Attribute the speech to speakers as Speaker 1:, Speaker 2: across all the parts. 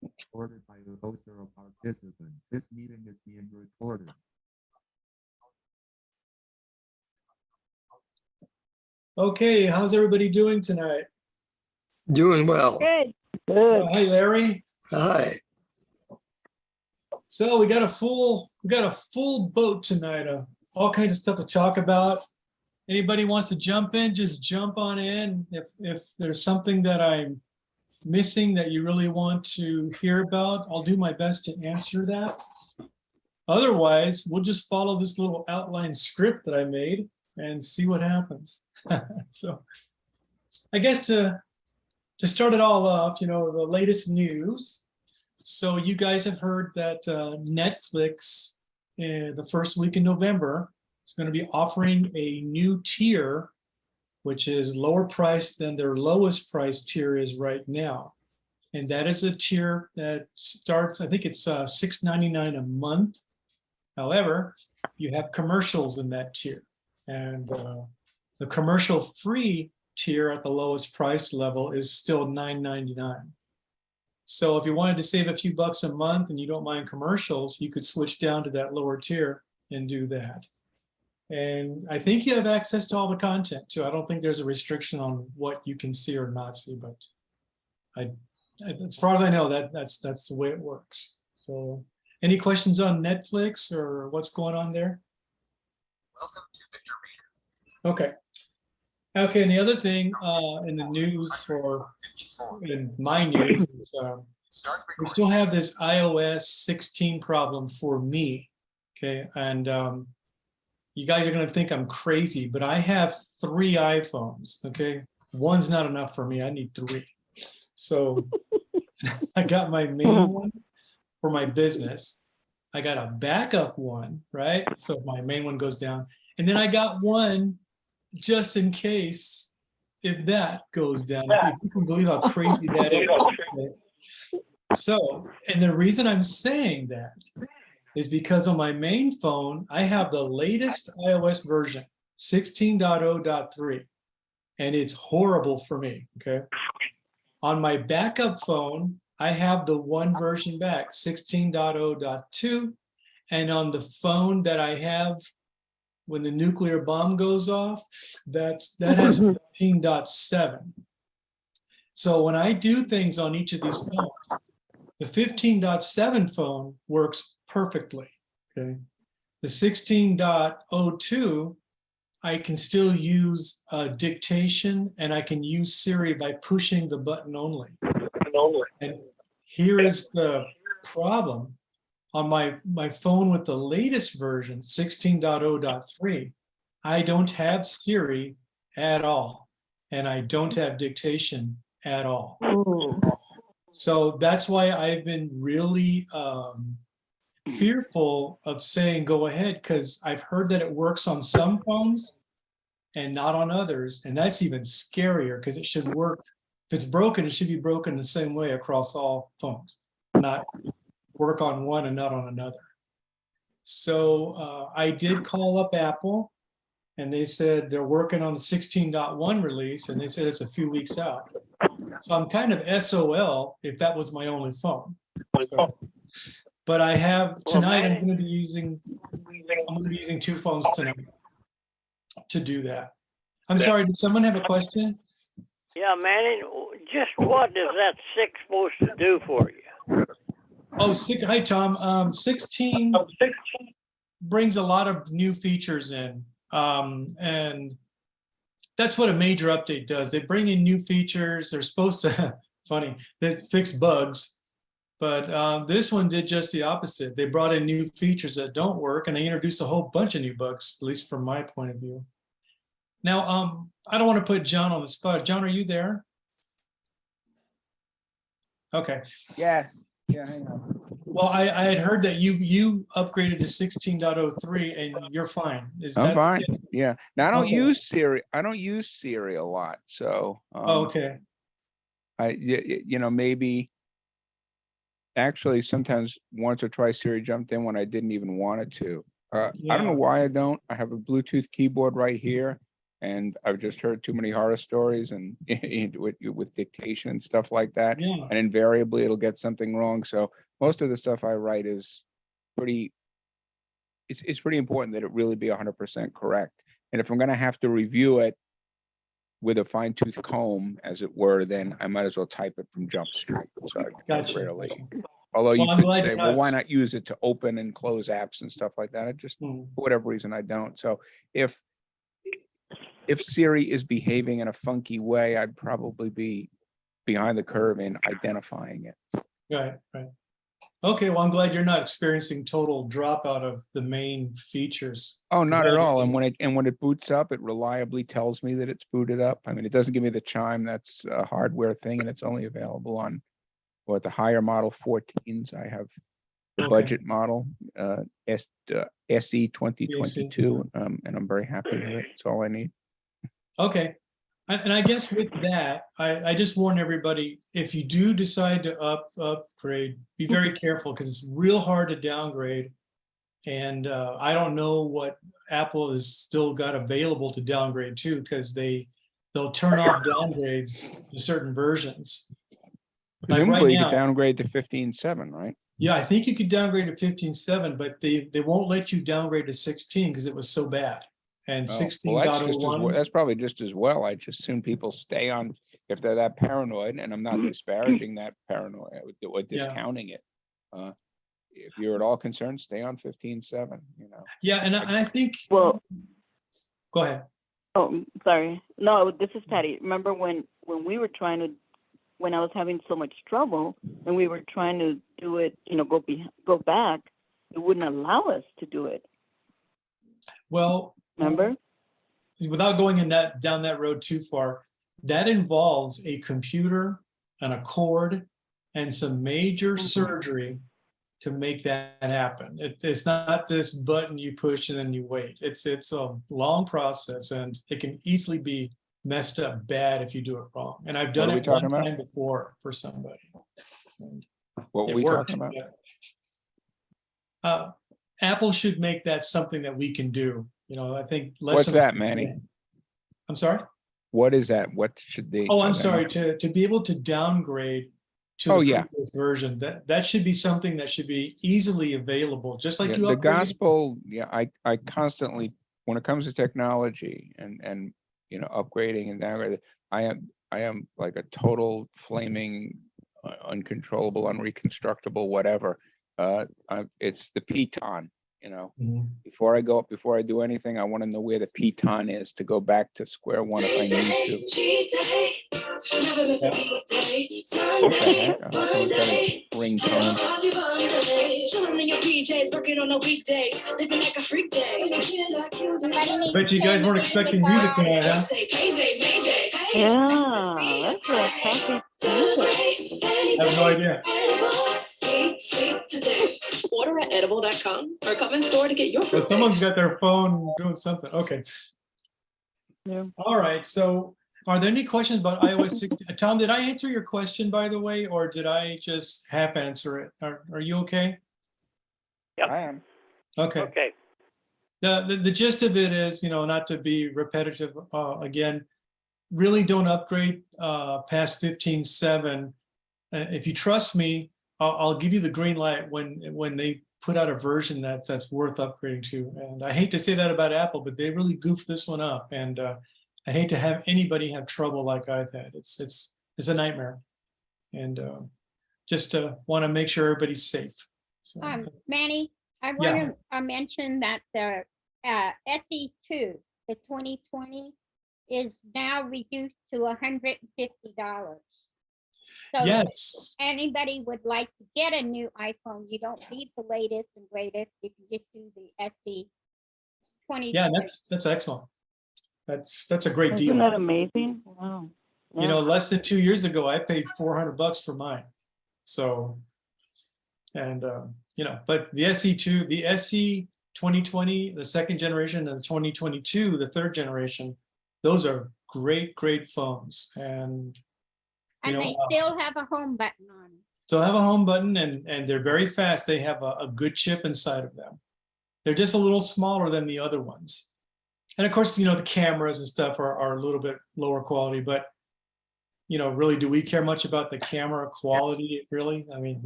Speaker 1: Recorded by the host or a participant. This meeting is being recorded.
Speaker 2: Okay, how's everybody doing tonight?
Speaker 3: Doing well.
Speaker 4: Good. Good.
Speaker 2: Hi, Larry.
Speaker 3: Hi.
Speaker 2: So we got a full boat tonight of all kinds of stuff to talk about. Anybody wants to jump in, just jump on in. If there's something that I'm missing that you really want to hear about, I'll do my best to answer that. Otherwise, we'll just follow this little outline script that I made and see what happens. So I guess to start it all off, the latest news. So you guys have heard that Netflix, the first week in November, is going to be offering a new tier, which is lower priced than their lowest price tier is right now. And that is a tier that starts, I think it's $6.99 a month. However, you have commercials in that tier. And the commercial-free tier at the lowest price level is still $9.99. So if you wanted to save a few bucks a month and you don't mind commercials, you could switch down to that lower tier and do that. And I think you have access to all the content too. I don't think there's a restriction on what you can see or not see, but as far as I know, that's the way it works. So any questions on Netflix or what's going on there?
Speaker 3: Welcome to Victor Reader.
Speaker 2: Okay. Okay, and the other thing in the news, or in my news, is we still have this iOS 16 problem for me, okay? And you guys are gonna think I'm crazy, but I have 3 iPhones, okay? One's not enough for me, I need 3. So I got my main one for my business. I got a backup one, right? So my main one goes down. And then I got one just in case if that goes down. If you can believe how crazy that is. So, and the reason I'm saying that is because on my main phone, I have the latest iOS version, 16.0.3, and it's horrible for me, okay? On my backup phone, I have the one version back, 16.0.2, and on the phone that I have when the nuclear bomb goes off, that has 15.7. So when I do things on each of these phones, the 15.7 phone works perfectly, okay? The 16.02, I can still use dictation, and I can use Siri by pushing the button only. And here is the problem. On my phone with the latest version, 16.0.3, I don't have Siri at all, and I don't have dictation at all.
Speaker 4: Ooh.
Speaker 2: So that's why I've been really fearful of saying go ahead, because I've heard that it works on some phones and not on others, and that's even scarier because it should work. If it's broken, it should be broken the same way across all phones, not work on one and not on another. So I did call up Apple, and they said they're working on the 16.1 release, and they said it's a few weeks out. So I'm kind of SOL if that was my only phone. So, but I have tonight. I'm going to be using 2 phones tonight to do that. I'm sorry. Did someone have a question?
Speaker 4: Yeah, Manny, just what is that 6 supposed to do for you?
Speaker 2: Oh, hi, Tom. 16 brings a lot of new features in. And that's what a major update does. They bring in new features. They're supposed to, funny, they fix bugs. But this one did just the opposite. They brought in new features that don't work, and they introduced a whole bunch of new bugs, at least from my point of view. Now, I don't want to put John on the spot. John, are you there? Okay.
Speaker 5: Yes. Yeah, I know.
Speaker 2: Well, I had heard that you upgraded to 16.03 and you're fine. Is
Speaker 5: I'm
Speaker 2: that
Speaker 5: fine. Yeah. Now I don't
Speaker 2: Okay.
Speaker 5: use Siri. I don't use Siri a lot. So
Speaker 2: Oh, okay.
Speaker 5: Maybe actually sometimes once or twice Siri jumped in when I didn't even want it to. I don't know why I don't. I have a Bluetooth keyboard right here. And I've just heard too many horror stories and with dictation and stuff like that.
Speaker 2: Yeah.
Speaker 5: And invariably it'll get something wrong. So most of the stuff I write is pretty, it's pretty important that it really be 100% correct. And if I'm going to have to review it with a fine tooth comb, as it were, then I might as well type it from Jump Street. So
Speaker 2: Gotcha.
Speaker 5: rarely. Although you
Speaker 2: Well, I'm
Speaker 5: could
Speaker 2: glad
Speaker 5: say,
Speaker 2: you're
Speaker 5: well, why
Speaker 2: not-
Speaker 5: not use it to open and close apps and stuff like that? I just,
Speaker 2: Mhm.
Speaker 5: for whatever reason, I don't. So if Siri is behaving in a funky way, I'd probably be behind the curve in identifying it.
Speaker 2: Right, right. Okay, well, I'm glad you're not experiencing total dropout of the main features.
Speaker 5: Oh, not
Speaker 2: I-
Speaker 5: at all. And when it boots up, it reliably tells me that it's booted up. I mean, it doesn't give me the chime. That's a hardware thing, and it's only available on the higher model 14s. I have the
Speaker 2: Okay.
Speaker 5: budget model, SE 2022, and I'm very happy with it. That's all I need.
Speaker 2: Okay, and I guess with that, I just warn everybody, if you do decide to upgrade, be very careful because it's real hard to downgrade. And I don't know what Apple has still got available to downgrade to, because they'll turn off downgrades to certain versions. Like right
Speaker 5: Presumably you could
Speaker 2: now,
Speaker 5: downgrade to 15.7, right?
Speaker 2: yeah, I think you could downgrade to 15.7, but they won't let you downgrade to 16 because it was so bad. And
Speaker 5: Oh, well, that's just as
Speaker 2: 16.01.
Speaker 5: that's probably just as well. I just assume people stay on if they're that paranoid, and I'm not disparaging that paranoia or discounting it. If you're at all concerned, stay on 15.7, you know.
Speaker 2: Yeah, and I think.
Speaker 6: Well,
Speaker 2: Go ahead.
Speaker 6: oh, sorry. No, this is Patty. Remember when we were trying to, when I was having so much trouble and we were trying to do it, go back, it wouldn't allow us to do it.
Speaker 2: Well,
Speaker 6: Remember?
Speaker 2: without going down that road too far, that involves a computer and a cord and some major surgery to make that happen. It's not this button you push and then you wait. It's a long process, and it can easily be messed up bad if you do it wrong. And I've done
Speaker 5: What are we
Speaker 2: it one
Speaker 5: talking about?
Speaker 2: time before for somebody. And
Speaker 5: What were
Speaker 2: it
Speaker 5: we
Speaker 2: worked.
Speaker 5: talking about?
Speaker 2: Yeah. Apple should make that something that we can do. I think.
Speaker 5: What's that, Manny?
Speaker 2: I'm sorry?
Speaker 5: What is that? What should they?
Speaker 2: Oh, I'm sorry, to be able to downgrade to
Speaker 5: Oh,
Speaker 2: the
Speaker 5: yeah.
Speaker 2: previous version, that should be something that should be easily available, just like
Speaker 5: Yeah,
Speaker 2: you
Speaker 5: the
Speaker 2: upgraded.
Speaker 5: gospel, yeah, I constantly, when it comes to technology and upgrading and downgrading, I am like a total flaming uncontrollable, unreconstructible, whatever. It's the piton,
Speaker 2: Mhm.
Speaker 5: before I do anything, I want to know where the piton is to go back to square one if I need to. What the heck? Oh, someone's got a ringtone.
Speaker 2: I bet you guys weren't expecting music tonight, huh?
Speaker 6: Yeah, that's a happy music.
Speaker 2: I have no idea.
Speaker 7: Order at edible.com or come in store to get your
Speaker 2: Well,
Speaker 7: fruit
Speaker 2: someone's
Speaker 7: dates.
Speaker 2: got their phone doing something. Okay.
Speaker 6: Yeah.
Speaker 2: All right. So are there any questions about iOS 16? Tom, did I answer your question, by the way, or did I just half answer it? Are you okay?
Speaker 4: Yep.
Speaker 5: I am.
Speaker 2: Okay.
Speaker 4: Okay.
Speaker 2: The gist of it is, not to be repetitive again, really don't upgrade past 15.7. If you trust me, I'll give you the green light when they put out a version that's worth upgrading to. And I hate to say that about Apple, but they really goofed this one up. And I hate to have anybody have trouble like I've had. It's a nightmare. And just want to make sure everybody's safe. So,
Speaker 8: Manny, I
Speaker 2: Yeah.
Speaker 8: want to mention that the SE2, the 2020, is now reduced to $150. So
Speaker 2: yes.
Speaker 8: if anybody would like to get a new iPhone, you don't need the latest and greatest. You can just do the SE 20.
Speaker 2: Yeah, that's excellent. That's a great
Speaker 6: Isn't
Speaker 2: deal.
Speaker 6: that amazing? Wow. Yeah.
Speaker 2: Less than 2 years ago, I paid $400 for mine. So, and but the SE2, the SE 2020, the second generation, and the 2022, the third generation, those are great phones. And
Speaker 8: And they still have a home button on them.
Speaker 2: still have a home button, and they're very fast. They have a good chip inside of them. They're just a little smaller than the other ones. And of course, the cameras and stuff are a little bit lower quality, but really, do we care much about the camera quality, really? I mean,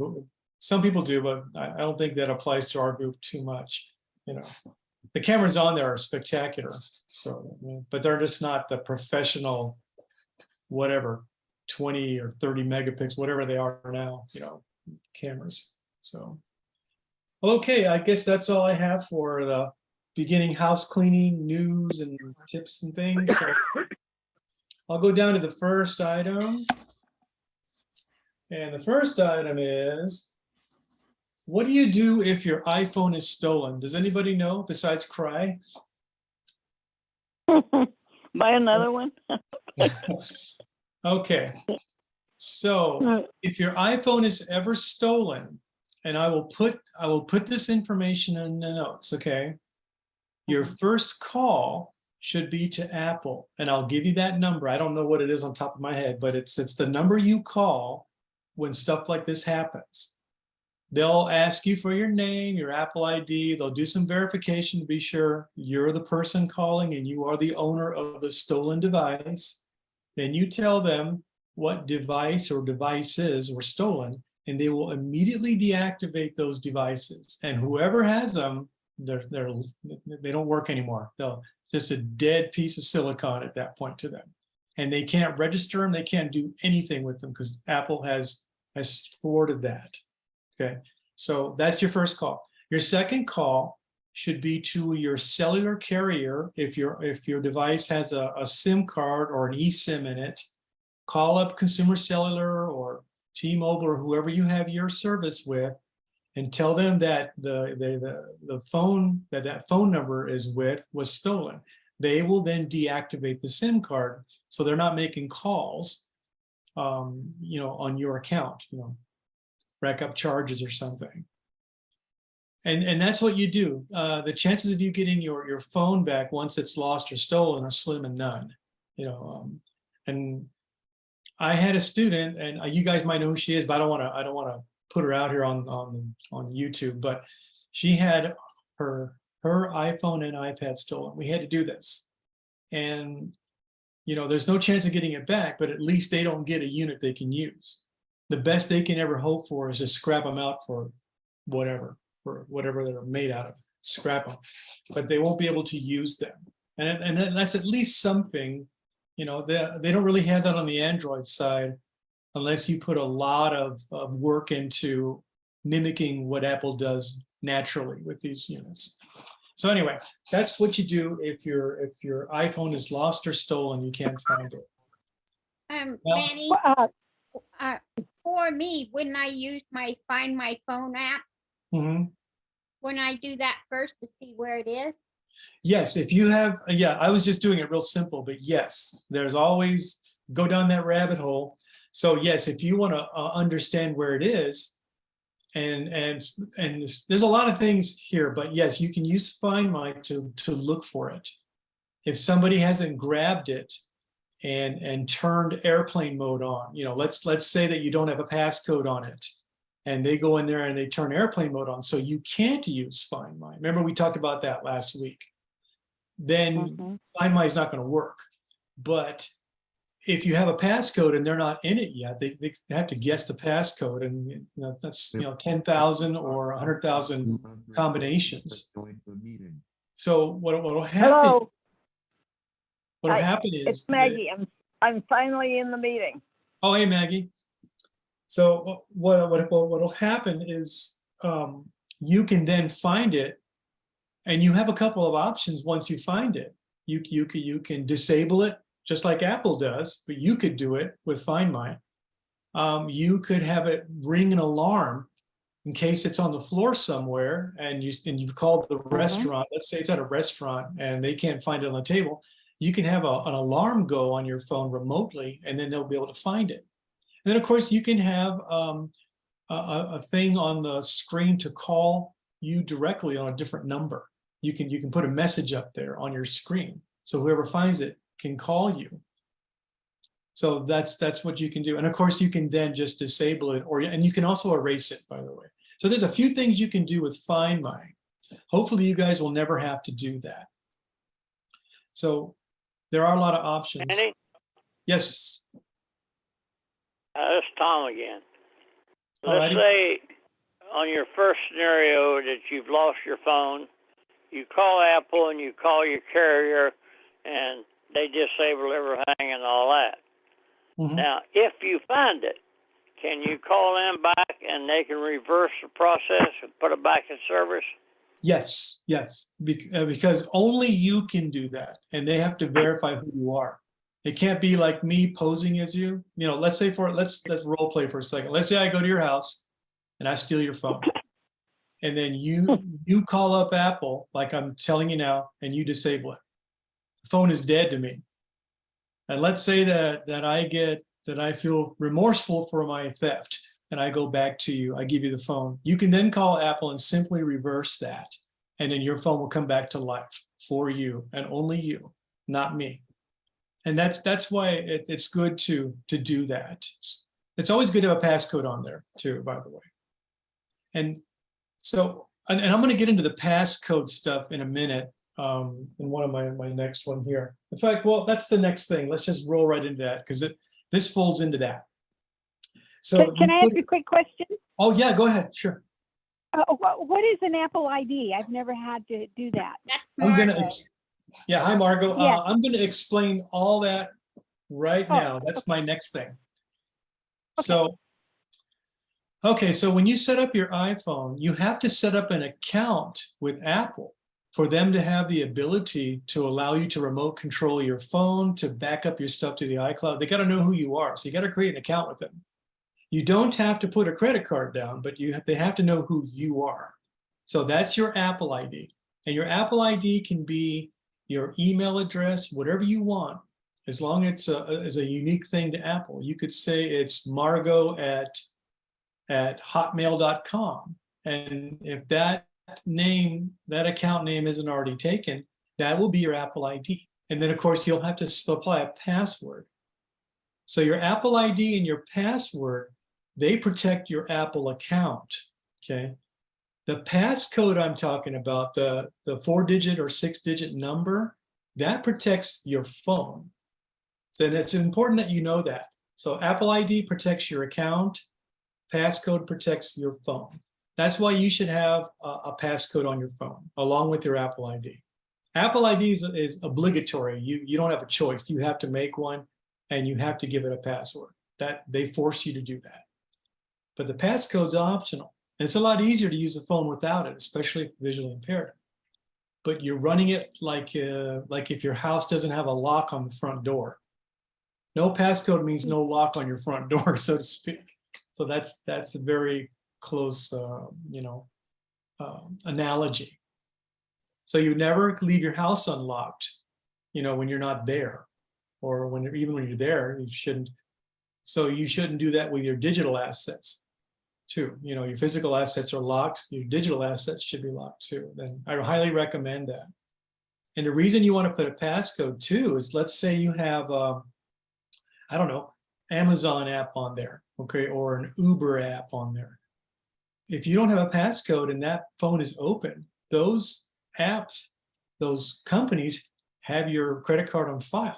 Speaker 2: some people do, but I don't think that applies to our group too much. The cameras on there are spectacular, so, but they're just not the professional, whatever, 20 or 30 megapixels, whatever they are now, cameras. So, okay, I guess that's all I have for the beginning house cleaning news and tips and things. So I'll go down to the first item. And the first item is, what do you do if your iPhone is stolen? Does anybody know besides cry?
Speaker 6: Buy another one.
Speaker 2: Okay. So if your iPhone is ever stolen, and I will put this information in the notes, okay? Your first call should be to Apple, and I'll give you that number. I don't know what it is on top of my head, but it's the number you call when stuff like this happens. They'll ask you for your name, your Apple ID. They'll do some verification to be sure you're the person calling and you are the owner of the stolen device. Then you tell them what device or devices were stolen, and they will immediately deactivate those devices. And whoever has them, they don't work anymore. They'll just a dead piece of silicon at that point to them. And they can't register them, they can't do anything with them because Apple has forwarded that. Okay, so that's your first call. Your second call should be to your cellular carrier. If your device has a SIM card or an eSIM in it, call up Consumer Cellular or T-Mobile or whoever you have your service with, and tell them that the phone that phone number is with was stolen. They will then deactivate the SIM card, so they're not making calls, on your account, rack up charges or something. And that's what you do. The chances of you getting your phone back once it's lost or stolen are slim and none. And I had a student, and you guys might know who she is, but I don't want to put her out here on YouTube. But she had her iPhone and iPad stolen. We had to do this, and there's no chance of getting it back. But at least they don't get a unit they can use. The best they can ever hope for is just scrap them out for whatever they're made out of, scrap them, but they won't be able to use them. And that's at least something, they don't really have that on the Android side unless you put a lot of work into mimicking what Apple does naturally with these units. So anyway, that's what you do if your iPhone is lost or stolen, you can't find it.
Speaker 8: Manny, for me, when I use my Find My Phone app, when I do that first to see where it is?
Speaker 2: Yes, if you have, I was just doing it real simple, but yes, there's always, go down that rabbit hole. So yes, if you want to understand where it is, and there's a lot of things here, but yes, you can use Find My to look for it. If somebody hasn't grabbed it and turned airplane mode on, let's say that you don't have a passcode on it, and they go in there and they turn airplane mode on, so you can't use Find My. Remember, we talked about that last week. Then Find My is not going to work. But if you have a passcode and they're not in it yet, they have to guess the passcode, and that's 10,000 or 100,000 combinations. So what will happen?
Speaker 9: Hello.
Speaker 2: What'll happen is
Speaker 9: It's Maggie. I'm finally in the meeting.
Speaker 2: Oh, hey, Maggie. So what'll happen is you can then find it, and you have a couple of options once you find it. You can disable it just like Apple does, but you could do it with Find My. You could have it ring an alarm in case it's on the floor somewhere, and you've called the restaurant. Let's say it's at a restaurant and they can't find it on the table. You can have an alarm go on your phone remotely, and then they'll be able to find it. And then, of course, you can have a thing on the screen to call you directly on a different number. You can put a message up there on your screen, so whoever finds it can call you. So that's what you can do. And of course, you can then just disable it, and you can also erase it, by the way. So there's a few things you can do with Find My. Hopefully, you guys will never have to do that. So there are a lot of options.
Speaker 4: Manny,
Speaker 2: Yes.
Speaker 4: it's Tom again. Let's
Speaker 2: Alrighty.
Speaker 4: say on your first scenario that you've lost your phone, you call Apple and you call your carrier and they disable everything and all that.
Speaker 2: Mhm.
Speaker 4: Now, if you find it, can you call them back and they can reverse the process and put it back in service?
Speaker 2: Yes, yes, because only you can do that, and they have to verify who you are. It can't be like me posing as you. You know, let's say let's role play for a second. Let's say I go to your house and I steal your phone, and then you call up Apple like I'm telling you now, and you disable it. The phone is dead to me, and let's say that I feel remorseful for my theft. And I go back to you, I give you the phone. You can then call Apple and simply reverse that. And then your phone will come back to life for you and only you, not me. And that's why it's good to do that. It's always good to have a passcode on there too, by the way. And so, and I'm gonna get into the passcode stuff in a minute, in one of my next one here. In fact, well, that's the next thing. Let's just roll right into that because this folds into that. So
Speaker 9: Can I ask a quick question?
Speaker 2: Oh yeah, go ahead. Sure.
Speaker 9: What is an Apple ID? I've never had to do that.
Speaker 8: That's
Speaker 2: I'm gonna.
Speaker 8: Margaret.
Speaker 2: Yeah, hi Margot.
Speaker 9: Yeah.
Speaker 2: I'm gonna explain all that right
Speaker 9: Oh,
Speaker 2: now. That's my next thing. So, okay, so when you set up your iPhone, you have to set up an account with Apple for them to have the ability to allow you to remote control your phone, to back up your stuff to the iCloud. They got to know who you are, so you got to create an account with them. You don't have to put a credit card down, but they have to know who you are. So that's your Apple ID. And your Apple ID can be your email address, whatever you want, as long as it's a unique thing to Apple. You could say it's Margot at hotmail.com. And if that account name isn't already taken, that will be your Apple ID. And then of course you'll have to supply a password. So your Apple ID and your password, they protect your Apple account, okay? The passcode I'm talking about, the 4-digit or 6-digit number, that protects your phone. So it's important that you know that. So Apple ID protects your account, passcode protects your phone. That's why you should have a passcode on your phone, along with your Apple ID. Apple ID is obligatory. You don't have a choice. You have to make one, and you have to give it a password. That they force you to do that. But the passcode's optional. And it's a lot easier to use the phone without it, especially if you're visually impaired. But you're running it like if your house doesn't have a lock on the front door. No passcode means no lock on your front door, so to speak. So that's a very close, analogy. So you never leave your house unlocked, when you're not there, or even when you're there, you shouldn't. So you shouldn't do that with your digital assets too. Your physical assets are locked, your digital assets should be locked too. Then I highly recommend that. And the reason you want to put a passcode too is, let's say you have, I don't know, Amazon app on there, okay, or an Uber app on there. If you don't have a passcode and that phone is open, those apps, those companies have your credit card on file.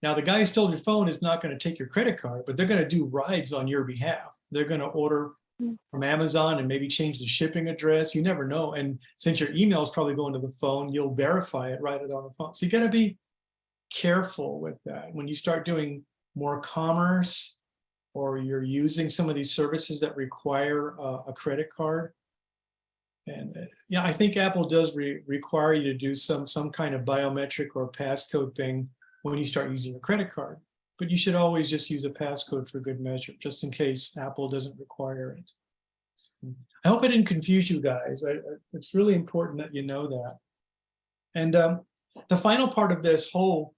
Speaker 2: Now, the guy who stole your phone is not going to take your credit card, but they're going to do rides on your behalf. They're going to order from Amazon and maybe change the shipping address. You never know. And since your email is probably going to the phone, you'll verify it right on the phone. So you got to be careful with that. When you start doing more commerce, or you're using some of these services that require a credit card. And I think Apple does require you to do some kind of biometric or passcode thing when you start using a credit card. But you should always just use a passcode for good measure, just in case Apple doesn't require it. So, I hope I didn't confuse you guys. It's really important that you know that. And the final part of this whole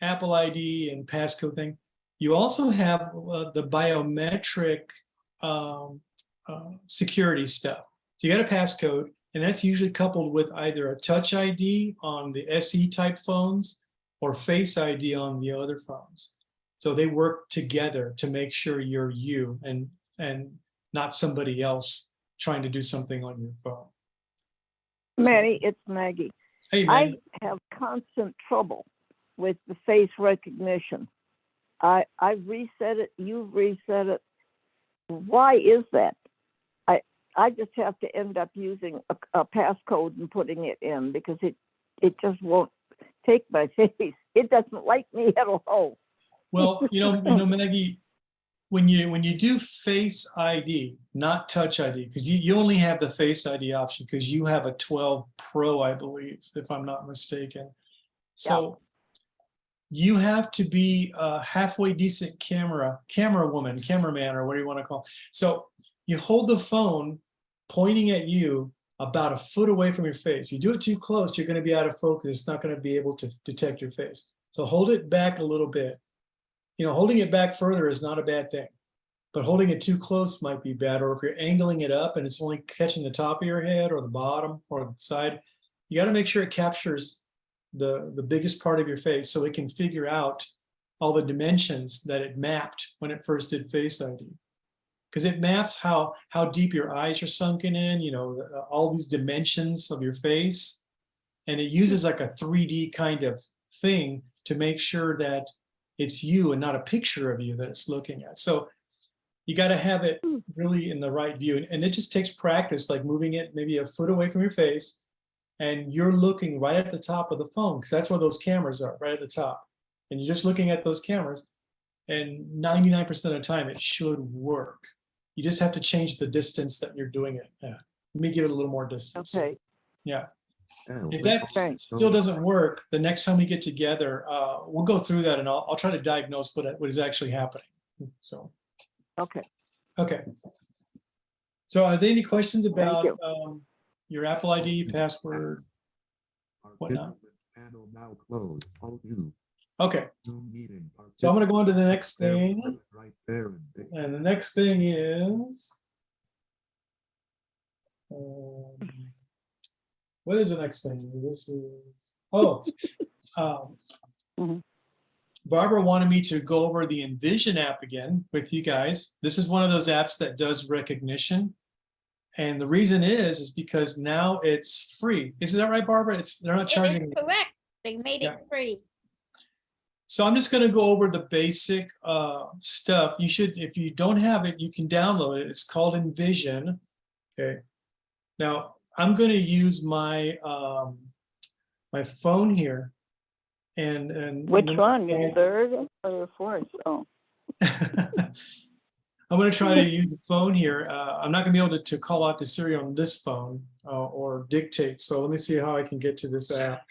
Speaker 2: Apple ID and passcode thing, you also have the biometric security stuff. So you got a passcode, and that's usually coupled with either a Touch ID on the SE type phones or Face ID on the other phones. So they work together to make sure you're you and not somebody else trying to do something on your phone.
Speaker 9: Manny, it's Maggie.
Speaker 2: Hey,
Speaker 10: I
Speaker 2: Maggie.
Speaker 10: have constant trouble with the face recognition. I've reset it, you've reset it. Why is that? I just have to end up using a passcode and putting it in because it just won't take my face. It doesn't like me at all.
Speaker 2: Well, Maggie, when you do Face ID, not Touch ID, because you only have the Face ID option because you have a 12 Pro, I believe, if I'm not mistaken. So you have to be a halfway decent cameraman, or what do you want to call it. So you hold the phone pointing at you about a foot away from your face. You do it too close, you're going to be out of focus. It's not going to be able to detect your face. So hold it back a little bit. Holding it back further is not a bad thing, but holding it too close might be bad. Or if you're angling it up and it's only catching the top of your head or the bottom or the side, you got to make sure it captures the biggest part of your face so it can figure out all the dimensions that it mapped when it first did Face ID. Because it maps how deep your eyes are sunken in, all these dimensions of your face. And it uses like a 3D kind of thing to make sure that it's you and not a picture of you that it's looking at. So you got to have it really in the right view. And it just takes practice, like moving it maybe a foot away from your face. And you're looking right at the top of the phone because that's where those cameras are, right at the top. And you're just looking at those cameras. And 99% of the time, it should work. You just have to change the distance that you're doing it at. Let me give it a little more distance.
Speaker 10: Okay.
Speaker 2: Yeah.
Speaker 1: Yeah,
Speaker 2: If
Speaker 1: we
Speaker 2: that
Speaker 1: also-
Speaker 2: still doesn't work, the next time we get together, we'll go through that and I'll try to diagnose what is actually happening. So,
Speaker 10: Okay.
Speaker 2: okay. So are there any questions about
Speaker 10: you.
Speaker 2: your Apple ID, password, whatnot?
Speaker 1: Participant panel now closed. All new.
Speaker 2: Okay.
Speaker 1: Zoom meeting.
Speaker 2: So I'm going to go on to the next thing.
Speaker 1: Right there. And
Speaker 2: And the next thing is, what is the next thing? This is,
Speaker 10: Mhm.
Speaker 2: Barbara wanted me to go over the Envision app again with you guys. This is one of those apps that does recognition. And the reason is because now it's free. Isn't that right, Barbara? They're not charging.
Speaker 8: It is correct. They made it free.
Speaker 2: So I'm just going to go over the basic stuff. You should, if you don't have it, you can download it. It's called Envision. Okay. Now I'm going to use my my phone here, and
Speaker 10: Which one? Your third or your fourth? Oh.
Speaker 2: I'm going to try to use the phone here. I'm not going to be able to call out to Siri on this phone or dictate. So let me see how I can get to this app.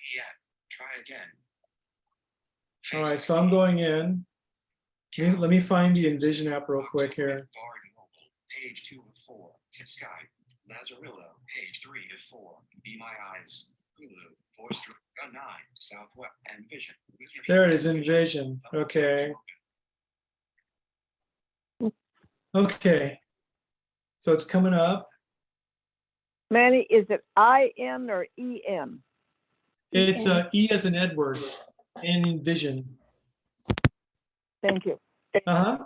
Speaker 3: Try again.
Speaker 2: All right, so I'm going in. Let me find the Envision app real quick here.
Speaker 3: Page 2 of 4. Sky. Lazarillo. Page 3 of 4. Be My Eyes. Hulu. Voice 9. Southwest. Envision.
Speaker 2: There it is, Envision. Okay. Okay. So it's coming up.
Speaker 10: Manny, is it I-N or E-N?
Speaker 2: It's E as in Edward and Envision.
Speaker 10: Thank you.
Speaker 2: Uh-huh.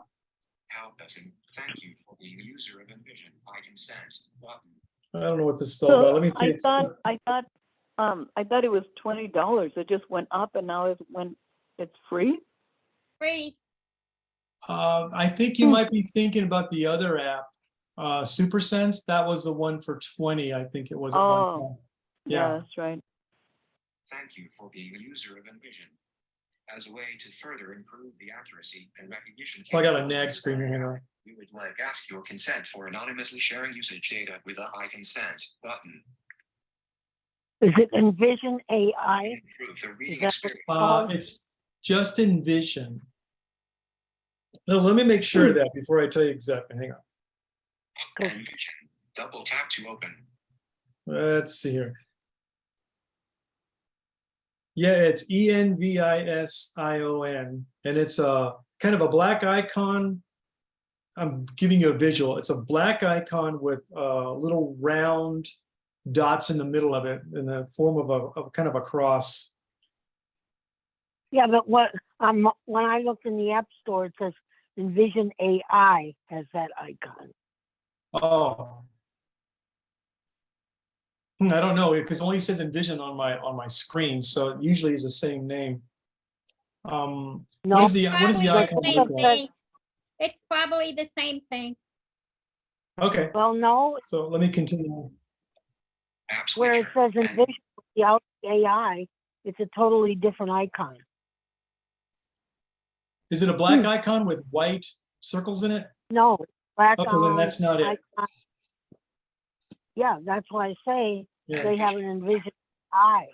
Speaker 3: Thank you for being a user of Envision. I consent. Button.
Speaker 2: I don't know what this is all about. Let me see.
Speaker 10: I thought it was $20. It just went up and now it's free.
Speaker 8: Free.
Speaker 2: I think you might be thinking about the other app, SuperSense. That was the one for 20, I think it was. At one time.
Speaker 10: Yeah, that's right.
Speaker 3: Thank you for being a user of Envision. As a way to further improve the accuracy and recognition.
Speaker 2: Oh, I got a nag screen here.
Speaker 3: We would like ask your consent for anonymously sharing usage data with a I consent button.
Speaker 9: Is it Envision AI?
Speaker 3: Improve the reading
Speaker 9: Is that
Speaker 3: experience.
Speaker 2: It's just Envision. No, let me make sure of that before I tell you exactly. Hang on.
Speaker 3: Envision. Double tap to open.
Speaker 2: Let's see here. Yeah, it's ENVISION, and it's a kind of a black icon. I'm giving you a visual. It's a black icon with little round dots in the middle of it in the form of kind of a cross.
Speaker 9: Yeah, but when I looked in the App Store, it says Envision AI has that icon.
Speaker 2: Oh. I don't know, because it only says Envision on my screen, so it usually is the same name. What
Speaker 9: No,
Speaker 2: is the
Speaker 8: Probably the
Speaker 2: icon
Speaker 8: same
Speaker 2: look like?
Speaker 8: thing. It's probably the same thing.
Speaker 2: Okay,
Speaker 9: well, no,
Speaker 2: so let me continue.
Speaker 3: App
Speaker 9: where it
Speaker 3: switcher.
Speaker 9: says Envision without AI, it's a totally different icon.
Speaker 2: Is it a black icon with white circles in it?
Speaker 9: No, black
Speaker 2: Okay, then that's not it.
Speaker 9: icon. Yeah, that's why I say
Speaker 2: Yeah.
Speaker 9: they have an Envision eye.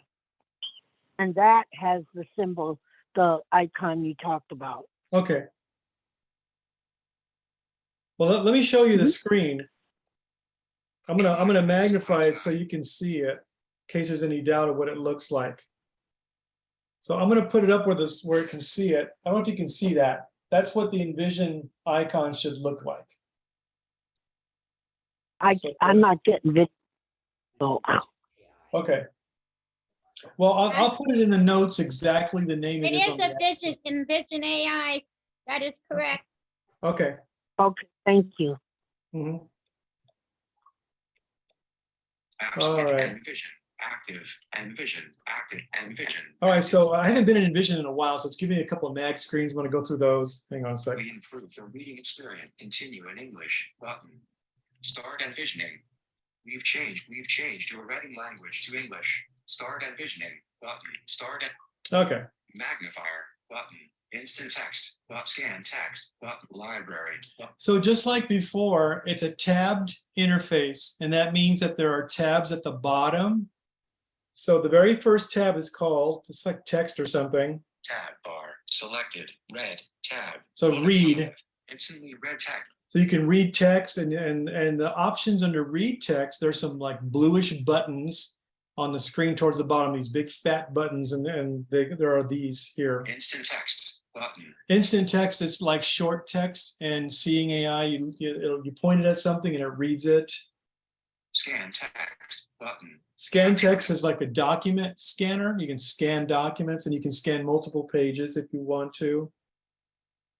Speaker 9: And that has the symbol, the icon you talked about.
Speaker 2: Okay. Well, let me show you the screen. I'm gonna magnify it so you can see it, in case there's any doubt of what it looks like. So I'm gonna put it up where it can see it. I don't know if you can see that. That's what the Envision icon should look like.
Speaker 9: I'm not getting this. So,
Speaker 2: Okay. Well, I'll put it in the notes exactly the name
Speaker 8: It
Speaker 2: it is
Speaker 8: is
Speaker 2: on the app.
Speaker 8: Envision AI. That is correct.
Speaker 2: Okay.
Speaker 9: okay, thank you.
Speaker 2: Mhm.
Speaker 3: App
Speaker 2: All
Speaker 3: switcher.
Speaker 2: right.
Speaker 3: Envision. Active. Envision. Active. Envision.
Speaker 2: All right, so I haven't been in Envision in a while, so it's giving me a couple of mag screens. I'm gonna go through those. Hang on a second.
Speaker 3: We improve the reading experience. Continue in English button. Start envisioning. We've changed your reading language to English. Start envisioning button. Start
Speaker 2: Okay.
Speaker 3: magnifier button. Instant text. Scan text. Library.
Speaker 2: So just like before, it's a tabbed interface, and that means that there are tabs at the bottom. So the very first tab is called, it's like text or something.
Speaker 3: Tab bar. Selected. Red. Tab.
Speaker 2: So
Speaker 3: 1 of
Speaker 2: read.
Speaker 3: 5. Instantly read text.
Speaker 2: So you can read text, and the options under read text, there's some like bluish buttons on the screen towards the bottom, these big fat buttons, and there are these here.
Speaker 3: Instant text button.
Speaker 2: Instant text is like short text, and Seeing AI, you point it at something and it reads it.
Speaker 3: Scan text button.
Speaker 2: Scan text is like a document scanner. You can scan documents, and you can scan multiple pages if you want to.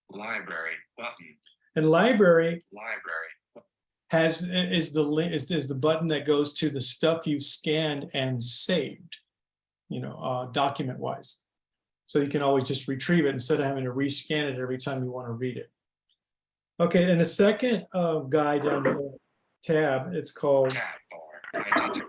Speaker 3: Library button.
Speaker 2: And library
Speaker 3: Library.
Speaker 2: is the button that goes to the stuff you scanned and saved, document wise. So you can always just retrieve it instead of having to rescan it every time you want to read it. Okay, and the second guide on the tab, it's called
Speaker 3: Tab bar. Identify.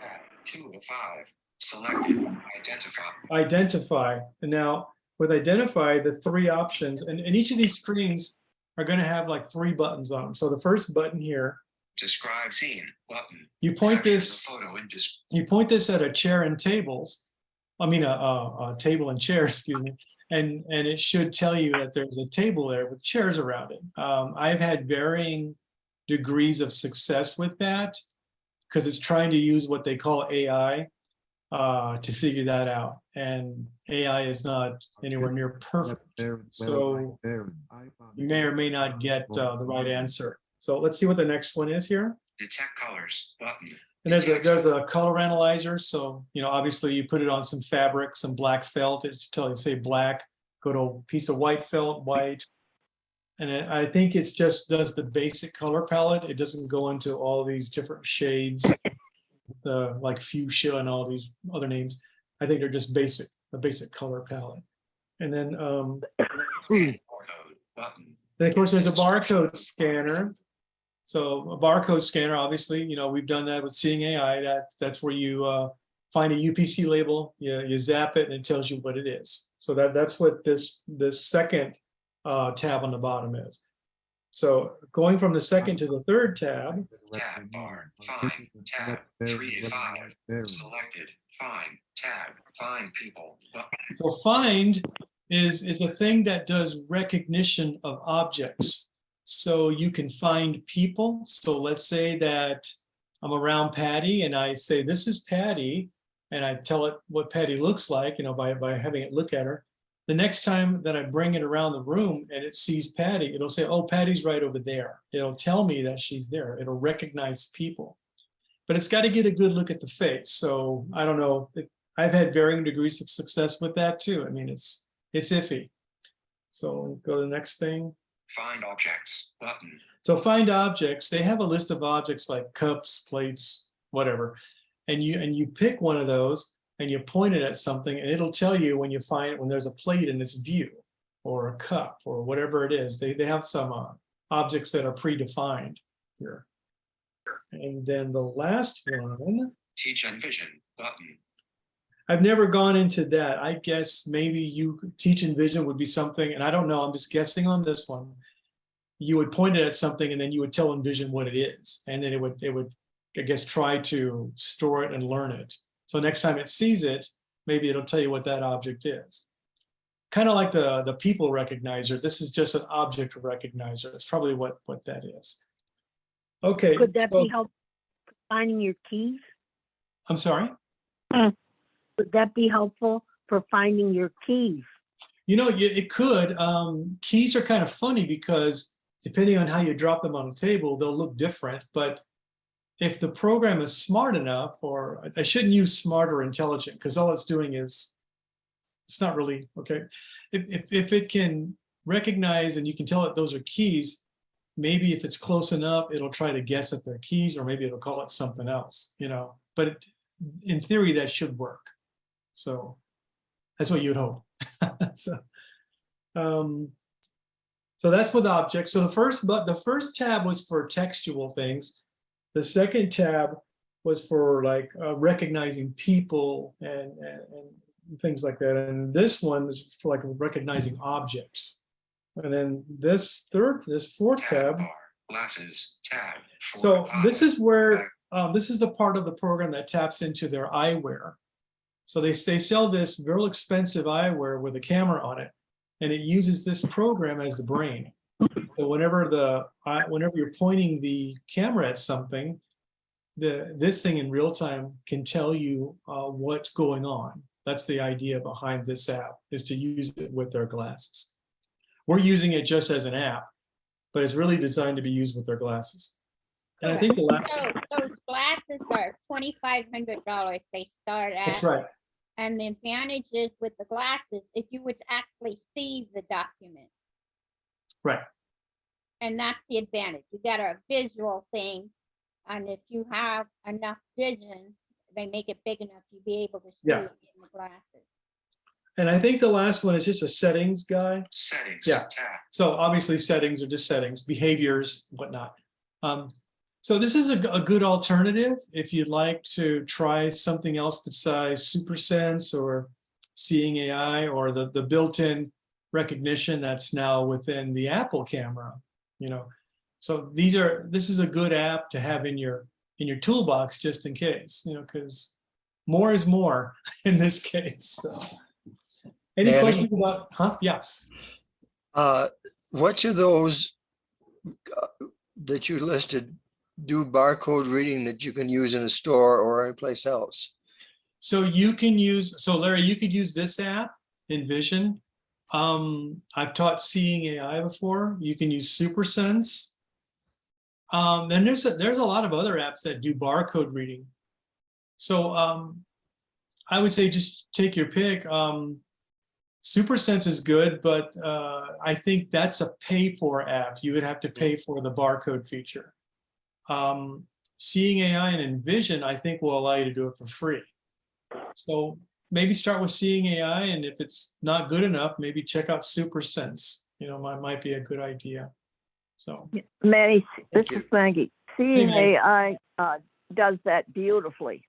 Speaker 3: Tab 2 of 5. Selected. Identify.
Speaker 2: Identify. And now with Identify, the three options, and each of these screens are going to have like 3 buttons on them. So the first button here,
Speaker 3: Describe scene button.
Speaker 2: you point
Speaker 3: Capture the
Speaker 2: this
Speaker 3: photo and
Speaker 2: you point this at a chair and tables. I mean a table and chair, excuse me, and it should tell you that there's a table there with chairs around it. I've had varying degrees of success with that because it's trying to use what they call AI to figure that out, and AI is not anywhere near perfect. So you may or may not get the right answer. So let's see what the next one is here.
Speaker 3: detect colors button.
Speaker 2: And there's a color analyzer. So, obviously you put it on some fabric, some black felt, it tell you, say black, go to a piece of white felt, white. And I think it's just does the basic color palette. It doesn't go into all these different shades, like fuchsia and all these other names. I think they're just a basic color palette. And then,
Speaker 3: Barcode button.
Speaker 2: then of course there's a barcode scanner. So a barcode scanner, obviously, we've done that with Seeing AI. That's where you find a UPC label, you zap it, and it tells you what it is. So that's what this second tab on the bottom is. So going from the second to the third tab.
Speaker 3: Tab bar. Find. Tab 3 of 5. Selected. Find. Tab. Find people. Button.
Speaker 2: So find is the thing that does recognition of objects. So you can find people. So let's say that I'm around Patty and I say, this is Patty, and I tell it what Patty looks like, by having it look at her. The next time that I bring it around the room and it sees Patty, it'll say, oh, Patty's right over there. It'll tell me that she's there. It'll recognize people. But it's got to get a good look at the face. So I don't know. I've had varying degrees of success with that too. I mean, it's iffy. So go to the next thing.
Speaker 3: Find objects button.
Speaker 2: So find objects, they have a list of objects like cups, plates, whatever. and you pick one of those and you point it at something, and it'll tell you when there's a plate in its view, or a cup, or whatever it is. They have some objects that are predefined here. And then the last one,
Speaker 3: Teach and Vision button.
Speaker 2: I've never gone into that. I guess maybe you Teach and Vision would be something, and I don't know, I'm just guessing on this one. You would point it at something, and then you would tell Envision what it is, and then it would I guess try to store it and learn it. So next time it sees it, maybe it'll tell you what that object is. Kind of like the people recognizer. This is just an object recognizer. It's probably what that is. Okay.
Speaker 9: Could that
Speaker 2: so-
Speaker 9: be helpful finding your keys?
Speaker 2: I'm sorry?
Speaker 9: Would that be helpful for finding your keys?
Speaker 2: You know, it could. Keys are kind of funny because depending on how you drop them on a table, they'll look different. But if the program is smart enough, or I shouldn't use smart or intelligent, because all it's doing is, it's not really, okay. If it can recognize and you can tell it those are keys, maybe if it's close enough, it'll try to guess at their keys, or maybe it'll call it something else, you know. But in theory, that should work. So that's what you'd hope. So that's with objects. So the first tab was for textual things. The second tab was for like recognizing people and things like that. And this one is for like recognizing objects. And then this fourth tab.
Speaker 3: Bar, glasses, tab. 4
Speaker 2: So
Speaker 3: of 5.
Speaker 2: this is where this is the part of the program that taps into their eyewear. So they sell this real expensive eyewear with a camera on it, and it uses this program as the brain. So whenever you're pointing the camera at something, this thing in real time can tell you what's going on. That's the idea behind this app, is to use it with their glasses. We're using it just as an app, but it's really designed to be used with their glasses. And I think the last.
Speaker 8: So those glasses are $2,500 they start at.
Speaker 2: That's right.
Speaker 8: And the advantage is with the glasses, if you would actually see the document.
Speaker 2: Right.
Speaker 8: And that's the advantage. You get a visual thing. And if you have enough vision, they make it big enough to be able to see
Speaker 2: Yeah.
Speaker 8: it in the glasses.
Speaker 2: And I think the last one is just a settings guide.
Speaker 3: Settings.
Speaker 2: Yeah.
Speaker 3: Tab.
Speaker 2: So obviously settings are just settings, behaviors, whatnot. So this is a good alternative if you'd like to try something else besides SuperSense or Seeing AI or the built-in recognition that's now within the Apple camera, you know. So this is a good app to have in your toolbox just in case, you know, because more is more in this case. So. Any
Speaker 11: Danny?
Speaker 2: questions about, huh? Yeah.
Speaker 11: Which of those that you listed do barcode reading that you can use in a store or anyplace else?
Speaker 2: So you can use, so Larry, you could use this app, Envision. I've taught Seeing AI before. You can use SuperSense. Then there's a lot of other apps that do barcode reading. So I would say just take your pick. SuperSense is good, but I think that's a pay-for app. You would have to pay for the barcode feature. Seeing AI and Envision, I think, will allow you to do it for free. So maybe start with Seeing AI, and if it's not good enough, maybe check out SuperSense. You know, might be a good idea. So
Speaker 10: Manny, this
Speaker 11: Thank you.
Speaker 10: is Maggie. Seeing
Speaker 2: Maggie.
Speaker 10: AI does that beautifully.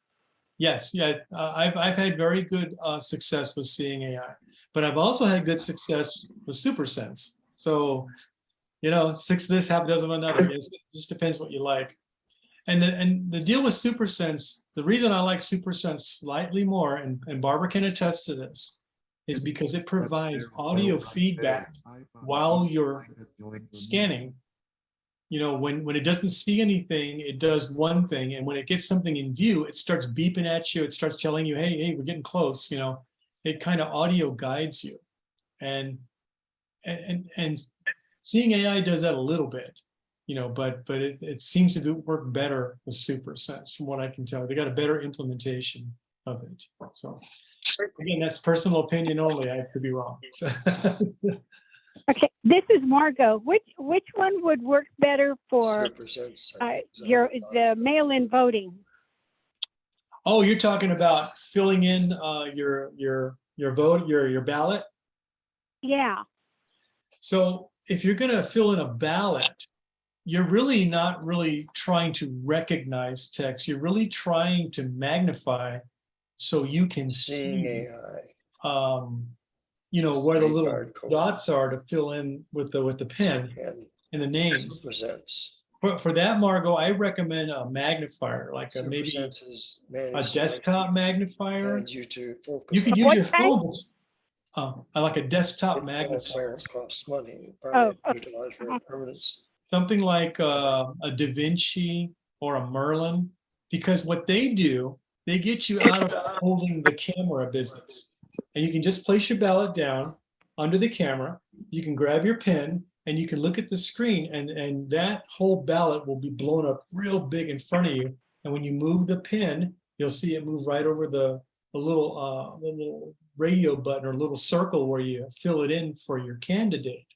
Speaker 2: yes, yeah, I've had very good success with Seeing AI, but I've also had good success with SuperSense. So, you know, 6 of this, half a dozen of another. It just depends what you like. And the deal with SuperSense, the reason I like SuperSense slightly more, and Barbara can attest to this, is because it provides audio feedback while you're scanning. You know, when it doesn't see anything, it does one thing, and when it gets something in view, it starts beeping at you. It starts telling you, hey, we're getting close. You know, it kind of audio guides you, and Seeing AI does that a little bit, you know, but it seems to work better with SuperSense from what I can tell. They got a better implementation of it. So again, that's personal opinion only. I could be wrong. So.
Speaker 9: Okay, this is Margot. Which one would work better for the mail-in voting?
Speaker 2: Oh, you're talking about filling in your vote, your ballot.
Speaker 9: Yeah.
Speaker 2: So if you're going to fill in a ballot, you're really not really trying to recognize text. You're really trying to magnify so you can
Speaker 11: Seeing
Speaker 2: see,
Speaker 11: AI.
Speaker 2: where the
Speaker 11: Read
Speaker 2: little
Speaker 11: barcode.
Speaker 2: dots are to fill in with the pen
Speaker 11: Pen
Speaker 2: and the names.
Speaker 11: presents.
Speaker 2: For that, Margot, I recommend a magnifier, like maybe
Speaker 11: Presents
Speaker 2: a desktop magnifier.
Speaker 11: guides you to focus.
Speaker 2: You could
Speaker 11: on
Speaker 2: use
Speaker 9: What
Speaker 2: your
Speaker 9: kind?
Speaker 2: phone. I like a desktop magnifier.
Speaker 11: Magnifier costs money.
Speaker 9: Oh,
Speaker 11: Probably $100 for
Speaker 9: uh-huh.
Speaker 11: permanence.
Speaker 2: Something like a Da Vinci or a Merlin, because what they do, they get you out of holding the camera business. And you can just place your ballot down under the camera. You can grab your pen and you can look at the screen, and that whole ballot will be blown up real big in front of you. And when you move the pen, you'll see it move right over the little radio button or little circle where you fill it in for your candidate.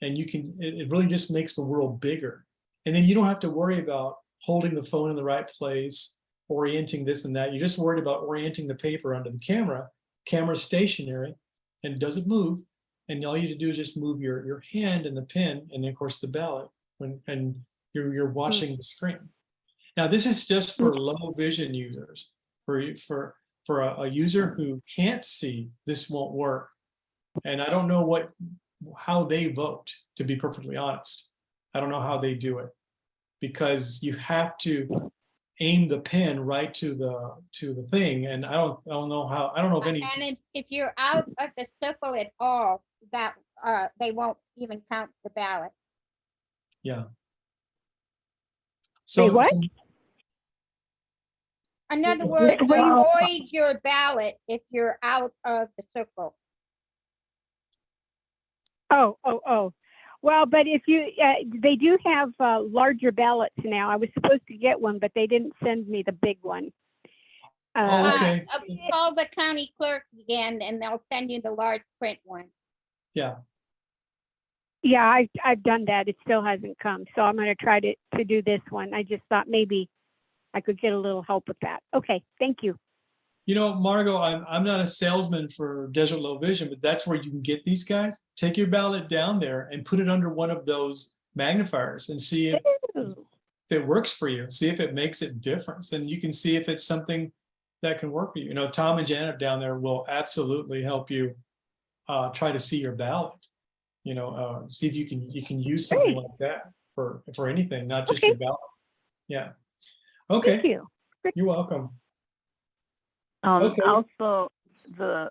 Speaker 2: And it really just makes the world bigger. And then you don't have to worry about holding the phone in the right place, orienting this and that. You're just worried about orienting the paper under the camera. Camera's stationary and doesn't move. And all you have to do is just move your hand and the pen, and then of course the ballot, and you're watching the screen. Now this is just for low vision users. For a user who can't see, this won't work. And I don't know how they vote, to be perfectly honest. I don't know how they do it, because you have to aim the pen right to the thing, and I don't know how. I don't know if any.
Speaker 8: And if you're out of the circle at all, that they won't even count the ballot.
Speaker 2: Yeah.
Speaker 9: Say what?
Speaker 8: In other words,
Speaker 9: Well-
Speaker 8: avoid your ballot if you're out of the circle.
Speaker 9: Oh. Well, but if you, they do have larger ballots now. I was supposed to get one, but they didn't send me the big one.
Speaker 2: Oh, okay.
Speaker 8: Call the county clerk again, and they'll send you the large print one.
Speaker 2: Yeah.
Speaker 9: Yeah, I've done that. It still hasn't come. So I'm going to try to do this one. I just thought maybe I could get a little help with that. Okay, thank you.
Speaker 2: Margot, I'm not a salesman for Desert Low Vision, but that's where you can get these guys. Take your ballot down there and put it under one of those magnifiers and see if it works for you. See if it makes a difference, and you can see if it's something that can work for you. Tom and Janet down there will absolutely help you try to see your ballot. See if you can use something like that for anything, not just your ballot. Yeah. Okay.
Speaker 9: Thank you.
Speaker 2: You're welcome. Okay.
Speaker 10: Also, the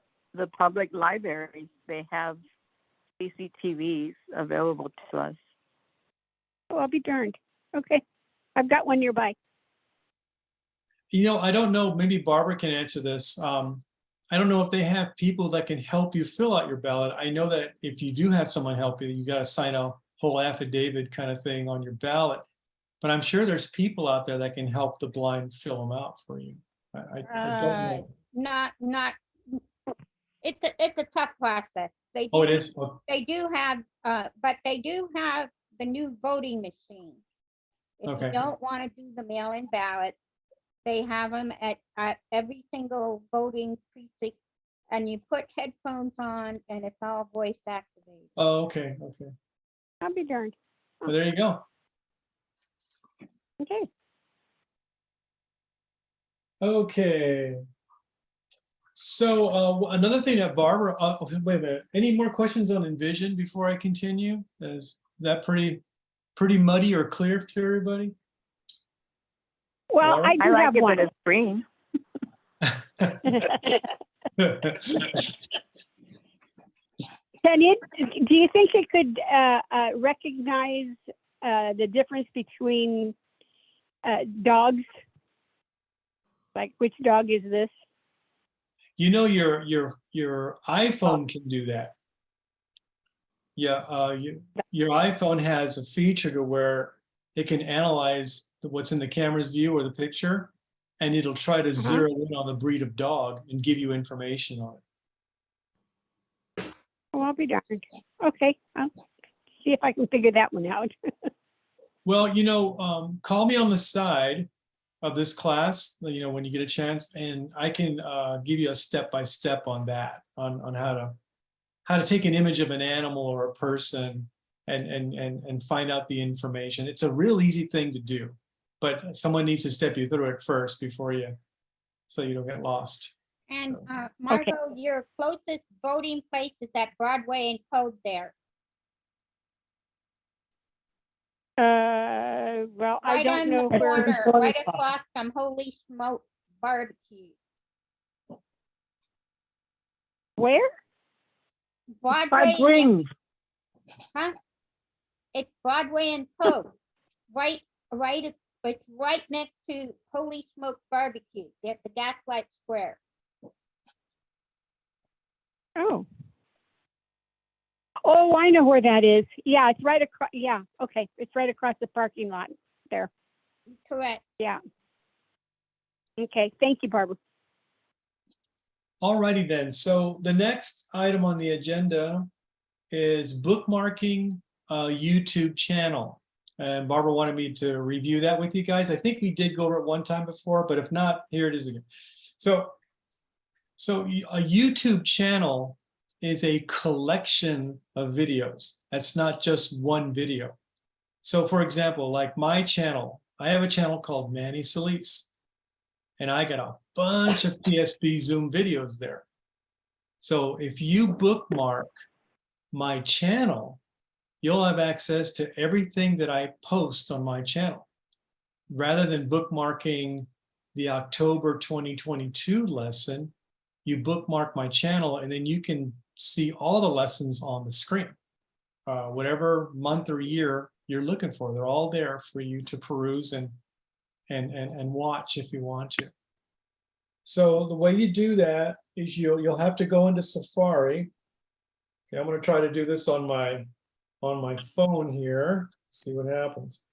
Speaker 10: public libraries, they have CCTVs available to us.
Speaker 9: Oh, I'll be darned. Okay, I've got one nearby.
Speaker 2: I don't know, maybe Barbara can answer this. I don't know if they have people that can help you fill out your ballot. I know that if you do have someone help you, you got to sign a whole affidavit kind of thing on your ballot. But I'm sure there's people out there that can help the blind fill them out for you. I don't know.
Speaker 8: Not. It's a tough process. They
Speaker 2: Oh, it
Speaker 8: do,
Speaker 2: is? Oh,
Speaker 8: they do have, but they do have the new voting machines. If
Speaker 2: Okay.
Speaker 8: you don't want to do the mail-in ballot, they have them at every single voting precinct, and you put headphones on, and it's all voice activated.
Speaker 2: Oh, okay.
Speaker 9: I'll be darned.
Speaker 2: Well, there you go.
Speaker 9: Okay.
Speaker 2: Okay. So another thing that Barbara, wait a minute. Any more questions on Envision before I continue? Is that pretty muddy or clear to everybody?
Speaker 9: Well,
Speaker 2: Laura?
Speaker 9: I do
Speaker 10: like
Speaker 9: have
Speaker 10: it,
Speaker 9: one.
Speaker 10: but it's green.
Speaker 9: Do you think it could recognize the difference between dogs? Like, which dog is this?
Speaker 2: Your iPhone can do that. Yeah, your iPhone has a feature to where it can analyze what's in the camera's view or the picture, and it'll try to zero in on the breed of dog and give you information on it.
Speaker 9: Oh, I'll be darned. Okay, I'll see if I can figure that one out.
Speaker 2: Well, call me on the side of this class, when you get a chance, and I can give you a step-by-step on that, on how to take an image of an animal or a person and find out the information. It's a real easy thing to do, but someone needs to step you through it first so you don't get lost.
Speaker 8: And Margot, your closest voting place is at Broadway and Code there.
Speaker 9: Well, I
Speaker 8: Right
Speaker 9: don't
Speaker 8: on
Speaker 9: know
Speaker 8: the
Speaker 9: where.
Speaker 8: corner, right across from Holy Smoke Barbecue.
Speaker 9: Where?
Speaker 10: By
Speaker 8: Broadway and,
Speaker 10: Green.
Speaker 8: huh? It's Broadway and Code. It's right next to Holy Smoke Barbecue at the Gaslight Square.
Speaker 9: Oh. Oh, I know where that is. Yeah, it's right across. Yeah, okay. It's right across the parking lot there.
Speaker 8: Correct.
Speaker 9: Yeah. Okay. Thank you, Barbara.
Speaker 2: All righty then. So the next item on the agenda is bookmarking a YouTube channel. And Barbara wanted me to review that with you guys. I think we did go over it one time before, but if not, here it is again. So a YouTube channel is a collection of videos. That's not just one video. So for example, like my channel, I have a channel called Manny Solis, and I got a bunch of TSB Zoom videos there. So if you bookmark my channel, you'll have access to everything that I post on my channel. Rather than bookmarking the October 2022 lesson, you bookmark my channel and then you can see all the lessons on the screen. Whatever month or year you're looking for, they're all there for you to peruse and watch if you want to. So the way you do that is you'll have to go into Safari. Okay, I'm going to try to do this on my phone here. See what happens.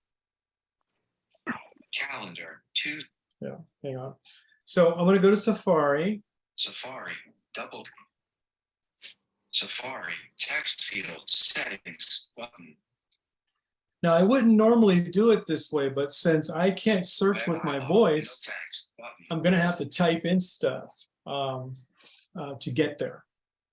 Speaker 3: Calendar 2.
Speaker 2: Yeah, hang on. So I'm going to go to Safari.
Speaker 3: Safari double. Safari text field settings button.
Speaker 2: Now I wouldn't normally do it this way, but since I can't search with my voice, I'm going to have to type in stuff to get there.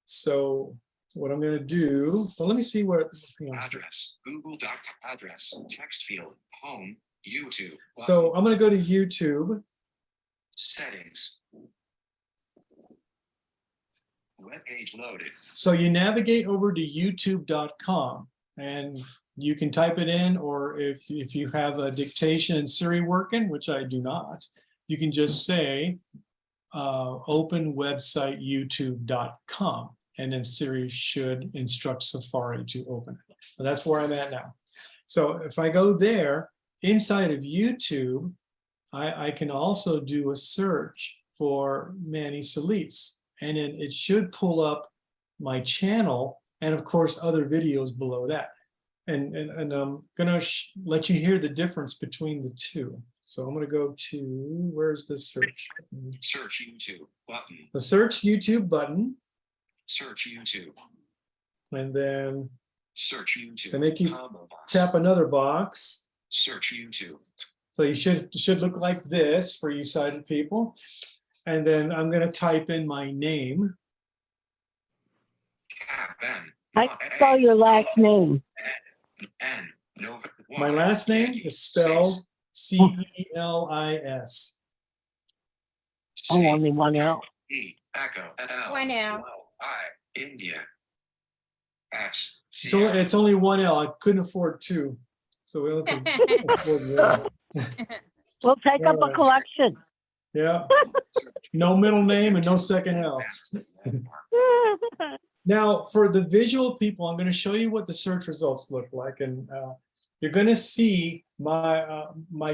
Speaker 2: So what I'm going to do, well, let me see where
Speaker 3: address, Google.com address, text field, home, YouTube. Button.
Speaker 2: So I'm going to go to YouTube.
Speaker 3: Settings. Web page loaded.
Speaker 2: So you navigate over to youtube.com and you can type it in, or if you have a dictation and Siri working, which I do not, you can just say open website youtube.com, and then Siri should instruct Safari to open it. So that's where I'm at now. So if I go there, inside of YouTube, I can also do a search for Manny Solis, and then it should pull up my channel and of course other videos below that. And I'm gonna let you hear the difference between the two. So I'm gonna go to, where's the search?
Speaker 3: Search YouTube button.
Speaker 2: The search YouTube button.
Speaker 3: Search YouTube.
Speaker 2: And then
Speaker 3: search YouTube.
Speaker 2: They make you tap another box.
Speaker 3: Search YouTube.
Speaker 2: So you should look like this for you sighted people. And then I'm gonna type in my name.
Speaker 10: I spell your last name.
Speaker 2: My last name is spelled C-E-L-I-S.
Speaker 10: Oh, only one L.
Speaker 3: Echo, L,
Speaker 8: One L.
Speaker 3: I, India. S.
Speaker 2: So it's only one L. I couldn't afford two. So we only could afford one.
Speaker 10: We'll take up a collection.
Speaker 2: Yeah. No middle name and no second L. Now, for the visual people, I'm going to show you what the search results look like, and you're going to see my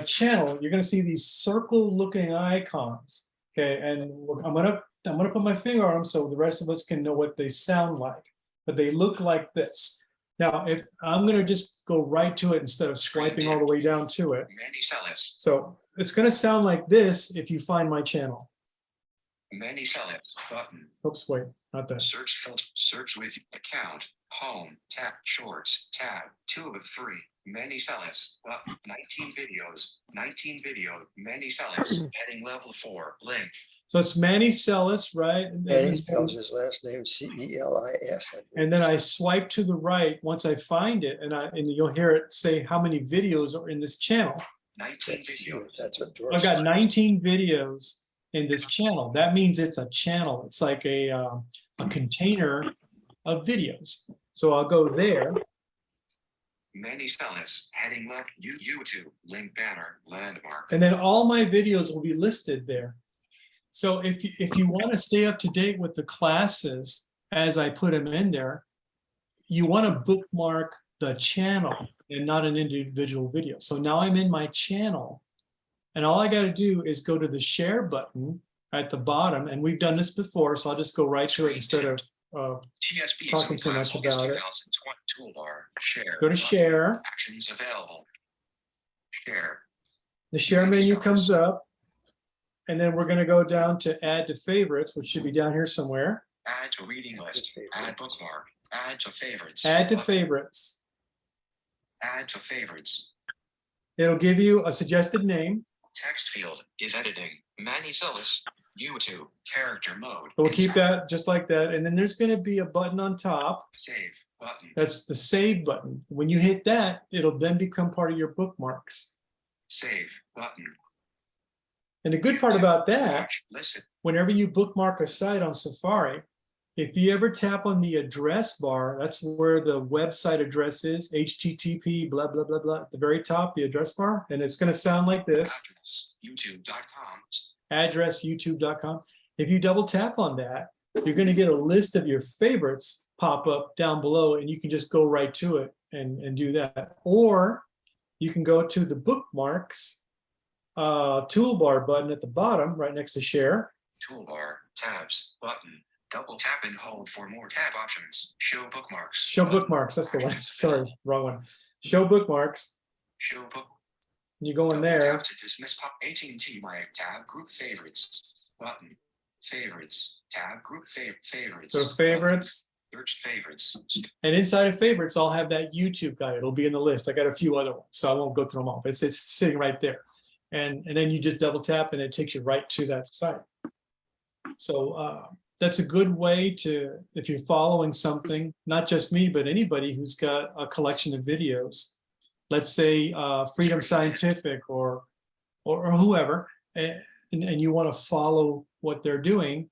Speaker 2: channel. You're going to see these circle-looking icons. Okay, and I'm gonna put my finger on them so the rest of us can know what they sound like. But they look like this. Now, if I'm going to just go right to it instead of swiping all the way down to it. So it's going to sound like this if you find my channel.
Speaker 3: Many sellers button.
Speaker 2: Oops, wait, not that.
Speaker 3: Search filter. Search with account. Home. Tab. Shorts. Tab. 2 of 3. Many cells. Button. 19 videos. 19 video. Many cells. Heading level 4. Link.
Speaker 2: So it's Manny Celis, right?
Speaker 11: And he spells his last name Celis.
Speaker 2: And then I swipe to the right once I find it, and you'll hear it say how many videos are in this channel.
Speaker 3: 19 videos.
Speaker 11: That's what
Speaker 2: I've got 19 videos in this channel. That means it's a channel. It's like a container of videos. So I'll go there.
Speaker 3: Many cells. Heading left. YouTube. Link banner. Landmark.
Speaker 2: And then all my videos will be listed there. So if you want to stay up to date with the classes as I put them in there, you want to bookmark the channel and not an individual video. So now I'm in my channel, and all I got to do is go to the share button at the bottom, and we've done this before, so I'll just go right to it instead of
Speaker 3: TSB
Speaker 2: talking too much about it.
Speaker 3: 2020 toolbar. Share.
Speaker 2: Go to share.
Speaker 3: Actions available. Share.
Speaker 2: The share menu comes up. And then we're going to go down to add to favorites, which should be down here somewhere.
Speaker 3: Add to reading list. Add bookmark. Add to favorites.
Speaker 2: Add to favorites.
Speaker 3: Add to favorites.
Speaker 2: It'll give you a suggested name.
Speaker 3: Text field is editing. Manny Celis. YouTube. Character mode.
Speaker 2: We'll keep that just like that. And then there's going to be a button on top.
Speaker 3: Save button.
Speaker 2: That's the save button. When you hit that, it'll then become part of your bookmarks.
Speaker 3: Save button.
Speaker 2: And the good part about that,
Speaker 3: Watch, listen.
Speaker 2: whenever you bookmark a site on Safari, if you ever tap on the address bar, that's where the website address is, HTTP, blah, blah, blah, blah, at the very top, the address bar, and it's going to sound like this.
Speaker 3: Address, youtube.com.
Speaker 2: Address, youtube.com. If you double tap on that, you're going to get a list of your favorites pop up down below, and you can just go right to it and do that. Or you can go to the bookmarks toolbar button at the bottom, right next to share.
Speaker 3: Toolbar, tabs, button. Double tap and hold for more tab options. Show bookmarks.
Speaker 2: Show
Speaker 3: button.
Speaker 2: bookmarks, that's the one.
Speaker 3: Actions
Speaker 2: Sorry,
Speaker 3: available.
Speaker 2: wrong one. Show bookmarks.
Speaker 3: Show book.
Speaker 2: You go in
Speaker 3: Double
Speaker 2: there.
Speaker 3: tap to dismiss pop. AT&T My tab group favorites. Button. Favorites. Tab group favorites.
Speaker 2: So favorites.
Speaker 3: Button. Search favorites.
Speaker 2: And inside of favorites, I'll have that YouTube guide. It'll be in the list. I got a few other ones, so I won't go through them all. It's sitting right there. And then you just double tap and it takes you right to that site. So that's a good way to, if you're following something, not just me, but anybody who's got a collection of videos, let's say Freedom Scientific or whoever, and you want to follow what they're doing,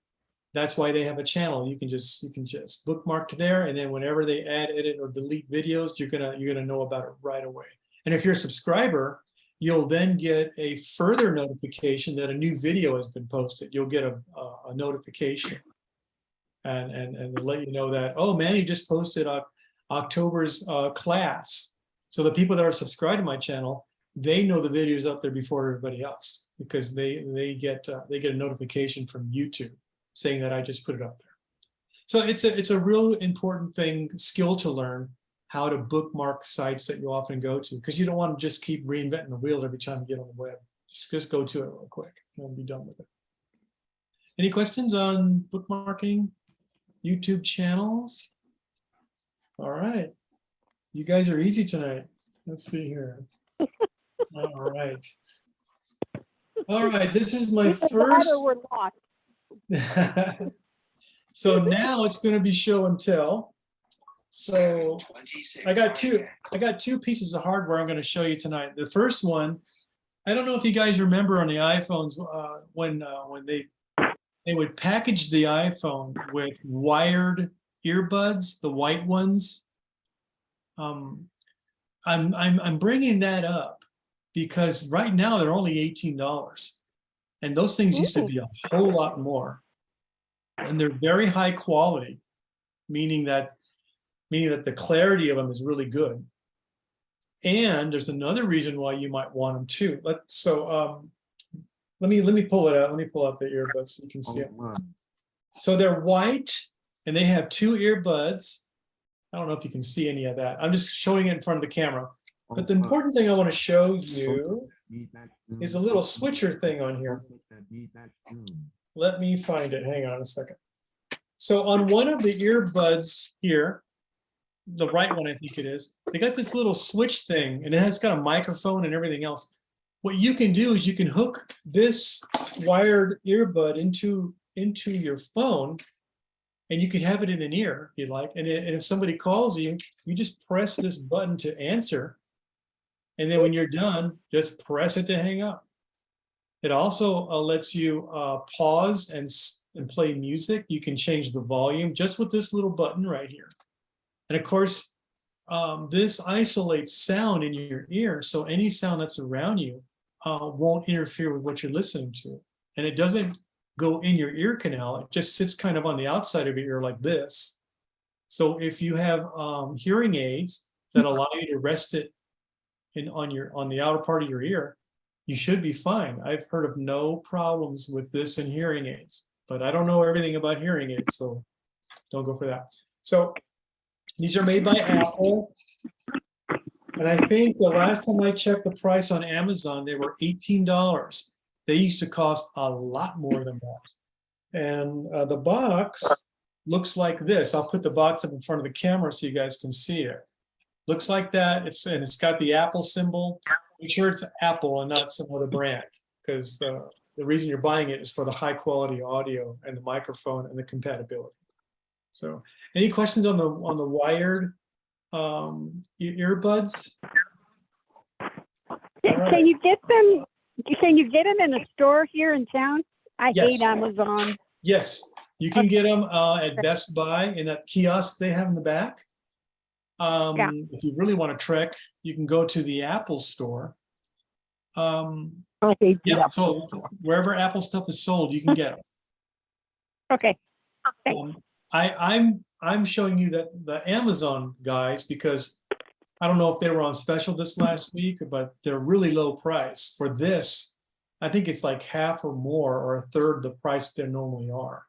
Speaker 2: that's why they have a channel. You can just bookmark to there, and then whenever they add, edit, or delete videos, you're gonna know about it right away. And if you're a subscriber, you'll then get a further notification that a new video has been posted. You'll get a notification and they'll let you know that, oh, Manny just posted October's class. So the people that are subscribed to my channel, they know the video's up there before everybody else because they get a notification from YouTube saying that I just put it up there. So it's a real important skill to learn, how to bookmark sites that you often go to, because you don't want to just keep reinventing the wheel every time you get on the web. Just go to it real quick and be done with it. Any questions on bookmarking YouTube channels? All right. You guys are easy tonight. Let's see here. All right. All right, this is my first.
Speaker 9: We're locked.
Speaker 2: So now it's going to be show and tell. So I got two pieces of hardware I'm going to show you tonight. The first one, I don't know if you guys remember on the iPhones when they would package the iPhone with wired earbuds, the white ones. I'm bringing that up because right now they're only $18, and those things used to be a whole lot more, and they're very high quality, meaning that the clarity of them is really good. And there's another reason why you might want them too. Let me pull it out. Let me pull out the earbuds so you can see it. So they're white and they have two earbuds. I don't know if you can see any of that. I'm just showing it in front of the camera. But the important thing I want to show you is a little switcher thing on here. Let me find it. Hang on a second. So on one of the earbuds here, the right one, I think it is. They got this little switch thing, and it has got a microphone and everything else. What you can do is you can hook this wired earbud into your phone, and you can have it in an ear if you like. And if somebody calls you, you just press this button to answer, and then when you're done, just press it to hang up. It also lets you pause and play music. You can change the volume just with this little button right here. And of course, this isolates sound in your ear, so any sound that's around you won't interfere with what you're listening to. And it doesn't go in your ear canal, it just sits kind of on the outside of your ear like this. So if you have hearing aids that allow you to rest it on the outer part of your ear, you should be fine. I've heard of no problems with this in hearing aids, but I don't know everything about hearing aids, so don't go for that. So these are made by Apple. And I think the last time I checked the price on Amazon, they were $18. They used to cost a lot more than that. And the box looks like this. I'll put the box up in front of the camera so you guys can see it. Looks like that. It's got the Apple symbol. Make sure it's Apple and not some other brand, because the reason you're buying it is for the high quality audio and the microphone and the compatibility. So, any questions on the wired earbuds?
Speaker 9: Can you get them? Can you get them in a store here in town? I hate Amazon.
Speaker 2: Yes, you can get them at Best Buy in that kiosk they have in the back. If you really want to trek, you can go to the Apple store. Yeah, so wherever Apple stuff is sold, you can get them.
Speaker 9: Okay.
Speaker 2: I'm showing you that the Amazon guys, because I don't know if they were on special this last week, but they're really low price. For this, I think it's like half or more or a third the price they normally are.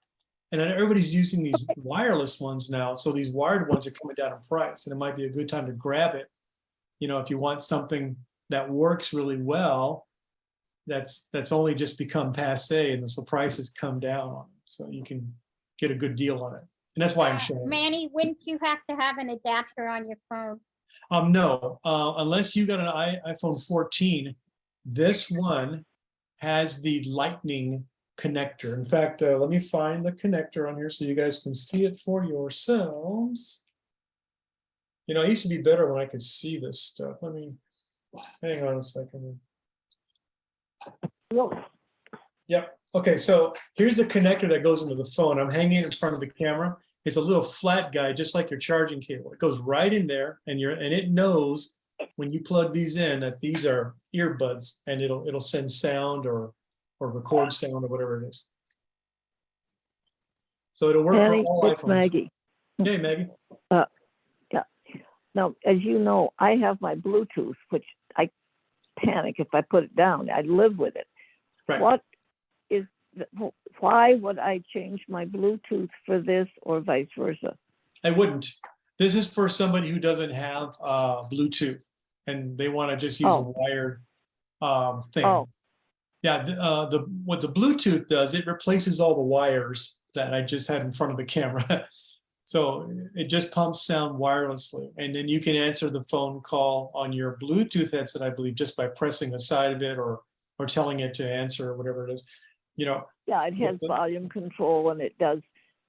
Speaker 2: And then everybody's using these wireless ones now, so these wired ones are coming down in price, and it might be a good time to grab it. You know, if you want something that works really well, that's only just become passe, and so prices come down on it, so you can get a good deal on it. And that's why I'm showing it.
Speaker 8: Manny, wouldn't you have to have an adapter on your phone?
Speaker 2: No, unless you got an iPhone 14, this one has the lightning connector. In fact, let me find the connector on here so you guys can see it for yourselves. You know, it used to be better when I could see this stuff. Let me, hang on a second. Yep. Okay, so here's the connector that goes into the phone. I'm hanging it in front of the camera. It's a little flat guy, just like your charging cable. It goes right in there, and it knows when you plug these in that these are earbuds, and it'll send sound or record sound or whatever it is. So it'll work for all iPhones.
Speaker 10: Maggie.
Speaker 2: Hey, Maggie.
Speaker 10: Yeah. Now, as you know, I have my Bluetooth, which I panic if I put it down. I live with it.
Speaker 2: Right.
Speaker 10: Why would I change my Bluetooth for this or vice versa?
Speaker 2: I wouldn't. This is for somebody who doesn't have Bluetooth and they want to just use a wired thing. Yeah, what the Bluetooth does, it replaces all the wires that I just had in front of the camera. So it just pumps sound wirelessly, and then you can answer the phone call on your Bluetooth headset, I believe, just by pressing the side of it or telling it to answer or whatever it is. You know.
Speaker 10: Yeah, it has volume control, and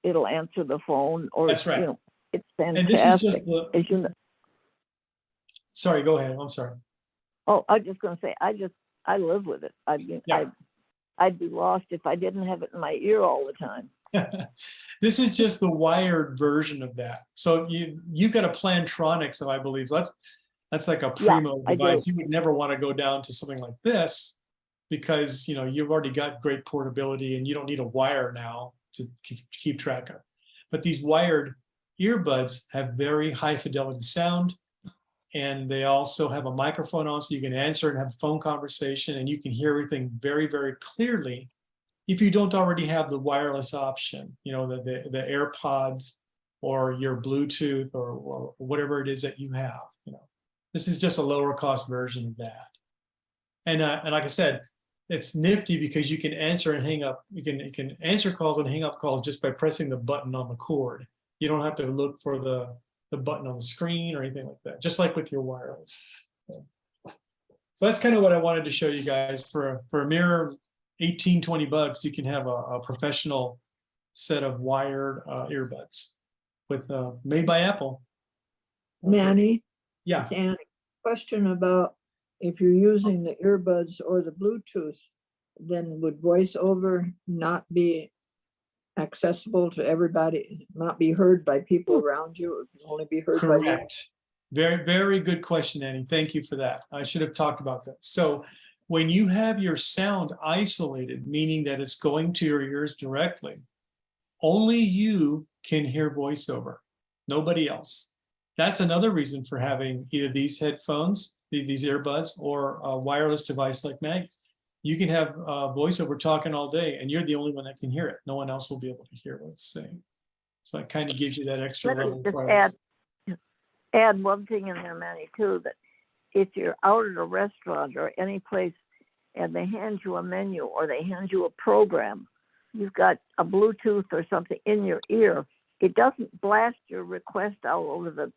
Speaker 10: it'll answer the phone. Or
Speaker 2: that's right.
Speaker 10: You know, it's fantastic.
Speaker 2: And this is just
Speaker 10: as you know.
Speaker 2: Sorry, go ahead. I'm sorry.
Speaker 10: Oh, I was just going to say, I live with it. I'd be lost if I didn't have it in my ear all the time.
Speaker 2: This is just the wired version of that. So you got a Plantronics, I believe. That's like a primo device. You would never want to go down to something like this because you've already got great portability and you don't need a wire now to keep track of. But these wired earbuds have very high fidelity sound, and they also have a microphone on, so you can answer and have a phone conversation, and you can hear everything very, very clearly. If you don't already have the wireless option, the AirPods or your Bluetooth or whatever it is that you have, this is just a lower cost version of that. And like I said, it's nifty because you can answer and hang up. You can answer calls and hang up calls just by pressing the button on the cord. You don't have to look for the the button on the screen or anything like that, just like with your wireless. So that's kind of what I wanted to show you guys. For a mere 18, 20 bucks, you can have a professional set of wired earbuds with made by Apple.
Speaker 10: Manny,
Speaker 2: Yeah.
Speaker 10: it's Annie. Question about if you're using the earbuds or the Bluetooth, then would voiceover not be accessible to everybody, not be heard by people around you? It can only be heard by you?
Speaker 2: Correct. Very, very good question, Annie. Thank you for that. I should have talked about that. So when you have your sound isolated, meaning that it's going to your ears directly, only you can hear voiceover, nobody else. That's another reason for having either these headphones, these earbuds, or a wireless device like Maggie. You can have voiceover talking all day and you're the only one that can hear it. No one else will be able to hear what it's saying. So it kind of gives you that extra
Speaker 10: Let me
Speaker 2: level of
Speaker 10: just
Speaker 2: privacy.
Speaker 10: add one thing in there, Manny, too, that if you're out at a restaurant or any place and they hand you a menu or they hand you a program, you've got a Bluetooth or something in your ear, it doesn't blast your request out over the,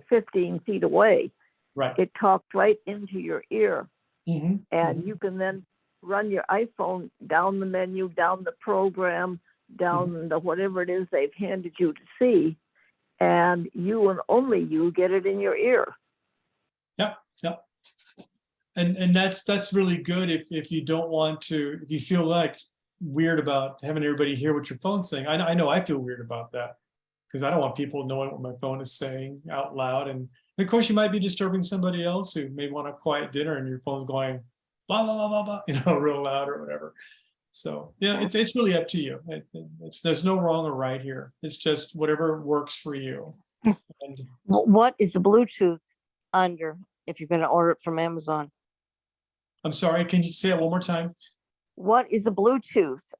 Speaker 10: 15 feet away.
Speaker 2: Right.
Speaker 10: It talks right into your ear.
Speaker 2: Mhm.
Speaker 10: And you can then run your iPhone down the menu, down the program, down the whatever it is they've handed you to see, and you and only you get it in your ear.
Speaker 2: Yep. And that's really good if you don't want to, if you feel like weird about having everybody hear what your phone's saying. I know I feel weird about that because I don't want people knowing what my phone is saying out loud. And of course, you might be disturbing somebody else who may want a quiet dinner and your phone's going blah blah blah blah blah, real loud or whatever. So yeah, it's really up to you. There's no wrong or right here. It's just whatever works for you. And
Speaker 12: What is the Bluetooth under if you're going to order it from Amazon?
Speaker 2: I'm sorry, can you say it one more time?
Speaker 12: What is the Bluetooth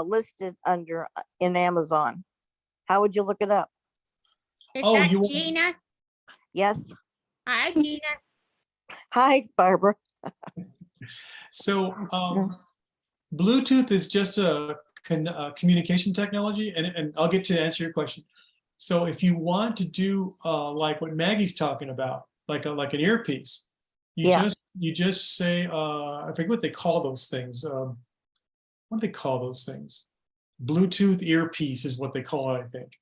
Speaker 12: listed under in Amazon? How would you look it up?
Speaker 8: Is
Speaker 2: Oh,
Speaker 8: that
Speaker 2: you-
Speaker 8: Gina?
Speaker 12: Yes.
Speaker 8: Hi, Gina.
Speaker 12: Hi, Barbara.
Speaker 2: So Bluetooth is just a communication technology, and I'll get to answer your question. So if you want to do like what Maggie's talking about, like an earpiece, you just say I forget what they call those things. What do they call those things? Bluetooth earpiece is what they call it, I think.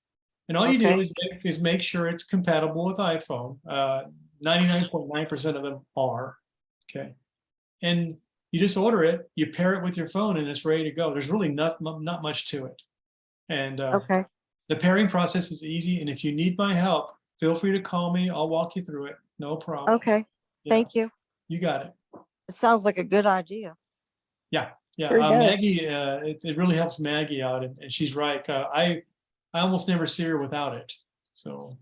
Speaker 2: And all you do is make sure it's compatible with iPhone. 99.9% of them are. Okay. And you just order it, you pair it with your phone, and it's ready to go. There's really not much to it. And the pairing process is easy. And if you need my help, feel free to call me. I'll walk you through it. No problem.
Speaker 12: Okay.
Speaker 2: Yeah,
Speaker 12: Thank you.
Speaker 2: you got it.
Speaker 12: It sounds like a good idea.
Speaker 2: Yeah.
Speaker 10: Sure does.
Speaker 2: Maggie, it really helps Maggie out, and she's right. I almost never see her without it. So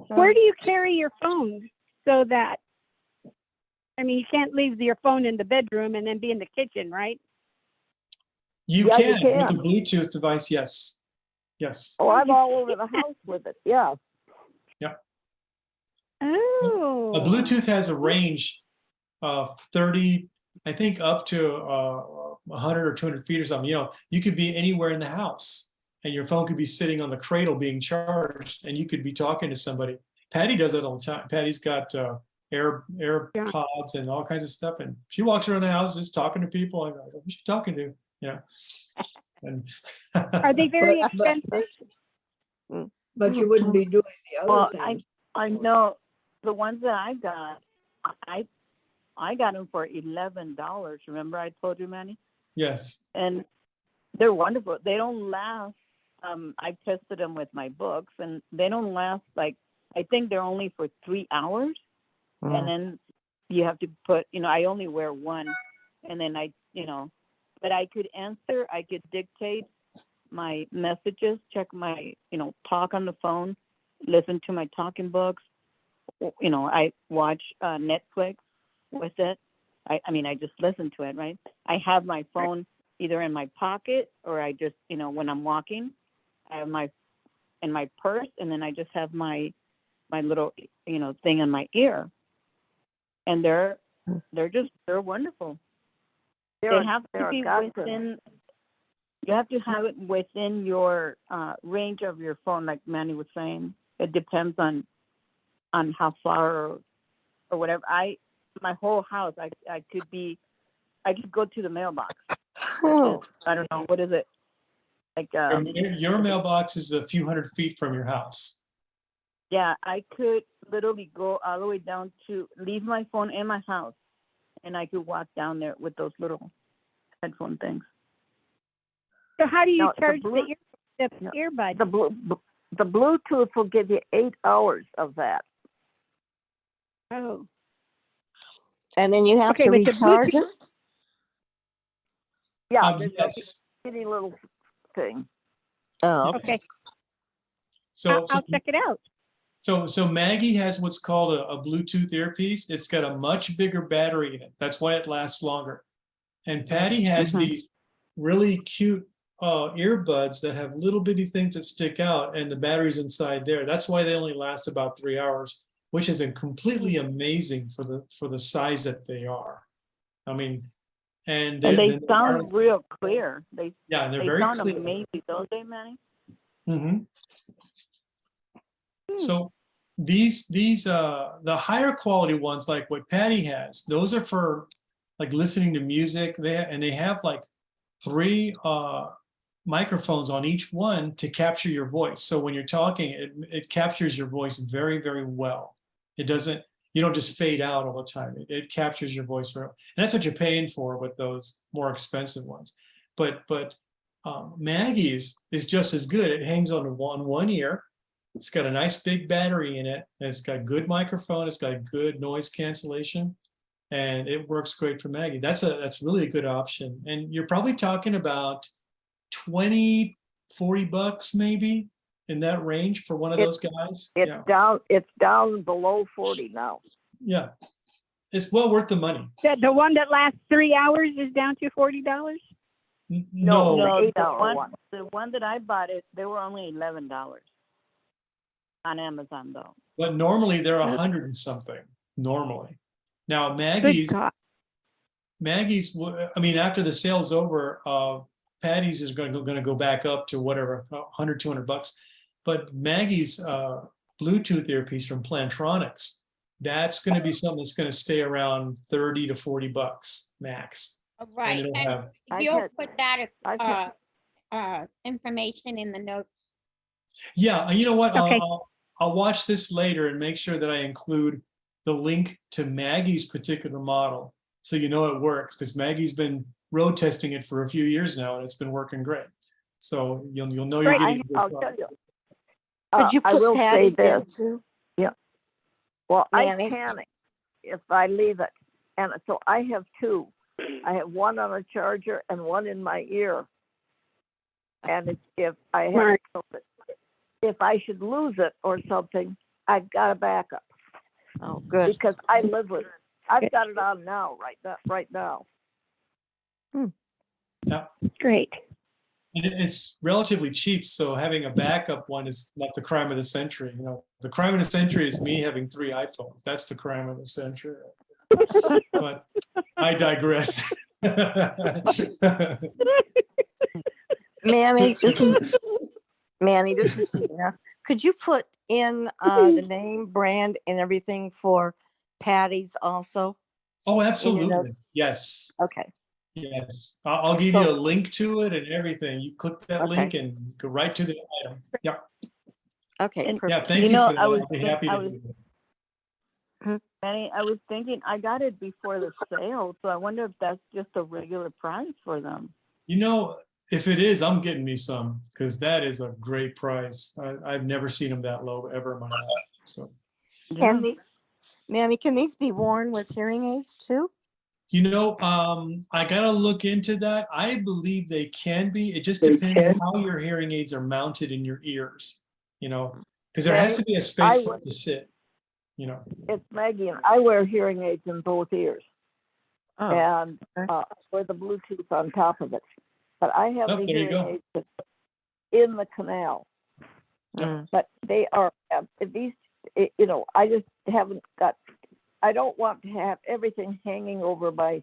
Speaker 9: Where do you carry your phone so that, I mean, you can't leave your phone in the bedroom and then be in the kitchen, right?
Speaker 2: you
Speaker 10: Yeah, you
Speaker 2: can with
Speaker 10: can.
Speaker 2: the Bluetooth device, yes.
Speaker 10: Oh, I'm all over the house with it. Yeah.
Speaker 9: Oh.
Speaker 2: A Bluetooth has a range of 30, I think up to 100 or 200 feet or something. You could be anywhere in the house and your phone could be sitting on the cradle being charged and you could be talking to somebody. Patty does that all the time. Patty's got AirPods and all kinds of stuff. And she walks around the house just talking to people. I go, who's she talking to? And
Speaker 9: Are they very expensive?
Speaker 10: But you wouldn't be doing the other
Speaker 6: Well,
Speaker 10: things.
Speaker 6: I know the ones that I got, I got them for $11. Remember I told you, Manny?
Speaker 2: Yes.
Speaker 6: And they're wonderful. They don't last. I've tested them with my books, and they don't last. Like, I think they're only for 3 hours, and then you have to put. I only wear one, and then but I could answer. I could dictate my messages, check my talk on the phone, listen to my talking books. I watch Netflix with it. I mean, I just listen to it, right? I have my phone either in my pocket or I just, when I'm walking, I have in my purse, and then I just have my little, thing in my ear. And they're wonderful. They have to be within You have to have it within your range of your phone, like Manny was saying. It depends on how far or whatever. My whole house, I could go to the mailbox.
Speaker 12: Oh,
Speaker 6: I don't know, what is it? Like
Speaker 2: Your mailbox is a few hundred feet from your house.
Speaker 6: yeah, I could literally go all the way down to leave my phone in my house, and I could walk down there with those little headphone things.
Speaker 9: So how do you
Speaker 10: Now,
Speaker 9: charge the earbuds?
Speaker 10: The Bluetooth will give you 8 hours of that.
Speaker 9: Oh,
Speaker 12: and then you have
Speaker 9: okay,
Speaker 12: to
Speaker 9: but the
Speaker 12: recharge
Speaker 9: Bluetooth,
Speaker 12: it?
Speaker 10: Yeah, there's
Speaker 2: Yes.
Speaker 10: a teeny little thing.
Speaker 12: Oh,
Speaker 9: okay,
Speaker 2: So,
Speaker 9: I'll check it out.
Speaker 2: so Maggie has what's called a Bluetooth earpiece. It's got a much bigger battery in it. That's why it lasts longer. And Patty has these really cute earbuds that have little bitty things that stick out, and the battery's inside there. That's why they only last about 3 hours, which is completely amazing for the size that they are. I mean, and
Speaker 6: they sound real clear. They're
Speaker 2: very
Speaker 6: sound
Speaker 2: clear.
Speaker 6: amazing, don't they, Manny?
Speaker 2: Mm-hmm. So these the higher quality ones, like what Patty has, those are for like listening to music. They have like 3 microphones on each one to capture your voice. So when you're talking, it captures your voice very, very well. It doesn't, you don't just fade out all the time. It captures your voice very well. And that's what you're paying for with those more expensive ones. But Maggie's is just as good. It hangs on one ear. It's got a nice big battery in it. And it's got good microphone. It's got good noise cancellation. And it works great for Maggie. That's really a good option. And you're probably talking about 20, 40 bucks maybe in that range for one of those guys.
Speaker 10: It's down below 40 now.
Speaker 2: Yeah. It's well worth the money.
Speaker 9: The one that lasts 3 hours is down to $40?
Speaker 2: No.
Speaker 6: The one that I bought, they were only $11 on Amazon though.
Speaker 2: But normally they're 100 and something normally. Now Maggie's, I mean, after the sale's over, Patty's is going to go back up to whatever, 100, 200 bucks. But Maggie's Bluetooth earpiece from Plantronics, that's going to be something that's going to stay around 30 to 40 bucks max.
Speaker 8: Right, and you'll put that information in the notes.
Speaker 2: Yeah, and you know what?
Speaker 9: Okay.
Speaker 2: I'll watch this later and make sure that I include the link to Maggie's particular model, so you know it works, because Maggie's been road testing it for a few years now, and it's been working great. So you'll know you're getting.
Speaker 10: I'll tell you.
Speaker 12: Could you put Patty's in too?
Speaker 10: Yeah. Well,
Speaker 12: Manny?
Speaker 10: I panic if I leave it, and so I have 2. I have one on a charger and one in my ear. And if I should lose it or something, I've got a backup.
Speaker 12: Oh, good.
Speaker 10: Because I live with it. I've got it on now, right now.
Speaker 2: Yeah.
Speaker 9: Great.
Speaker 2: And it's relatively cheap, so having a backup one is not the crime of the century. You know, the crime of the century is me having 3 iPhones. That's the crime of the century. But I digress.
Speaker 12: Manny, this is Tina. Could you put in the name, brand, and everything for Patty's also?
Speaker 2: Oh, absolutely. Yes.
Speaker 12: Okay.
Speaker 2: Yes. I'll give you a link to it and everything. You click that link and go right to the item. Yeah.
Speaker 12: Okay.
Speaker 2: Yeah, thank you for that. I'll be happy to do that.
Speaker 6: Manny, I was thinking I got it before the sale, so I wonder if that's just a regular price for them.
Speaker 2: You know, if it is, I'm getting me some, because that is a great price. I've never seen them that low ever in my life. So,
Speaker 12: Manny, can these be worn with hearing aids too?
Speaker 2: you know, I gotta look into that. I believe they can be. It just depends how your hearing aids are mounted in your ears. You know, because there has to be a space for it to sit. You know,
Speaker 10: it's Maggie, and I wear hearing aids in both ears, and with the Bluetooth on top of it. But I have the hearing aids in the canal. But they are these. You know, I just haven't got. I don't want to have everything hanging over my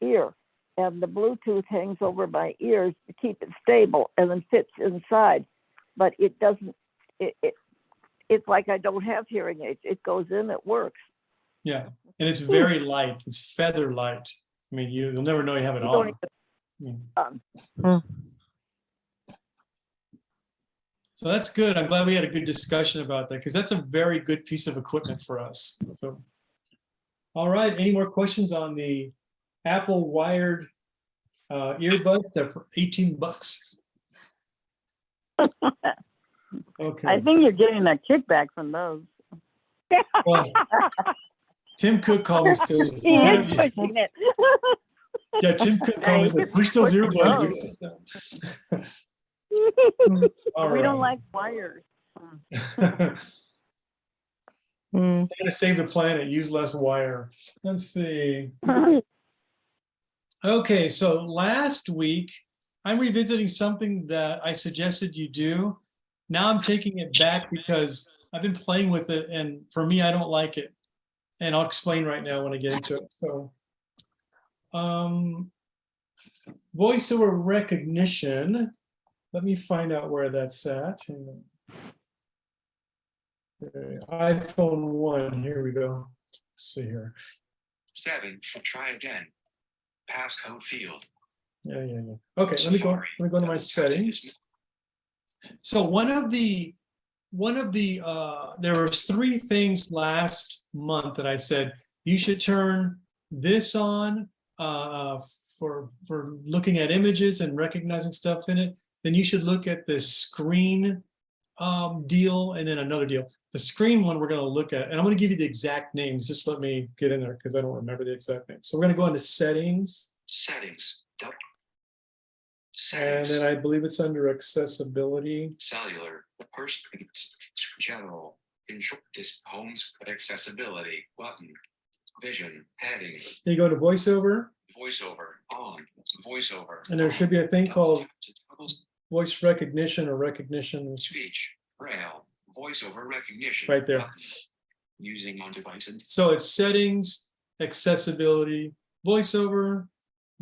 Speaker 10: ear, and the Bluetooth hangs over my ears to keep it stable and then fits inside. But it doesn't, it's like I don't have hearing aids. It goes in, it works.
Speaker 2: Yeah, and it's very light. It's feather light. I mean, you'll never know you have it
Speaker 10: You don't
Speaker 2: on.
Speaker 10: even-
Speaker 2: Yeah. So that's good. I'm glad we had a good discussion about that because that's a very good piece of equipment for us. So, all right. Any more questions on the Apple wired earbuds? They're for $18. Okay.
Speaker 6: I think you're getting a kickback from those.
Speaker 2: Well, Tim Cook called me still.
Speaker 6: He is pushing it.
Speaker 2: Yeah, Tim Cook called me said, push those earbuds. All
Speaker 6: We don't
Speaker 2: right.
Speaker 6: like wires.
Speaker 2: I'm gonna save the planet, use less wire. Let's see. Okay, so last week, I'm revisiting something that I suggested you do. Now I'm taking it back because I've been playing with it, and for me, I don't like it. And I'll explain right now when I get into it. So, voiceover recognition. Let me find out where that's at. Hang on. Okay, iPhone 1, here we go. Let's see here.
Speaker 3: 7. Try again. Passcode field.
Speaker 2: Yeah. Okay, let me go to my settings. So one of the there were 3 things last month that I said you should turn this on for looking at images and recognizing stuff in it. Then you should look at the screen deal and then another deal. The screen one we're going to look at, and I'm going to give you the exact names. Just let me get in there because I don't remember the exact name. So we're going to go into settings.
Speaker 3: Settings.
Speaker 2: And
Speaker 3: Settings.
Speaker 2: then I believe it's under accessibility.
Speaker 3: Cellular. General. This homes. Accessibility. Button. Vision. Heading.
Speaker 2: Then you go to voiceover.
Speaker 3: Voiceover. On. Voiceover.
Speaker 2: And there should be a thing
Speaker 3: Double
Speaker 2: called
Speaker 3: tap to toggle
Speaker 2: voice recognition or recognition.
Speaker 3: speech. Braille. Voiceover recognition.
Speaker 2: Right there.
Speaker 3: Button. Using on device and
Speaker 2: So it's settings, accessibility, voiceover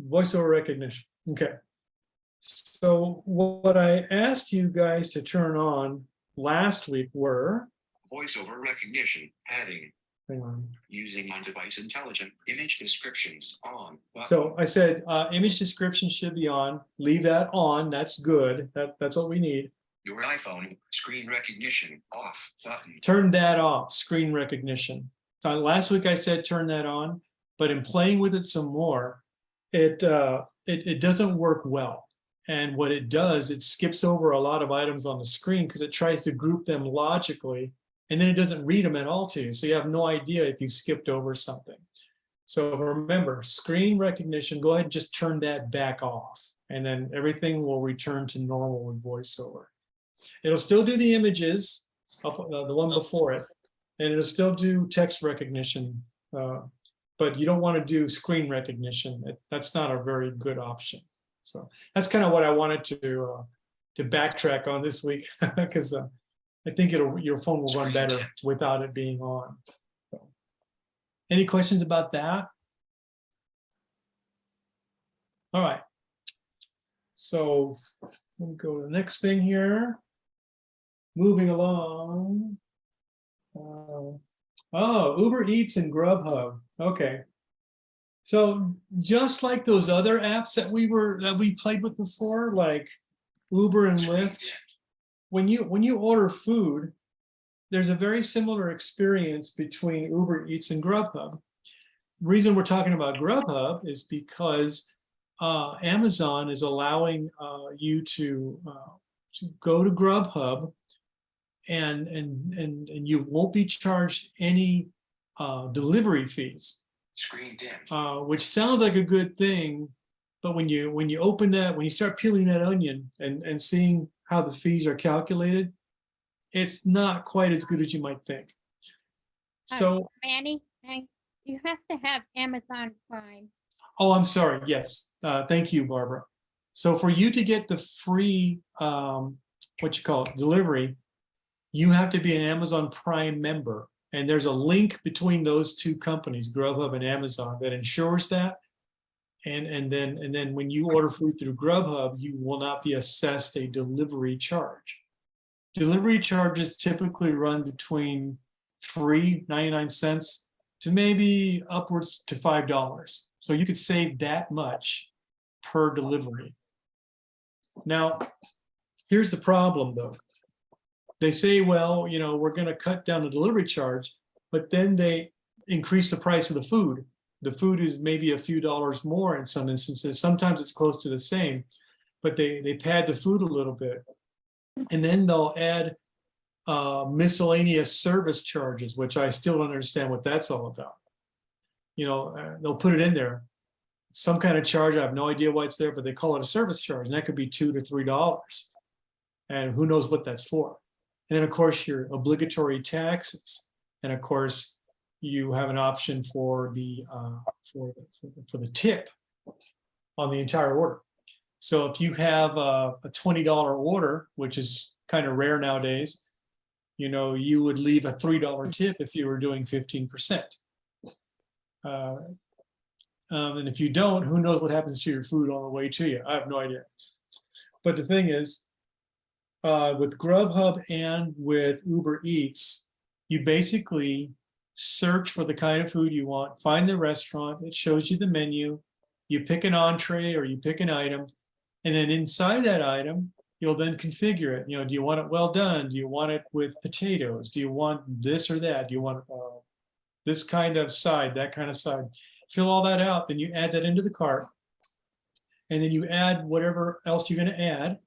Speaker 2: recognition. Okay. So what I asked you guys to turn on last week were,
Speaker 3: voiceover recognition. Heading.
Speaker 2: hang on.
Speaker 3: Using on device intelligent image descriptions on. Button.
Speaker 2: So I said image description should be on. Leave that on. That's good. That's what we need.
Speaker 3: Your iPhone screen recognition off button.
Speaker 2: Turn that off, screen recognition. So last week I said turn that on, but in playing with it some more, it doesn't work well. And what it does, it skips over a lot of items on the screen because it tries to group them logically, and then it doesn't read them at all to you. So you have no idea if you skipped over something. So remember, screen recognition, go ahead and just turn that back off, and then everything will return to normal with VoiceOver. It'll still do the images, the one before it, and it'll still do text recognition, but you don't want to do screen recognition. That's not a very good option. So that's kind of what I wanted to backtrack on this week, because I think your phone will run better without it being on. So, any questions about that? All right. So let me go to the next thing here. Moving along. Oh, Uber Eats and Grubhub. Okay. So just like those other apps that we played with before, like Uber and Lyft, when you order food, there's a very similar experience between Uber Eats and Grubhub. The reason we're talking about Grubhub is because Amazon is allowing you to go to Grubhub and you won't be charged any delivery fees.
Speaker 3: Screen dim.
Speaker 2: Which sounds like a good thing, but when you open that, when you start peeling that onion and seeing how the fees are calculated, it's not quite as good as you might think. So,
Speaker 8: Manny, you have to have Amazon Prime.
Speaker 2: oh, I'm sorry. Yes, thank you, Barbara. So for you to get the free, delivery, you have to be an Amazon Prime member. And there's a link between those two companies, Grubhub and Amazon, that ensures that. And then when you order food through Grubhub, you will not be assessed a delivery charge. Delivery charges typically run between free 99 cents to maybe upwards to $5. So you could save that much per delivery. Now, here's the problem though. They say, well, you know, we're going to cut down the delivery charge, but then they increase the price of the food. The food is maybe a few dollars more in some instances. Sometimes it's close to the same, but they pad the food a little bit. And then they'll add miscellaneous service charges, which I still don't understand what that's all about. You know, they'll put it in there, some kind of charge. I have no idea why it's there, but they call it a service charge, and that could be $2 to $3. And who knows what that's for. And then of course your obligatory taxes. And of course you have an option for the tip on the entire order. So if you have a $20 order, which is kind of rare nowadays, you know, you would leave a $3 tip if you were doing 15%. And if you don't, who knows what happens to your food on the way to you? I have no idea. But the thing is, with Grubhub and with Uber Eats, you basically search for the kind of food you want, find the restaurant, it shows you the menu, you pick an entree or you pick an item, and then inside that item, you'll then configure it. You know, do you want it well done? Do you want it with potatoes? Do you want this or that? Do you want this kind of side, that kind of side? Fill all that out, then you add that into the cart, and then you add whatever else you're going to add,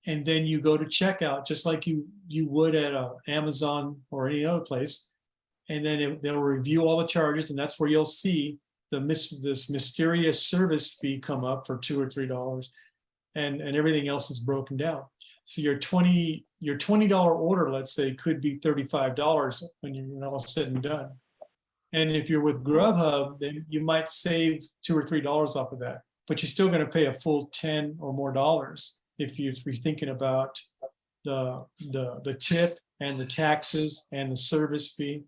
Speaker 2: and then you go to checkout just like you would at Amazon or any other place, and then they'll review all the charges, and that's where you'll see this mysterious service fee come up for $2 or $3, and everything else is broken down. So your $20 order, let's say, could be $35 when you're all said and done. And if you're with Grubhub, then you might save $2 or $3 off of that, but you're still going to pay a full $10 or more if you're thinking about the tip and the taxes and the service fee,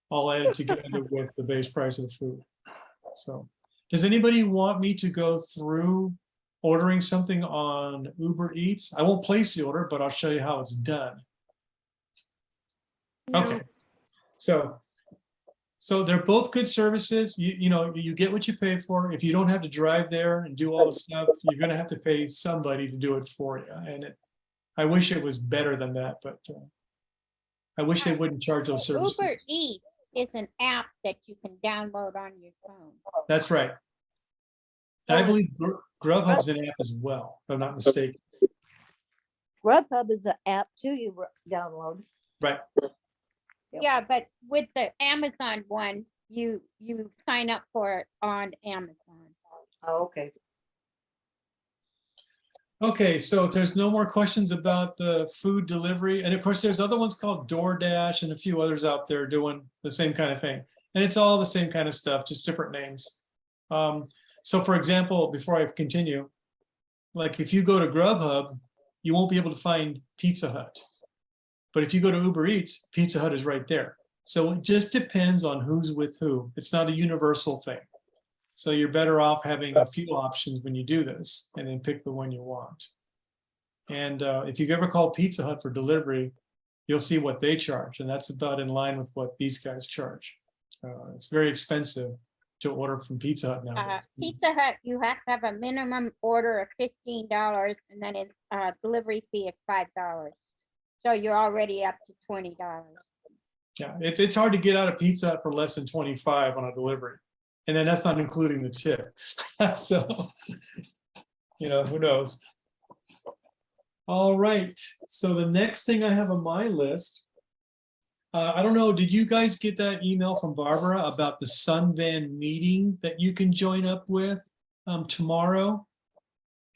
Speaker 2: all added together with the base price of the food. So, does anybody want me to go through ordering something on Uber Eats? I won't place the order, but I'll show you how it's done.
Speaker 9: No.
Speaker 2: Okay, so they're both good services. You know, you get what you pay for. If you don't have to drive there and do all the stuff, you're going to have to pay somebody to do it for you. And I wish it was better than that, but I wish they wouldn't charge those services.
Speaker 8: Uber Eats is an app that you can download on your phone.
Speaker 2: That's right. And I believe Grubhub's an app as well, if I'm not mistaken.
Speaker 12: Grubhub is an app too you download.
Speaker 2: Right.
Speaker 8: Yeah, but with the Amazon one, you sign up for it on Amazon.
Speaker 12: Oh, okay.
Speaker 2: Okay, so if there's no more questions about the food delivery, and of course there's other ones called DoorDash and a few others out there doing the same kind of thing. And it's all the same kind of stuff, just different names. So for example, before I continue, like if you go to Grubhub, you won't be able to find Pizza Hut. But if you go to Uber Eats, Pizza Hut is right there. So it just depends on who's with who. It's not a universal thing. So you're better off having a few options when you do this and then pick the one you want. And if you've ever called Pizza Hut for delivery, you'll see what they charge. And that's about in line with what these guys charge. It's very expensive to order from Pizza Hut nowadays.
Speaker 8: Pizza Hut, you have to have a minimum order of $15, and then it's delivery fee of $5. So you're already up to $20.
Speaker 2: Yeah, it's hard to get out of Pizza Hut for less than 25 on a delivery. And then that's not including the tip. So, you know, who knows? All right, so the next thing I have on my list, I don't know, did you guys get that email from Barbara about the Sunvan meeting that you can join up with tomorrow?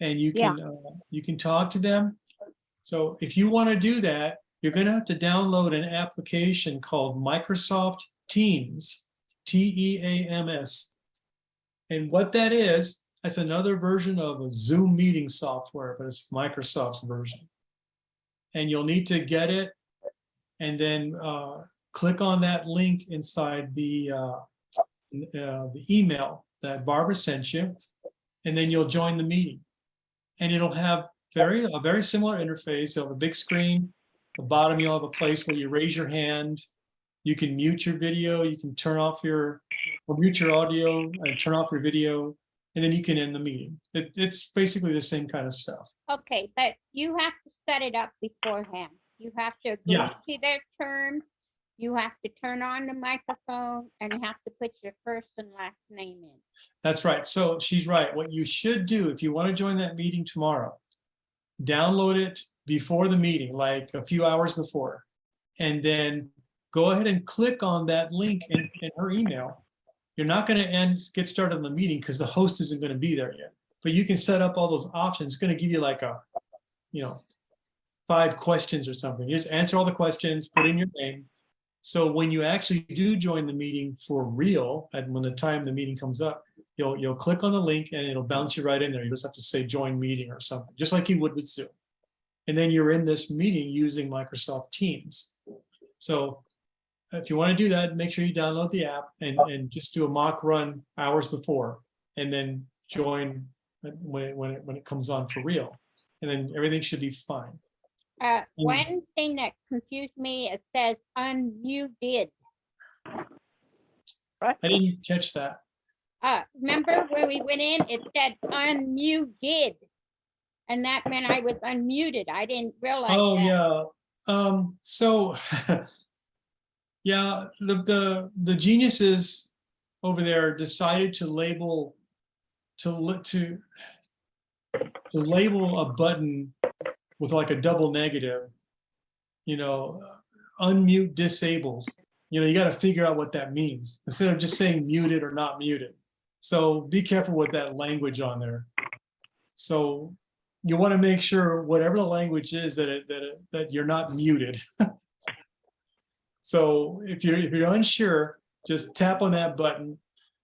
Speaker 2: And you can talk to them. So if you want to do that, you're going to have to download an application called Microsoft Teams, Teams. And what that is, that's another version of a Zoom meeting software, but it's Microsoft's version. And you'll need to get it and then click on that link inside the email. that Barbara sent you, and then you'll join the meeting. And it'll have a very similar interface. You'll have a big screen. At the bottom, you'll have a place where you raise your hand. You can mute your video. You can mute your audio and turn off your video, and then you can end the meeting. It's basically the same kind of stuff.
Speaker 8: Okay, but you have to set it up beforehand. You have to agree
Speaker 2: Yeah.
Speaker 8: to their terms. You have to turn on the microphone and you have to put your first and last name in.
Speaker 2: That's right. So she's right. What you should do if you want to join that meeting tomorrow, download it before the meeting, like a few hours before, and then go ahead and click on that link in her email. You're not going to get started on the meeting because the host isn't going to be there yet. But you can set up all those options. It's going to give you like 5 questions or something. You just answer all the questions, put in your name. So when you actually do join the meeting for real, and when the time the meeting comes up, you'll click on the link and it'll bounce you right in there. You just have to say join meeting or something, just like you would with Zoom. And then you're in this meeting using Microsoft Teams. So if you want to do that, make sure you download the app and just do a mock run hours before, and then join when it comes on for real. And then everything should be fine.
Speaker 8: One thing that confused me, it says unmuted.
Speaker 2: I didn't catch that.
Speaker 8: Remember when we went in, it said unmuted. And that meant I was unmuted. I didn't realize
Speaker 2: Oh,
Speaker 8: that.
Speaker 2: yeah. So, yeah, the geniuses over there decided to label label a button with like a double negative, unmute disabled. You got to figure out what that means instead of just saying muted or not muted. So be careful with that language on there. So you want to make sure whatever the language is that you're not muted. So if you're unsure, just tap on that button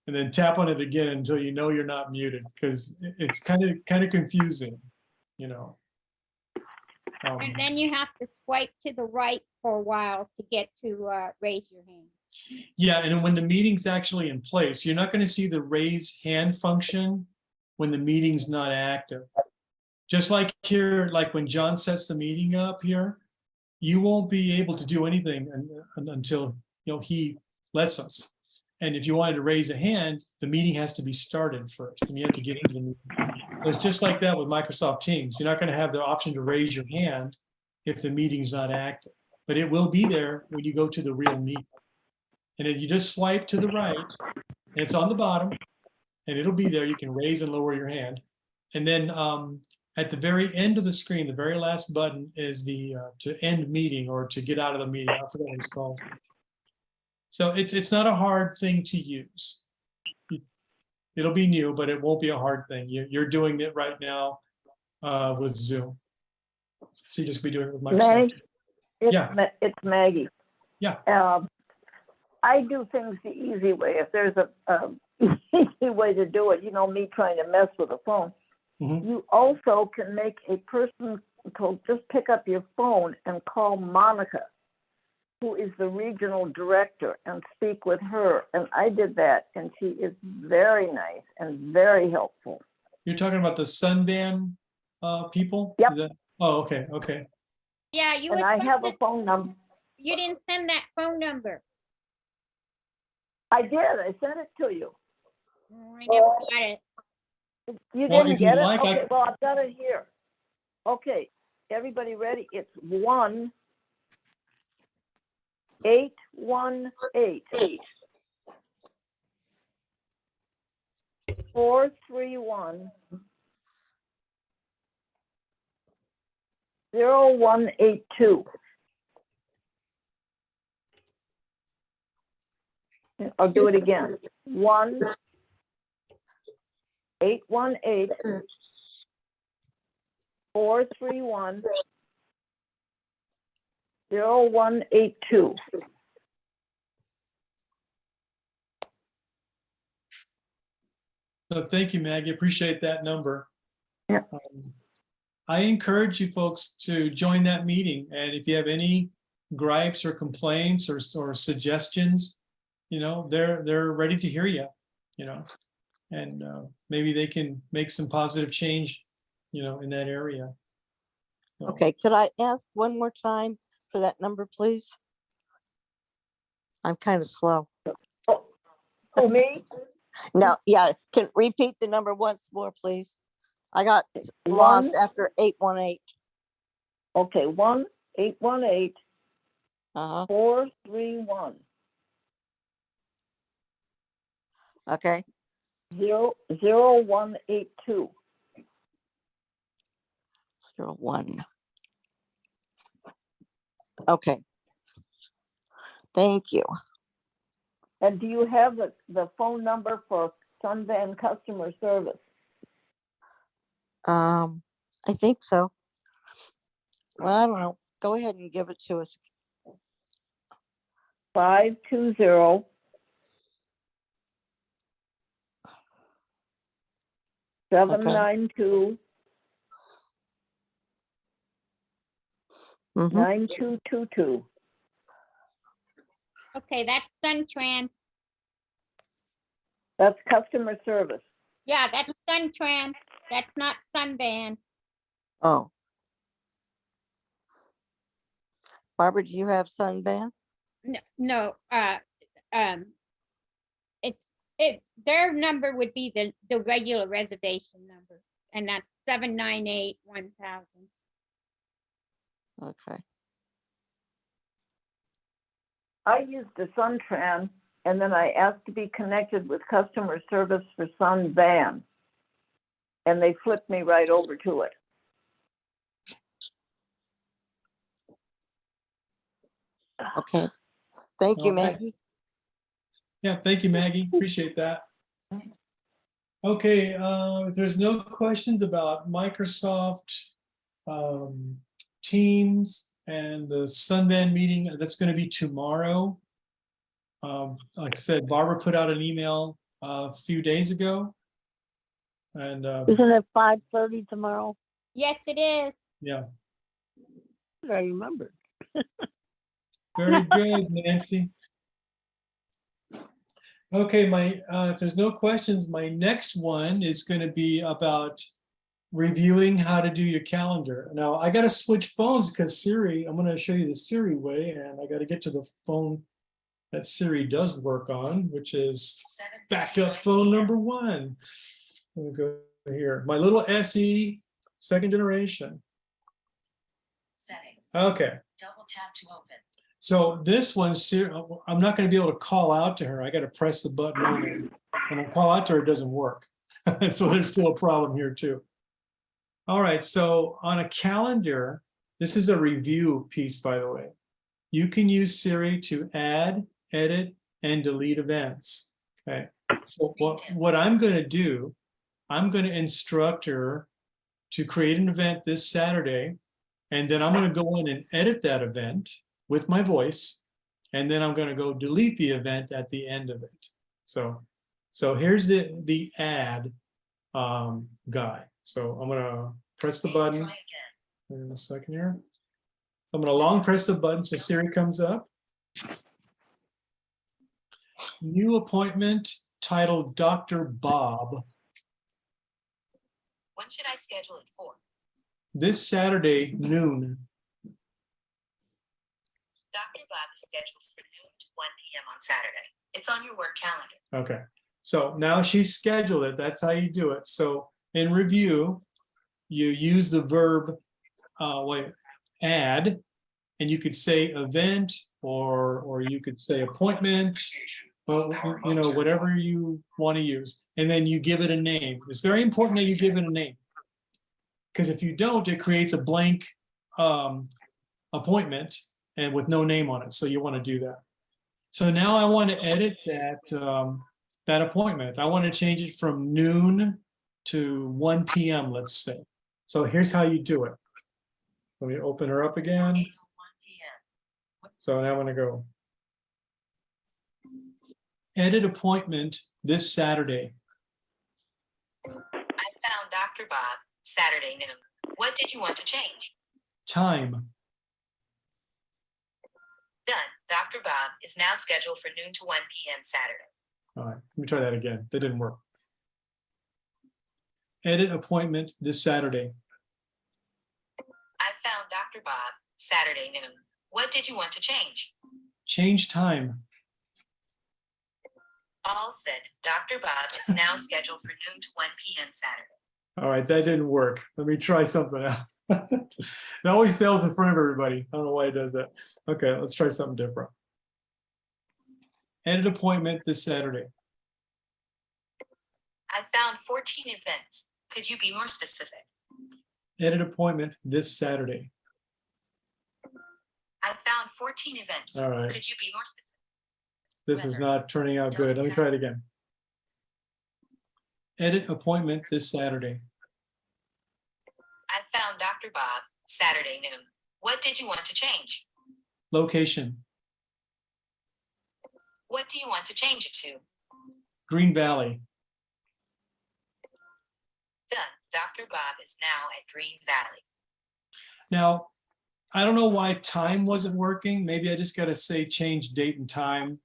Speaker 2: and then tap on it again until you know you're not muted, because it's kind of confusing,
Speaker 8: And then you have to swipe to the right for a while to get to raise your hand.
Speaker 2: Yeah, and when the meeting's actually in place, you're not going to see the raise hand function when the meeting's not active. Just like here, like when John sets the meeting up here, you won't be able to do anything until he lets us. And if you wanted to raise a hand, the meeting has to be started first, and you have to get into the meeting. So it's just like that with Microsoft Teams. You're not going to have the option to raise your hand if the meeting's not active, but it will be there when you go to the real meeting. And then you just swipe to the right, and it's on the bottom, and it'll be there. You can raise and lower your hand. And then at the very end of the screen, the very last button is the to end meeting or to get out of the meeting. I forget what it's called. So it's not a hard thing to use. It'll be new, but it won't be a hard thing. You're doing it right now with Zoom. So you just be doing it with Microsoft.
Speaker 10: Maggie, it's Maggie.
Speaker 2: Yeah.
Speaker 10: I do things the easy way. If there's a easy way to do it, me trying to mess with a phone.
Speaker 2: Mm-hmm.
Speaker 10: You also can make a person just pick up your phone and call Monica, who is the regional director, and speak with her. And I did that, and she is very nice and very helpful.
Speaker 2: You're talking about the Sundan people?
Speaker 10: Yep.
Speaker 2: Oh, okay, okay.
Speaker 8: Yeah, you.
Speaker 10: And I have a phone number.
Speaker 8: You didn't send that phone number.
Speaker 10: I did. I sent it to you.
Speaker 8: I never got it.
Speaker 10: You
Speaker 2: Well,
Speaker 10: didn't
Speaker 2: if you
Speaker 10: get it?
Speaker 2: like,
Speaker 10: Okay, well, I've got it here. Okay, everybody ready? It's 1-818 431 0182. I'll do it again. 1-818 431 0182.
Speaker 2: So thank you, Maggie. Appreciate that number.
Speaker 10: Yeah.
Speaker 2: I encourage you folks to join that meeting. And if you have any gripes or complaints or suggestions, they're ready to hear you, and maybe they can make some positive change, in that area. So,
Speaker 12: Okay, could I ask one more time for that number, please? I'm kind of slow.
Speaker 10: Oh, me?
Speaker 12: No, yeah, can repeat the number once more, please? I got
Speaker 10: One,
Speaker 12: lost after 818.
Speaker 10: okay, 1-818-431.
Speaker 12: Okay,
Speaker 10: 0182.
Speaker 12: 01. Okay. Thank you.
Speaker 10: And do you have the phone number for Sunvan customer service?
Speaker 12: I think so. Well, I don't know. Go ahead and give it to us.
Speaker 10: 520 792
Speaker 12: Mhm.
Speaker 10: 9222.
Speaker 8: Okay, that's Suntran.
Speaker 10: That's customer service.
Speaker 8: Yeah, that's Suntran. That's not Sunvan.
Speaker 12: Oh. Barbara, do you have Sunvan?
Speaker 8: No, their number would be the regular reservation number, and that's 798-1000.
Speaker 12: Okay.
Speaker 10: I used the Suntran, and then I asked to be connected with customer service for Sunvan, and they flipped me right over to it.
Speaker 12: Okay. Thank you,
Speaker 2: all right.
Speaker 12: Maggie.
Speaker 2: Yeah, thank you, Maggie. Appreciate that. Okay, if there's no questions about Microsoft Teams and the Sunvan meeting, that's going to be tomorrow. Like I said, Barbara put out an email a few days ago. And
Speaker 9: Isn't it 5:30 tomorrow?
Speaker 8: Yes, it is.
Speaker 2: yeah,
Speaker 9: I remember.
Speaker 2: very good, Nancy. Okay, if there's no questions, my next one is going to be about reviewing how to do your calendar. Now, I got to switch phones because Siri, I'm going to show you the Siri way, and I got to get to the phone that Siri does work on, which is backup phone number 1. I'm going to go here. My little SE, second generation.
Speaker 3: Settings.
Speaker 2: Okay.
Speaker 3: Double tap to open.
Speaker 2: So this one, I'm not going to be able to call out to her. I got to press the button only. When I call out to her, it doesn't work. So there's still a problem here too. All right, so on a calendar, this is a review piece, by the way. You can use Siri to add, edit, and delete events. Okay, so what I'm going to do, I'm going to instruct her to create an event this Saturday, and then I'm going to go in and edit that event with my voice, and then I'm going to go delete the event at the end of it. So here's the add guy. So I'm going to press the button in a second here. I'm going to long press the button so Siri comes up. New appointment titled Dr. Bob.
Speaker 3: When should I schedule it for?
Speaker 2: This Saturday, noon.
Speaker 3: Dr. Bob is scheduled for noon to 1 p.m. on Saturday. It's on your work calendar.
Speaker 2: Okay, so now she's scheduled it. That's how you do it. So in review, you use the verb add, and you could say event, or you could say appointment, whatever you want to use. And then you give it a name. It's very important that you give it a name, because if you don't, it creates a blank appointment and with no name on it. So you want to do that. So now I want to edit that appointment. I want to change it from noon to 1 p.m., let's say. So here's how you do it. Let me open her up again. So now I'm going to go edit appointment this Saturday.
Speaker 3: I found Dr. Bob Saturday noon. What did you want to change?
Speaker 2: Time.
Speaker 3: Done. Dr. Bob is now scheduled for noon to 1 p.m. Saturday.
Speaker 2: All right, let me try that again. That didn't work. Edit appointment this Saturday.
Speaker 13: I found Dr. Bob Saturday noon. What did you want to change?
Speaker 2: Change time.
Speaker 13: All said, Dr. Bob is now scheduled for noon to 1 p.m. Saturday.
Speaker 2: All right, that didn't work. Let me try something else. It always fails in front of everybody. I don't know why it does that. Okay, let's try something different. Edit appointment this Saturday.
Speaker 13: I found 14 events. Could you be more specific?
Speaker 2: Edit appointment this Saturday.
Speaker 13: I found 14 events.
Speaker 2: All right.
Speaker 13: Could you be more specific?
Speaker 2: This is not turning out good. Let me try it again. Edit appointment this Saturday.
Speaker 13: I found Dr. Bob Saturday noon. What did you want to change?
Speaker 2: Location.
Speaker 13: What do you want to change it to?
Speaker 2: Green Valley.
Speaker 13: Done. Dr. Bob is now at Green Valley.
Speaker 2: Now, I don't know why time wasn't working. Maybe I just got to say change date and time,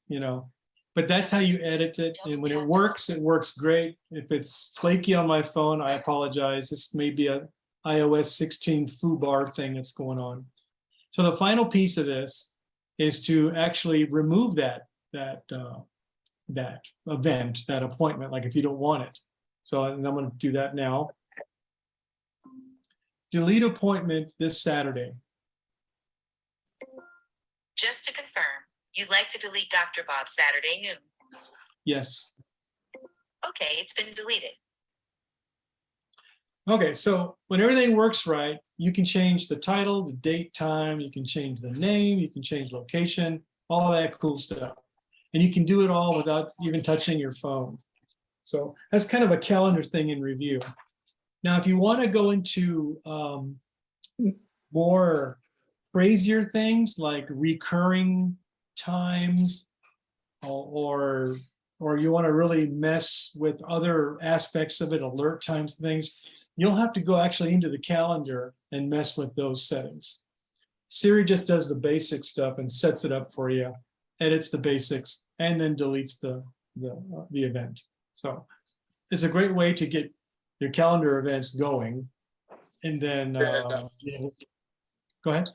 Speaker 2: but that's how you edit it. And when it works great. If it's flaky on my phone, I apologize. This may be a iOS 16 foobar thing that's going on. So the final piece of this is to actually remove that event, that appointment, like if you don't want it. So I'm going to do that now. Delete appointment this Saturday.
Speaker 13: Just to confirm, you'd like to delete Dr. Bob Saturday noon.
Speaker 2: Yes.
Speaker 13: Okay, it's been deleted.
Speaker 2: Okay, so when everything works right, you can change the title, the date, time, you can change the name, you can change location, all that cool stuff. And you can do it all without even touching your phone. So that's kind of a calendar thing in review. Now, if you want to go into more crazier things like recurring times, or you want to really mess with other aspects of it, alert times, things, you'll have to go actually into the calendar and mess with those settings. Siri just does the basic stuff and sets it up for you, edits the basics, and then deletes the event. So it's a great way to get your calendar events going. And then go ahead.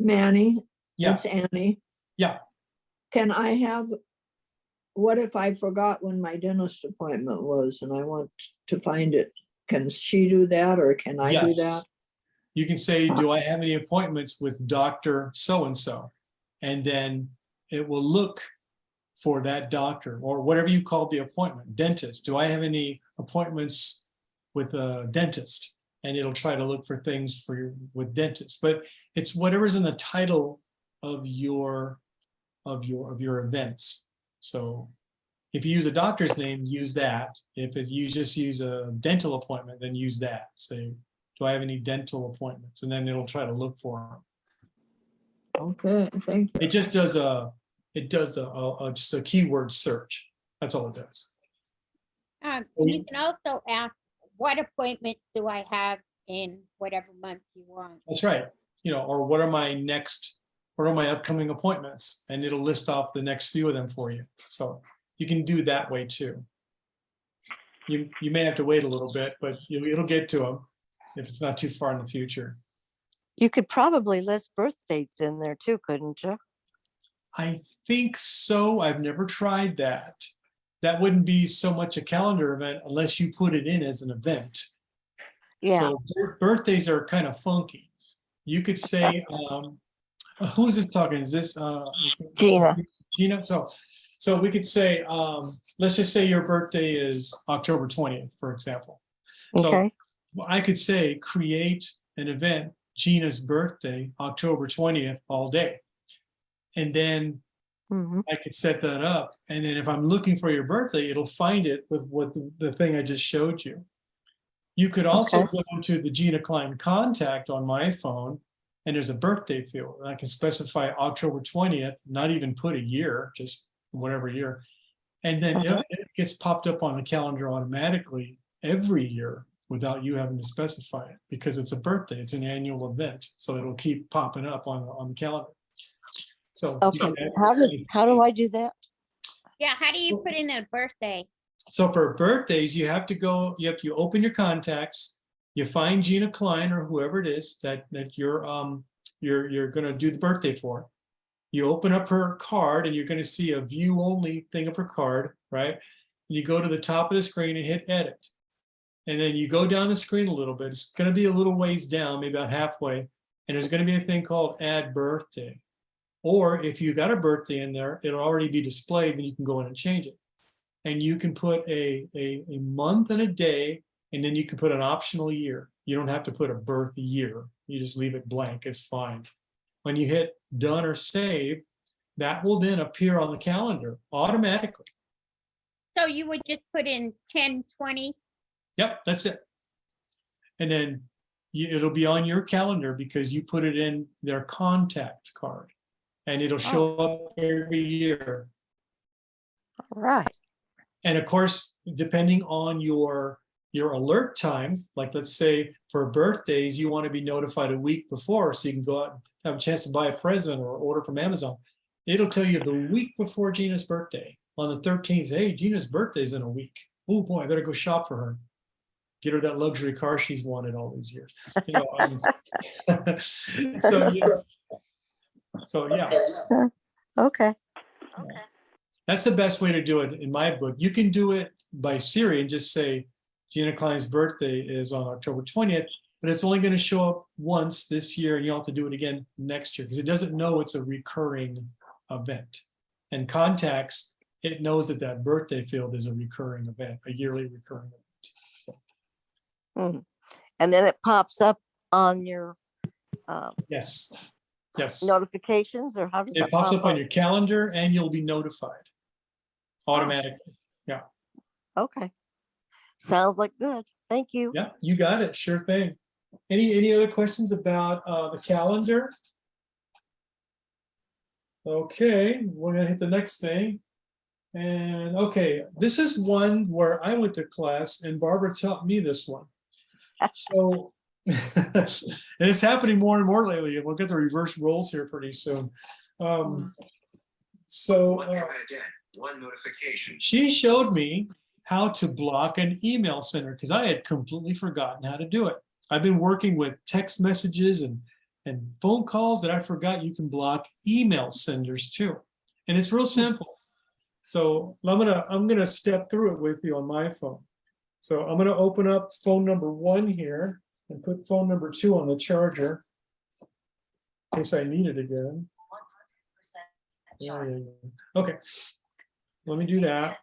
Speaker 10: Manny,
Speaker 2: Yeah.
Speaker 10: it's Annie.
Speaker 2: Yeah.
Speaker 10: Can I have, what if I forgot when my dentist appointment was and I want to find it? Can she do that or can I do
Speaker 2: Yes.
Speaker 10: that?
Speaker 2: You can say, do I have any appointments with Dr. So-and-so? And then it will look for that doctor or whatever you call the appointment, dentist. Do I have any appointments with a dentist? And it'll try to look for things with dentists. But it's whatever's in the title of your events. So if you use a doctor's name, use that. If you just use a dental appointment, then use that. Say, do I have any dental appointments? And then it'll try to look for them.
Speaker 10: Okay, thank you.
Speaker 2: It just does just a keyword search. That's all it does.
Speaker 8: You can also ask, what appointment do I have in whatever month you want?
Speaker 2: That's right. Or what are my upcoming appointments? And it'll list off the next few of them for you. So you can do that way too. You may have to wait a little bit, but it'll get to them if it's not too far in the future.
Speaker 12: You could probably list birth dates in there too, couldn't you?
Speaker 2: I think so. I've never tried that. That wouldn't be so much a calendar event unless you put it in as an event.
Speaker 12: Yeah.
Speaker 2: So birthdays are kind of funky. You could say, who is this talking? Is this
Speaker 12: Gina?
Speaker 2: Gina. So we could say, let's just say your birthday is October 20th, for example.
Speaker 12: Okay.
Speaker 2: So I could say create an event, Gina's birthday, October 20th, all day. And then I could set that up. And then if I'm looking for your birthday, it'll find it with what the thing I just showed you. You could also go into the Gina Klein contact on my phone, and there's a birthday field. And I can specify October 20th, not even put a year, just whatever year. And then it gets popped up on the calendar automatically every year without you having to specify it, because it's a birthday, it's an annual event. So it'll keep popping up on the calendar. So
Speaker 12: okay, how do I do that?
Speaker 8: Yeah, how do you put in a birthday?
Speaker 2: So for birthdays, you have to open your contacts, you find Gina Klein or whoever it is that you're gonna do the birthday for. You open up her card and you're gonna see a view only thing of her card, right? You go to the top of the screen and hit edit. And then you go down the screen a little bit. It's gonna be a little ways down, maybe about halfway. And there's gonna be a thing called add birthday. Or if you got a birthday in there, it'll already be displayed, then you can go in and change it. And you can put a month and a day, and then you can put an optional year. You don't have to put a birth year. You just leave it blank, it's fine. When you hit done or save, that will then appear on the calendar automatically.
Speaker 8: So you would just put in 10/20?
Speaker 2: Yep, that's it. And then it'll be on your calendar because you put it in their contact card. And it'll show up every year.
Speaker 12: All right.
Speaker 2: And of course, depending on your alert times, like let's say for birthdays, you want to be notified a week before so you can go out and have a chance to buy a present or order from Amazon. It'll tell you the week before Gina's birthday on the 13th. Hey, Gina's birthday's in a week. Oh boy, I better go shop for her. Get her that luxury car she's wanted all these years. You know, so yeah.
Speaker 12: Okay.
Speaker 2: That's the best way to do it in my book. You can do it by Siri and just say Gina Klein's birthday is on October 20th, but it's only going to show up once this year and you'll have to do it again next year because it doesn't know it's a recurring event. And contacts, it knows that that birthday field is a recurring event, a yearly recurring event.
Speaker 12: And then it pops up on your
Speaker 2: Yes.
Speaker 12: notifications, or how does
Speaker 2: It
Speaker 12: that
Speaker 2: pops
Speaker 12: pop
Speaker 2: up on your calendar and you'll be notified automatically. Yeah.
Speaker 12: Okay. Sounds like good. Thank you.
Speaker 2: Yeah, you got it. Sure thing. Any other questions about the calendar? Okay, we're gonna hit the next thing. And okay, this is one where I went to class and Barbara taught me this one. So, and it's happening more and more lately, and we'll get the reverse roles here pretty soon.
Speaker 3: One notification.
Speaker 2: She showed me how to block an email sender because I had completely forgotten how to do it. I've been working with text messages and phone calls that I forgot you can block email senders too. And it's real simple. So I'm gonna step through it with you on my phone. So I'm gonna open up phone number 1 here and put phone number 2 on the charger in case I need it again. Yeah. Okay, let me do that.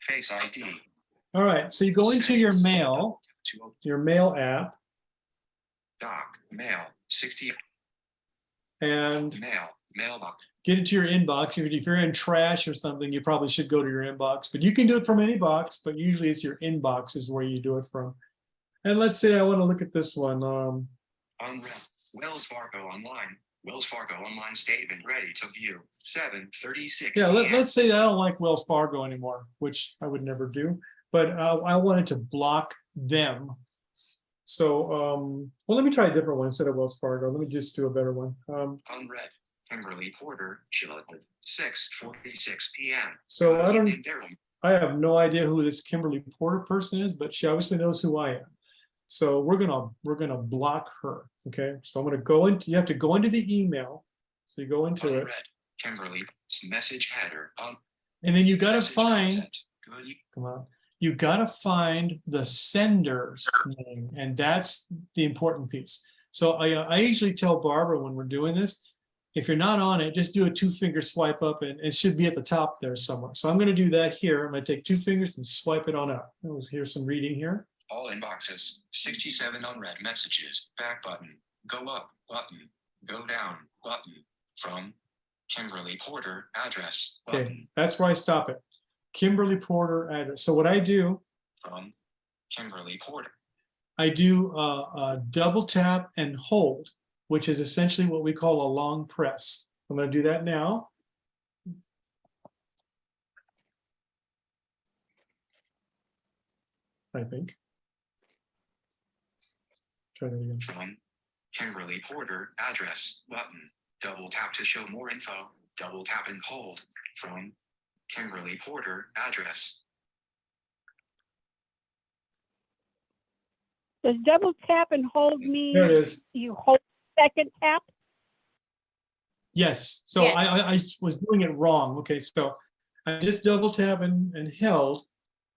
Speaker 3: Face ID.
Speaker 2: All right, so you go into your mail app.
Speaker 3: Doc, mail, 60.
Speaker 2: And
Speaker 3: mailbox.
Speaker 2: Get it to your inbox. If you're in trash or something, you probably should go to your inbox, but you can do it from any box, but usually it's your inbox is where you do it from. And let's say I want to look at this one.
Speaker 3: Unread. Wells Fargo Online. Wells Fargo Online statement ready to view. 7:36.
Speaker 2: Yeah, let's say I don't like Wells Fargo anymore, which I would never do, but I wanted to block them. So, well, let me try a different one instead of Wells Fargo. Let me just do a better one.
Speaker 3: Unread. Kimberly Porter, Charlotte, 6:46 p.m.
Speaker 2: So I have no idea who this Kimberly Porter person is, but she obviously knows who I am. So we're gonna block her. Okay, so I'm gonna go into. You have to go into the email. So you go into it.
Speaker 3: Kimberly message header.
Speaker 2: And then you gotta find. Come on. You gotta find the sender's name, and that's the important piece. So I usually tell Barbara when we're doing this, if you're not on it, just do a 2-finger swipe up, and it should be at the top there somewhere. So I'm going to do that here. I'm going to take 2 fingers and swipe it on up. Here's some reading here.
Speaker 3: All inboxes, 67 unread messages, back button, go up button, go down button, from Kimberly Porter address button.
Speaker 2: Okay, that's where I stop it. Kimberly Porter address. So what I do,
Speaker 3: from Kimberly Porter,
Speaker 2: I do double tap and hold, which is essentially what we call a long press. I'm going to do that now. I think. Try that again.
Speaker 3: From Kimberly Porter address button. Double tap to show more info. Double tap and hold. From Kimberly Porter, address.
Speaker 9: Does double tap and hold
Speaker 2: There it
Speaker 9: mean
Speaker 2: is.
Speaker 9: you hold second tap?
Speaker 2: Yes, so
Speaker 8: Yes.
Speaker 2: I was doing it wrong. Okay, so I just double tap and held,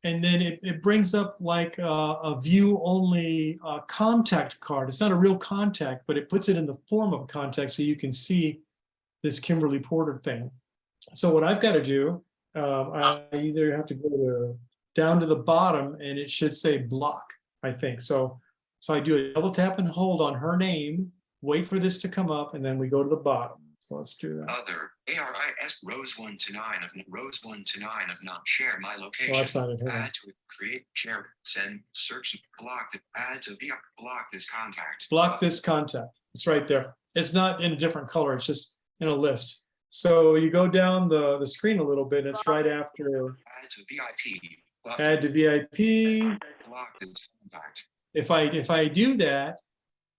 Speaker 2: and then it brings up like a view only contact card. It's not a real contact, but it puts it in the form of a contact so you can see this Kimberly Porter thing. So what I've got to do, I either have to go down to the bottom and it should say block, I think. So I do a double tap and hold on her name, wait for this to come up, and then we go to the bottom. So let's do that.
Speaker 3: Other, ARIS, rows 1 to 9 of not share my location.
Speaker 2: Oh, that's not it. Hold on.
Speaker 3: Add to it, create, share, send, search, block, add to via, block this contact.
Speaker 2: Block this contact. It's right there. It's not in a different color. It's just in a list. So you go down the screen a little bit. And it's right after
Speaker 3: Add to VIP. Button.
Speaker 2: add to VIP.
Speaker 3: Block this contact.
Speaker 2: If I do that,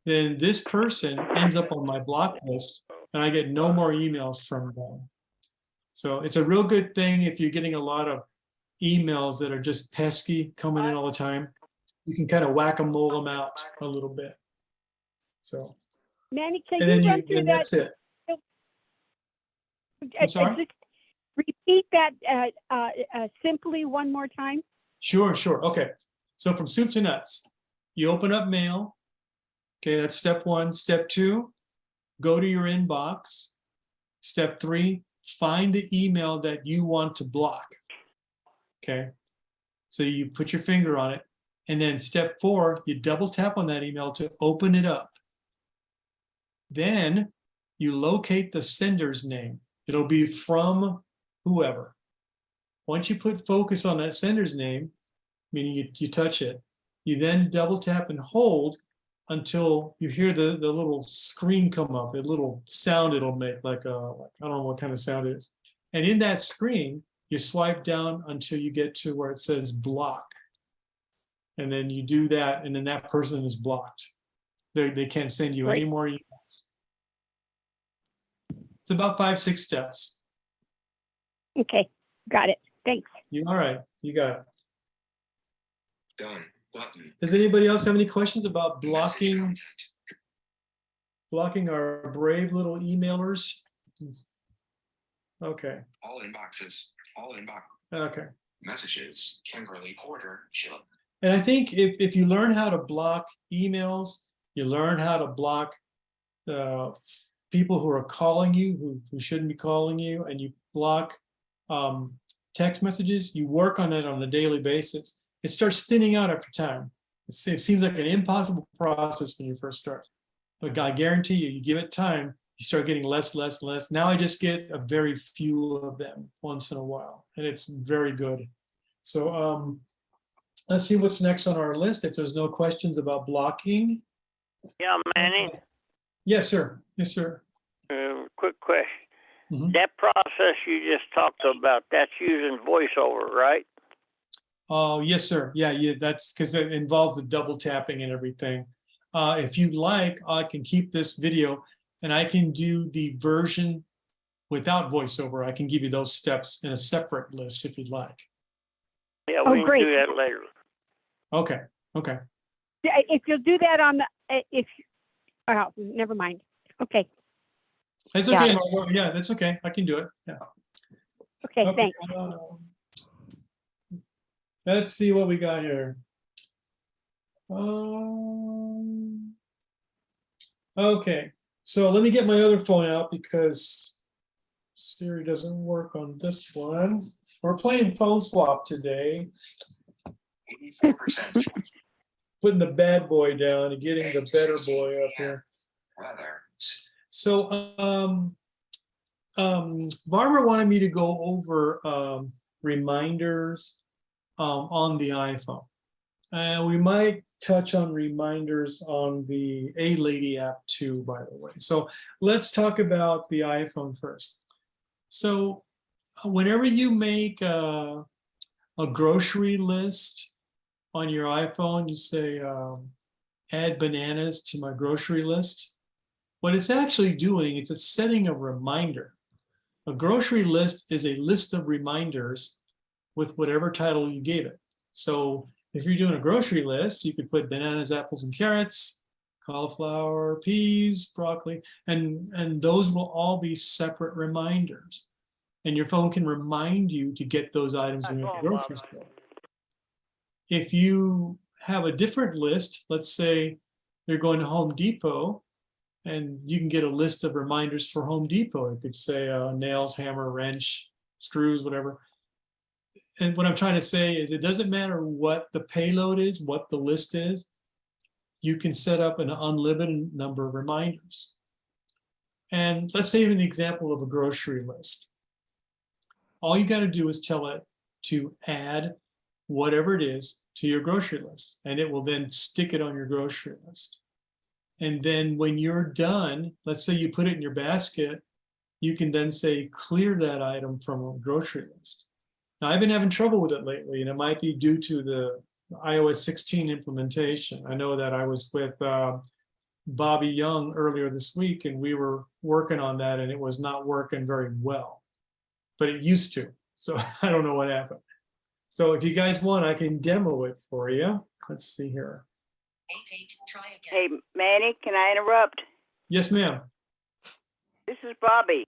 Speaker 2: then this person ends up on my block list and I get no more emails from them. So it's a real good thing if you're getting a lot of emails that are just pesky coming in all the time. You can kind of whack-a-mole them out a little bit. So,
Speaker 9: Manny, can
Speaker 2: and then
Speaker 9: you run through
Speaker 2: and
Speaker 9: that?
Speaker 2: that's it. I'm sorry?
Speaker 9: Just repeat that simply one more time.
Speaker 2: Sure. Okay. So from soup to nuts, you open up mail. Okay, that's step 1. Step 2, go to your inbox. Step 3, find the email that you want to block. Okay, so you put your finger on it. And then step 4, you double tap on that email to open it up. Then you locate the sender's name. It'll be from whoever. Once you put focus on that sender's name, meaning you touch it, you then double tap and hold until you hear the little screen come up, a little sound it'll make, like I don't know what kind of sound it is. And in that screen, you swipe down until you get to where it says block. And then you do that, and then that person is blocked. They can't send you any more emails. It's about 5-6 steps.
Speaker 9: Okay, got it. Thanks.
Speaker 2: All right, you got it.
Speaker 3: Done. Button.
Speaker 2: Does anybody else have any questions about
Speaker 3: Message
Speaker 2: blocking our brave little emailers? Okay.
Speaker 3: All inboxes. All inbox.
Speaker 2: Okay.
Speaker 3: Messages. Kimberly Porter. Chill.
Speaker 2: And I think if you learn how to block emails, you learn how to block people who are calling you who shouldn't be calling you, and you block text messages, you work on that on a daily basis. It starts thinning out after time. It seems like an impossible process when you first start. But I guarantee you, you give it time, you start getting less. Now I just get a very few of them once in a while, and it's very good. So let's see what's next on our list. If there's no questions about blocking.
Speaker 4: Yeah, Manny,
Speaker 2: Yes, sir. Yes, sir.
Speaker 4: quick question.
Speaker 2: Mhm.
Speaker 4: That process you just talked about, that's using voiceover, right?
Speaker 2: Oh, yes, sir. Yeah, that's because it involves the double tapping and everything. If you'd like, I can keep this video and I can do the version without voiceover. I can give you those steps in a separate list if you'd like.
Speaker 4: Yeah,
Speaker 9: Oh,
Speaker 4: we can
Speaker 9: great.
Speaker 4: do that later.
Speaker 2: Okay.
Speaker 9: Yeah, if you'll do that on the, never mind. Okay,
Speaker 2: That's
Speaker 12: Yeah.
Speaker 2: okay. Margot. Yeah, that's okay. I can do it. Yeah.
Speaker 9: okay,
Speaker 2: Okay,
Speaker 9: thanks.
Speaker 2: Let's see what we got here. Okay, so let me get my other phone out because Siri doesn't work on this one. We're playing phone swap today.
Speaker 3: 84%.
Speaker 2: Putting the bad boy down and getting the better boy up here.
Speaker 3: Weather.
Speaker 2: So Barbara wanted me to go over reminders on the iPhone. And we might touch on reminders on the A-Lady app too, by the way. So let's talk about the iPhone first. So whenever you make a grocery list on your iPhone, you say, add bananas to my grocery list. What it's actually doing is it's setting a reminder. A grocery list is a list of reminders with whatever title you gave it. So if you're doing a grocery list, you could put bananas, apples, and carrots, cauliflower, peas, broccoli, and those will all be separate reminders. And your phone can remind you to get those items when you're at the grocery store. If you have a different list, let's say you're going to Home Depot, and you can get a list of reminders for Home Depot. It could say nails, hammer, wrench, screws, whatever. And what I'm trying to say is it doesn't matter what the payload is, what the list is, you can set up an unlimited number of reminders. And let's say an example of a grocery list. All you got to do is tell it to add whatever it is to your grocery list, and it will then stick it on your grocery list. And then when you're done, let's say you put it in your basket, you can then say, clear that item from a grocery list. Now, I've been having trouble with it lately, and it might be due to the iOS 16 implementation. I know that I was with Bobby Young earlier this week, and we were working on that, and it was not working very well, but it used to. So I don't know what happened. So if you guys want, I can demo it for you. Let's see here.
Speaker 13: Try again.
Speaker 14: Hey, Manny, can I interrupt?
Speaker 2: Yes, ma'am.
Speaker 14: This is Bobby.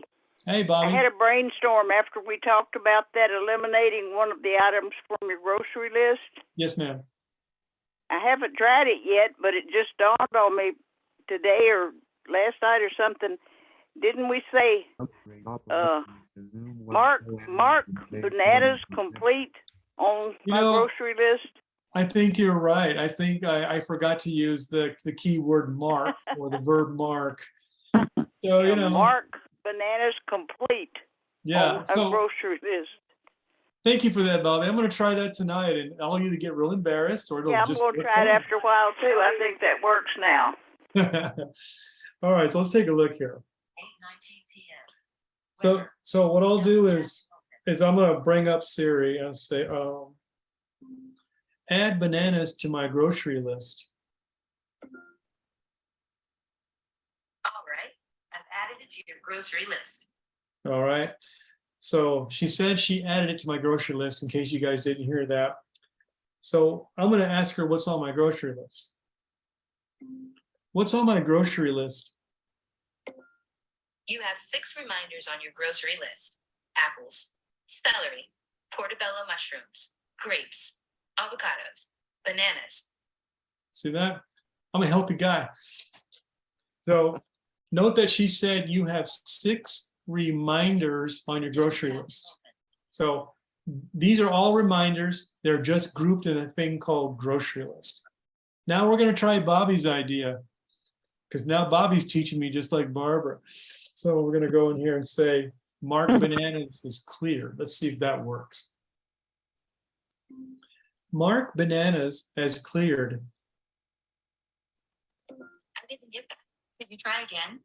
Speaker 2: Hey, Bobby.
Speaker 14: I had a brainstorm after we talked about that, eliminating one of the items from your grocery list.
Speaker 2: Yes, ma'am.
Speaker 14: I haven't tried it yet, but it just dawned on me today or last night or something. Didn't we say mark bananas complete on my grocery list?
Speaker 2: I think you're right. I think I forgot to use the keyword mark or the verb mark. So, you know.
Speaker 14: Mark bananas complete
Speaker 2: Yeah.
Speaker 14: on a grocery list.
Speaker 2: Thank you for that, Bobby. I'm going to try that tonight, and I'll either get real embarrassed or it'll
Speaker 14: Yeah, I'm
Speaker 2: just
Speaker 14: going to try it after a while too. I think that works now.
Speaker 2: All right, so let's take a look here.
Speaker 13: 8:19 p.m.
Speaker 2: So what I'll do is I'm going to bring up Siri and say, add bananas to my grocery list.
Speaker 13: All right, I've added it to your grocery list.
Speaker 2: All right. So she said she added it to my grocery list, in case you guys didn't hear that. So I'm going to ask her what's on my grocery list. What's on my grocery list?
Speaker 13: You have 6 reminders on your grocery list: apples, celery, portobello mushrooms, grapes, avocados, bananas.
Speaker 2: See that? I'm a healthy guy. So note that she said you have 6 reminders on your grocery list. So these are all reminders. They're just grouped in a thing called grocery list. Now we're going to try Bobby's idea, because now Bobby's teaching me just like Barbara. So we're going to go in here and say, mark bananas is clear. Let's see if that works. Mark bananas as cleared.
Speaker 13: I didn't get that. Did you try again?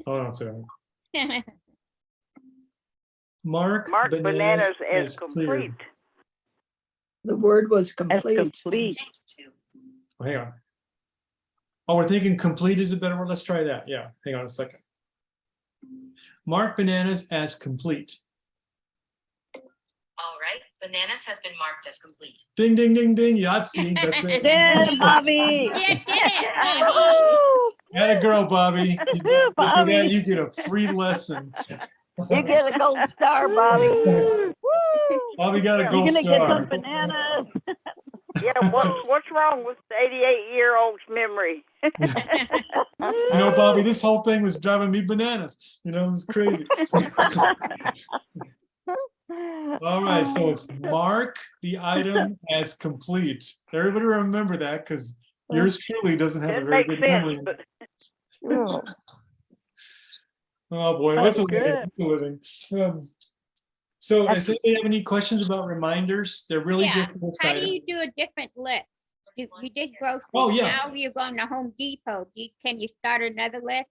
Speaker 2: Hold on a second. Mark
Speaker 14: bananas as complete.
Speaker 2: cleared.
Speaker 10: The word was complete.
Speaker 14: Complete.
Speaker 2: Oh, hang on. Oh, we're thinking complete is a better word. Let's try that. Yeah, hang on a second. Mark bananas as complete.
Speaker 13: All right, bananas has been marked as complete.
Speaker 2: Ding, ding, ding, ding. Yahtzee. That's it.
Speaker 10: Yeah, Bobby.
Speaker 2: Atta girl, Bobby. For that, you get a free lesson.
Speaker 12: You get a gold star, Bobby. Woo!
Speaker 2: Bobby got a
Speaker 10: You're
Speaker 2: gold
Speaker 10: gonna
Speaker 2: star.
Speaker 10: get some bananas.
Speaker 14: Yeah, what's wrong with the 88-year-old's memory?
Speaker 2: You know, Bobby, this whole thing was driving me bananas. You know, it was crazy. All right, so it's mark the item as complete. Everybody remember that, because yours truly doesn't have a very good memory.
Speaker 12: Oh.
Speaker 2: Oh boy, what's a living? So does anybody have any questions about reminders? They're really
Speaker 8: Yeah.
Speaker 2: just list
Speaker 8: How do
Speaker 2: items.
Speaker 8: you do a different list? You did groceries.
Speaker 2: Oh, yeah.
Speaker 8: Now you're going to Home Depot. Can you start another list?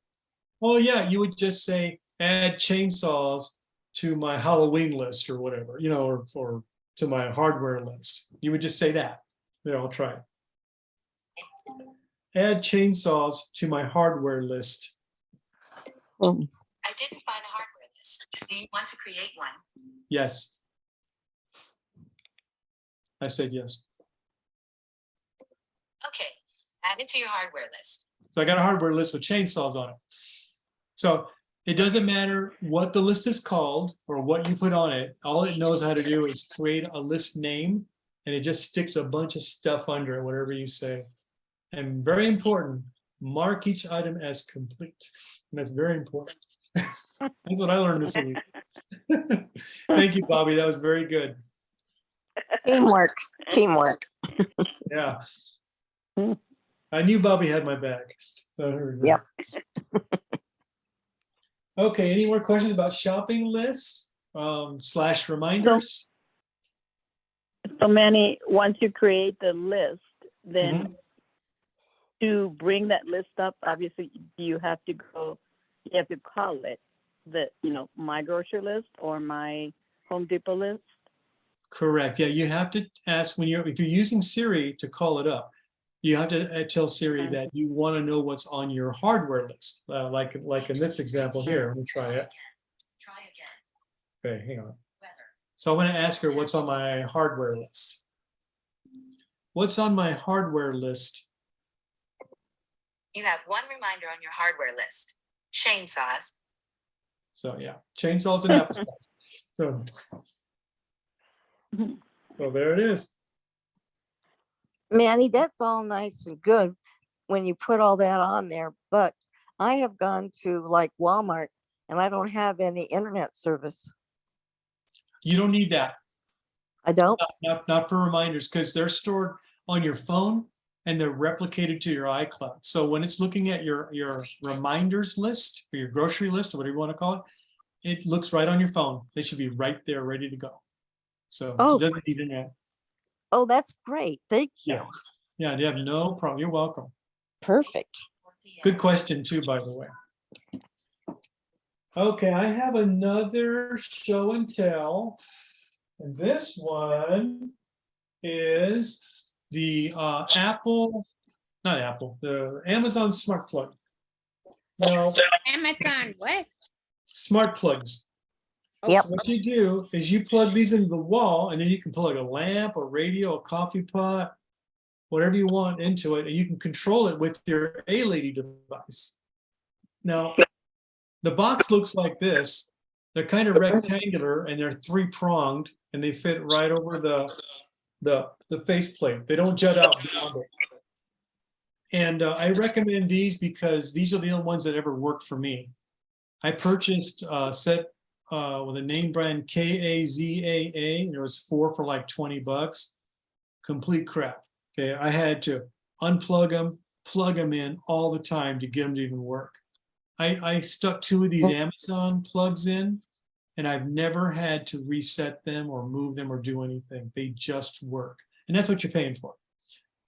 Speaker 2: Oh yeah, you would just say add chainsaws to my Halloween list or whatever, you know, or to my hardware list. You would just say that. Yeah, I'll try it. Add chainsaws to my hardware list.
Speaker 13: I didn't find a hardware list. Do you want to create one?
Speaker 2: Yes. I said yes.
Speaker 13: Okay, add it to your hardware list.
Speaker 2: So I got a hardware list with chainsaws on it. So it doesn't matter what the list is called or what you put on it. All it knows how to do is create a list name, and it just sticks a bunch of stuff under it, whatever you say. And very important, mark each item as complete. And that's very important. That's what I learned this week. Thank you, Bobby. That was very good.
Speaker 12: Teamwork, teamwork.
Speaker 2: Yeah. I knew Bobby had my back. So
Speaker 12: Yep.
Speaker 2: Okay, any more questions about shopping lists / reminders?
Speaker 10: So Manny, once you create the list, then
Speaker 2: Mhm.
Speaker 10: to bring that list up, obviously you have to call it my grocery list or my Home Depot list.
Speaker 2: Correct. Yeah, you have to ask if you're using Siri to call it up, you have to tell Siri
Speaker 10: Okay.
Speaker 2: that you want to know what's on your hardware list. Like in this example here, let me try it.
Speaker 13: Try again.
Speaker 2: Okay, hang on.
Speaker 13: Weather.
Speaker 2: So I'm going to ask her what's on my hardware list. What's on my hardware list?
Speaker 13: You have one reminder on your hardware list. Chainsaws.
Speaker 2: So yeah, chainsaws and applesauce. So there it is.
Speaker 12: Manny, that's all nice and good when you put all that on there, but I have gone to like Walmart and I don't have any internet service.
Speaker 2: You don't need that.
Speaker 12: I don't?
Speaker 2: Not for reminders, because they're stored on your phone and they're replicated to your iCloud. So when it's looking at your reminders list or your grocery list or whatever you want to call it, it looks right on your phone. They should be right there, ready to go. So
Speaker 12: Oh,
Speaker 2: it doesn't need internet.
Speaker 12: oh, that's great. Thank you.
Speaker 2: Yeah. Yeah, you have no problem. You're welcome.
Speaker 12: Perfect.
Speaker 2: Good question too, by the way. Okay, I have another show and tell. And this one is the the Amazon smart plug. Now,
Speaker 8: Amazon what?
Speaker 2: smart plugs.
Speaker 12: Yep.
Speaker 2: So what you do is you plug these into the wall, and then you can plug a lamp, a radio, a coffee pot, whatever you want into it, and you can control it with your A-Lady device. Now, the box looks like this. They're kind of rectangular, and they're three-pronged, and they fit right over the faceplate. They don't jut out beyond it. And I recommend these because these are the only ones that ever worked for me. I purchased a set with a name brand KAZAA, and there was 4 for like $20. Complete crap. Okay, I had to unplug them, plug them in all the time to get them to even work. I stuck 2 of these Amazon plugs in, and I've never had to reset them or move them or do anything. They just work, and that's what you're paying for.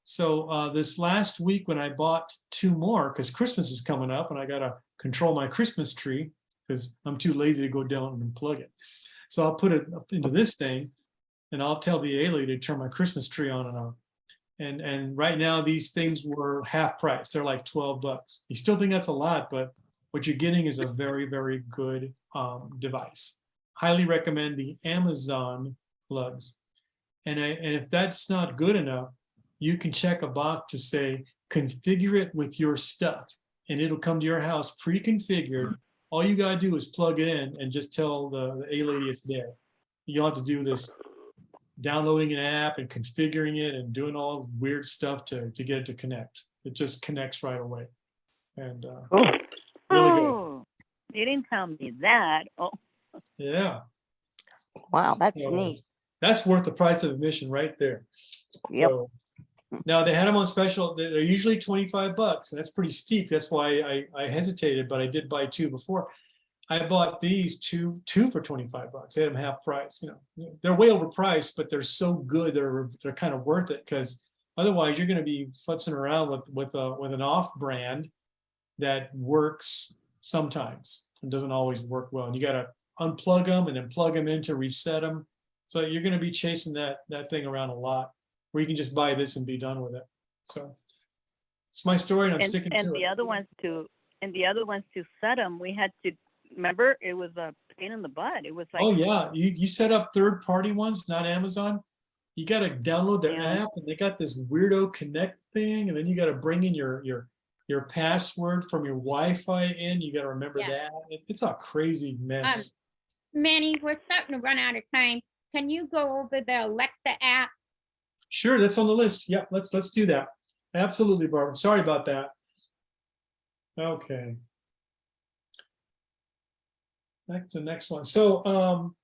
Speaker 2: So this last week when I bought 2 more, because Christmas is coming up and I got to control my Christmas tree because I'm too lazy to go down and plug it. So I'll put it up into this thing and I'll tell the A-Lady to turn my Christmas tree on and on. And right now these things were half price. They're like $12. You still think that's a lot, but what you're getting is a very, very good device. Highly recommend the Amazon plugs. And if that's not good enough, you can check a box to say, configure it with your stuff, and it'll come to your house pre-configured. All you gotta do is plug it in and just tell the A-Lady it's there. You don't have to do this downloading an app and configuring it and doing all weird stuff to get it to connect. It just connects right away. And really good.
Speaker 10: You didn't tell me that. Oh,
Speaker 2: Yeah.
Speaker 12: Wow, that's
Speaker 2: So
Speaker 12: neat.
Speaker 2: that's worth the price of admission right there.
Speaker 12: Yep.
Speaker 2: So, now they had them on special. They're usually $25, and that's pretty steep. That's why I hesitated, but I did buy 2 before. I bought these two for $25. They had them half price. You know, they're way overpriced, but they're so good. They're kind of worth it, because otherwise you're going to be futzing around with an off brand that works sometimes and doesn't always work well. And you got to unplug them and then plug them in to reset them. So you're going to be chasing that thing around a lot, where you can just buy this and be done with it. So it's my story, and I'm sticking to it.
Speaker 10: And the other ones to set them, we had to
Speaker 6: remember, it was a pain in the butt. It was like,
Speaker 2: Oh, yeah, you set up third-party ones, not Amazon. You gotta download their
Speaker 6: Yeah.
Speaker 2: app, and they got this weirdo connect thing, and then you gotta bring in your password from your Wi-Fi in. You gotta remember
Speaker 8: Yeah.
Speaker 2: that. It's a crazy mess.
Speaker 8: Manny, we're starting to run out of time. Can you go over the Alexa app?
Speaker 2: Sure, that's on the list. Yeah, let's do that. Absolutely, Barbara. Sorry about that. Okay. Back to the next one. So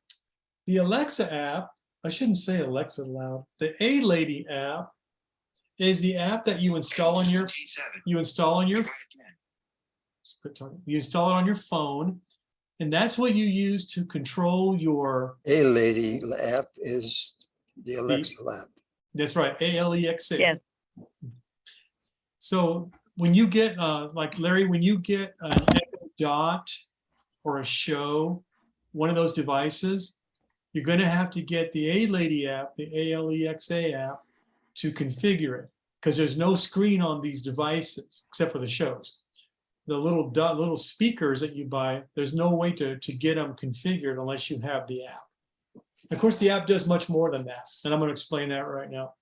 Speaker 2: the Alexa app, I shouldn't say Alexa loud. The A Lady app is the app that you install on your
Speaker 3: T7.
Speaker 2: you install on your
Speaker 3: Try again.
Speaker 2: quit talking. You install it on your phone, and that's what you use to control your.
Speaker 11: A Lady app is the Alexa app.
Speaker 2: That's right, Alexa.
Speaker 6: yes,
Speaker 2: So when you get, like Larry, when you get an Echo Dot or a Show, one of those devices, you're going to have to get the A Lady app, the Alexa app, to configure it, because there's no screen on these devices except for the shows. The little speakers that you buy, there's no way to get them configured unless you have the app. Of course, the app does much more than that, and I'm going to explain that right now.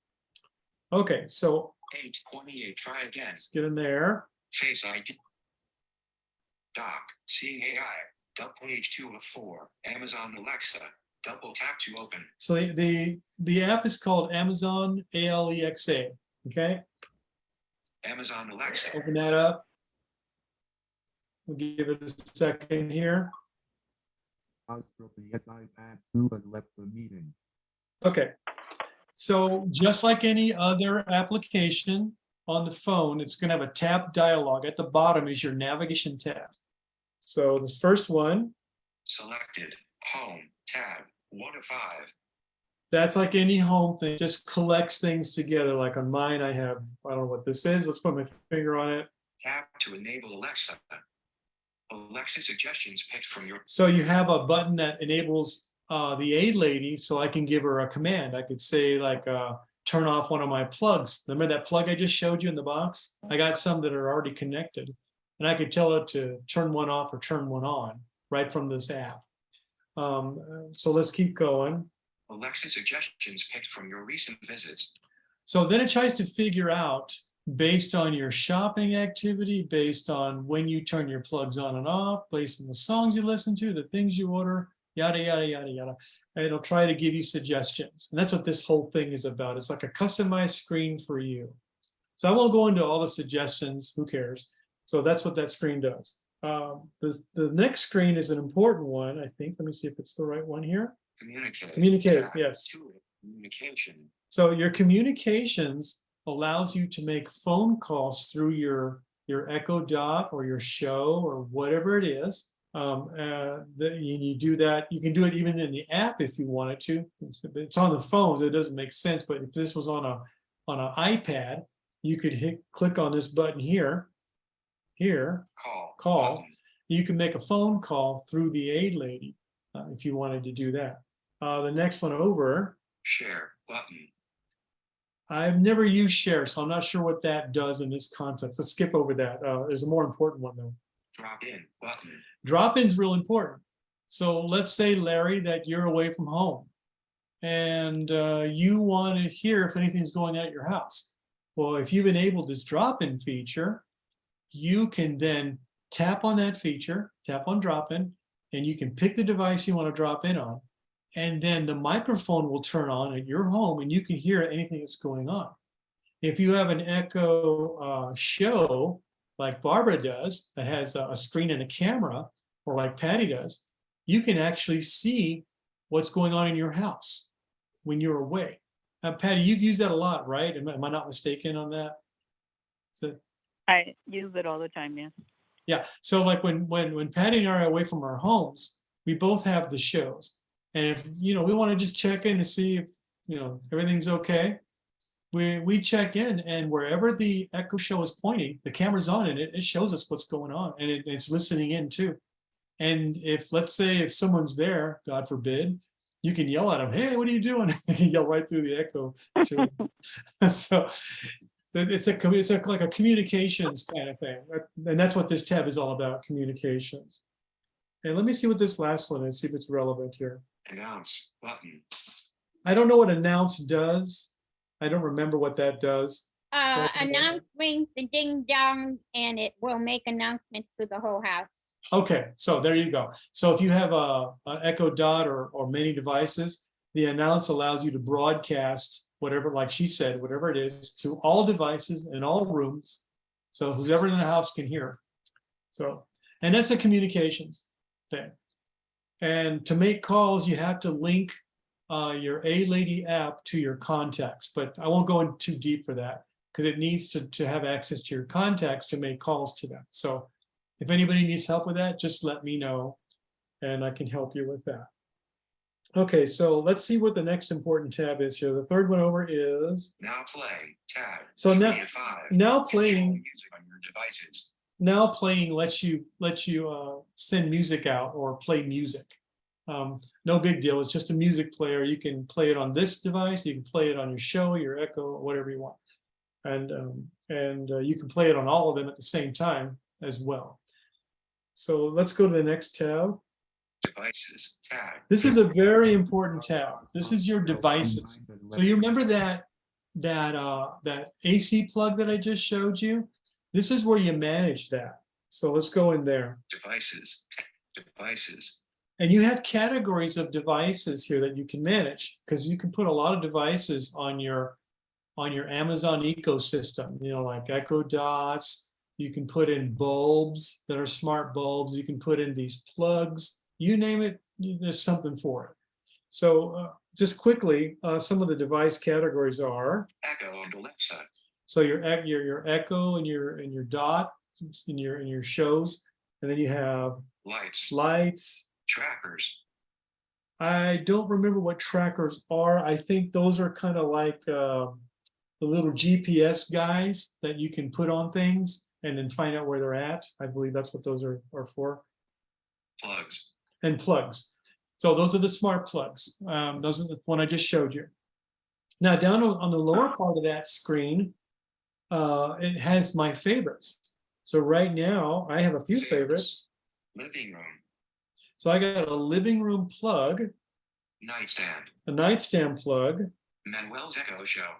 Speaker 2: Okay, so
Speaker 3: 8:28. Try again.
Speaker 2: let's get in there.
Speaker 3: Face ID. Doc. Seeing AI. Double H2 of 4. Amazon Alexa. Double tap to open.
Speaker 2: So the app is called Amazon Alexa. Okay,
Speaker 3: Amazon Alexa.
Speaker 2: open that up. We'll give it a second here.
Speaker 1: House from the SI app to and left the meeting.
Speaker 2: Okay, so just like any other application on the phone, it's going to have a tab dialog. At the bottom is your navigation tab. So this first one,
Speaker 3: Selected. Home. Tab. 1 of 5.
Speaker 2: that's like any home thing, just collects things together. Like on mine, I have, I don't know what this is. Let's put my finger on it.
Speaker 3: Tap to enable Alexa. Alexa suggestions picked from your.
Speaker 2: So you have a button that enables the A Lady, so I can give her a command. I could say like, turn off one of my plugs. Remember that plug I just showed you in the box? I got some that are already connected, and I could tell it to turn one off or turn one on right from this app. So let's keep going.
Speaker 3: Alexa suggestions picked from your recent visits.
Speaker 2: So then it tries to figure out, based on your shopping activity, based on when you turn your plugs on and off, based on the songs you listen to, the things you order, yada, yada, yada, yada. And it'll try to give you suggestions. And that's what this whole thing is about. It's like a customized screen for you. So I won't go into all the suggestions, who cares? So that's what that screen does. The next screen is an important one, I think. Let me see if it's the right one here.
Speaker 3: Communicate.
Speaker 2: Communicate,
Speaker 3: Tab.
Speaker 2: yes.
Speaker 3: Communication.
Speaker 2: So your communications allows you to make phone calls through your Echo Dot or your Show or whatever it is. You do that. You can do it even in the app if you wanted to. It's on the phones. It doesn't make sense. But if this was on an iPad, you could click on this button here. Call. You can make a phone call through the A Lady if you wanted to do that. The next one over.
Speaker 3: Share button.
Speaker 2: I've never used share, so I'm not sure what that does in this context. Let's skip over that. There's a more important one though.
Speaker 3: Drop in button.
Speaker 2: Drop-in's real important. So let's say, Larry, that you're away from home and you want to hear if anything's going on at your house. Well, if you've enabled this drop-in feature, you can then tap on that feature, tap on drop-in, and you can pick the device you want to drop in on. And then the microphone will turn on at your home and you can hear anything that's going on. If you have an Echo Show, like Barbara does, that has a screen and a camera, or like Patty does, you can actually see what's going on in your house when you're away. Patty, you've used that a lot, right? Am I not mistaken on that? So,
Speaker 6: I use it all the time. Yeah.
Speaker 2: yeah. So like when Patty and I are away from our homes, we both have the shows. And if, we want to just check in to see if, everything's okay, we check in, and wherever the Echo Show is pointing, the camera's on and it shows us what's going on, and it's listening in too. And if, let's say, if someone's there, God forbid, you can yell at them, "Hey, what are you doing?" You can yell right through the Echo to them. So it's like a communications kind of thing. And that's what this tab is all about, communications. And let me see what this last one is, see if it's relevant here.
Speaker 3: Announce button.
Speaker 2: I don't know what announce does. I don't remember what that does.
Speaker 8: Announce rings the ding dong and it will make announcements to the whole house.
Speaker 2: Okay, so there you go. So if you have an Echo Dot or many devices, the announce allows you to broadcast whatever, like she said, whatever it is, to all devices in all rooms. So whoever in the house can hear. So, and that's a communications thing. And to make calls, you have to link your A-Lady app to your contacts, but I won't go in too deep for that because it needs to have access to your contacts to make calls to them. So if anybody needs help with that, just let me know and I can help you with that. Okay, so let's see what the next important tab is here. The third one over is
Speaker 3: Now play tab.
Speaker 2: So
Speaker 3: 3
Speaker 2: now-
Speaker 3: of 5.
Speaker 2: now
Speaker 3: Control
Speaker 2: playing-
Speaker 3: music on your devices.
Speaker 2: now playing lets you send music out or play music. No big deal. It's just a music player. You can play it on this device. You can play it on your show, your Echo, whatever you want, and you can play it on all of them at the same time as well. So let's go to the next tab.
Speaker 3: Devices tab.
Speaker 2: This is a very important tab. This is your devices. So you remember that AC plug that I just showed you? This is where you manage that. So let's go in there.
Speaker 3: Devices. Devices.
Speaker 2: And you have categories of devices here that you can manage because you can put a lot of devices on your Amazon ecosystem, you know, like Echo Dots. You can put in bulbs that are smart bulbs. You can put in these plugs, you name it, there's something for it. So just quickly, some of the device categories are
Speaker 3: Echo and Alexa.
Speaker 2: so your Echo and your Dot in your shows, and then you have lights,
Speaker 3: trackers.
Speaker 2: I don't remember what trackers are. I think those are kind of like the little GPS guys that you can put on things and then find out where they're at. I believe that's what those are for.
Speaker 3: Plugs.
Speaker 2: And plugs. So those are the smart plugs. Those are the one I just showed you. Now down on the lower part of that screen, it has my favorites. So right now I have a few favorites.
Speaker 3: Living room.
Speaker 2: So I got a living room plug,
Speaker 3: Nightstand.
Speaker 2: a nightstand plug.
Speaker 3: Manuel's Echo Show.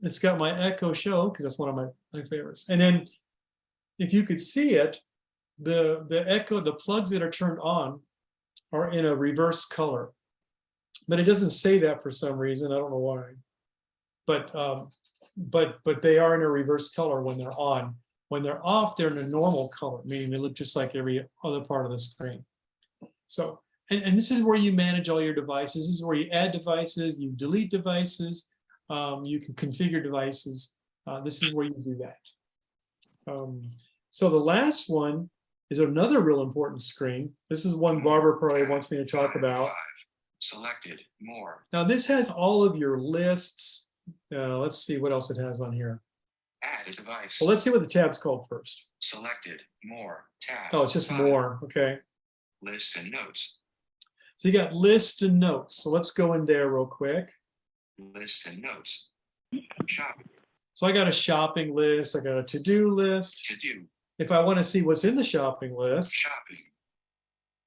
Speaker 2: It's got my Echo Show because that's one of my favorites. And then if you could see it, the Echo, the plugs that are turned on are in a reverse color. But it doesn't say that for some reason. I don't know why. But they are in a reverse color when they're on. When they're off, they're in a normal color, meaning they look just like every other part of the screen. So, and this is where you manage all your devices. This is where you add devices, you delete devices, you can configure devices. This is where you do that. So the last one is another real important screen. This is one Barbara probably wants me to talk about.
Speaker 3: Selected more.
Speaker 2: Now this has all of your lists. Let's see what else it has on here.
Speaker 3: Add a device.
Speaker 2: Well, let's see what the tab's called first.
Speaker 3: Selected more tab.
Speaker 2: Oh, it's just
Speaker 3: 5.
Speaker 2: more. Okay.
Speaker 3: Lists and notes.
Speaker 2: So you got lists and notes. So let's go in there real quick.
Speaker 3: Lists and notes. Shopping.
Speaker 2: So I got a shopping list. I got a to-do list.
Speaker 3: To do.
Speaker 2: If I want to see what's in the shopping list,
Speaker 3: Shopping.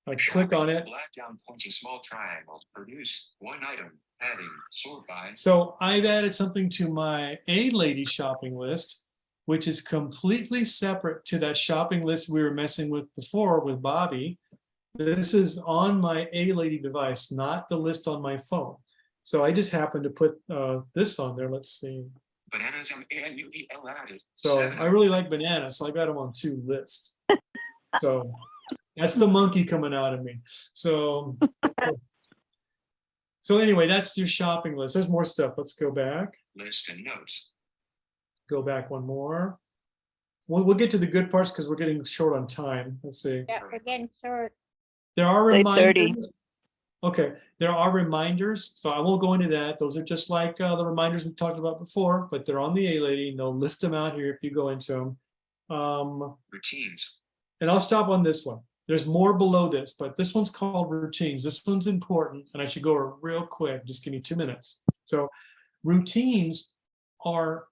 Speaker 2: I click on it.
Speaker 3: Black down pointing small triangle. Produce one item. Heading. Sort by.
Speaker 2: So I've added something to my A-Lady shopping list, which is completely separate to that shopping list we were messing with before with Bobby. This is on my A-Lady device, not the list on my phone. So I just happened to put this on there. Let's see.
Speaker 3: Bananas M-A-N-U-E-L added.
Speaker 2: So
Speaker 3: 7.
Speaker 2: I really like bananas, so I got them on 2 lists. So that's the monkey coming out of me. So anyway, that's your shopping list. There's more stuff. Let's go back.
Speaker 3: Lists and notes.
Speaker 2: Go back one more. We'll get to the good parts because we're getting short on time. Let's see.
Speaker 8: Yeah, we're getting short.
Speaker 2: There are
Speaker 10: 8:30.
Speaker 2: reminders. Okay, there are reminders, so I won't go into that. Those are just like the reminders we talked about before, but they're on the A-Lady, and they'll list them out here if you go into them.
Speaker 3: Routines.
Speaker 2: And I'll stop on this one. There's more below this, but this one's called routines. This one's important, and I should go real quick. Just give me 2 minutes. So routines are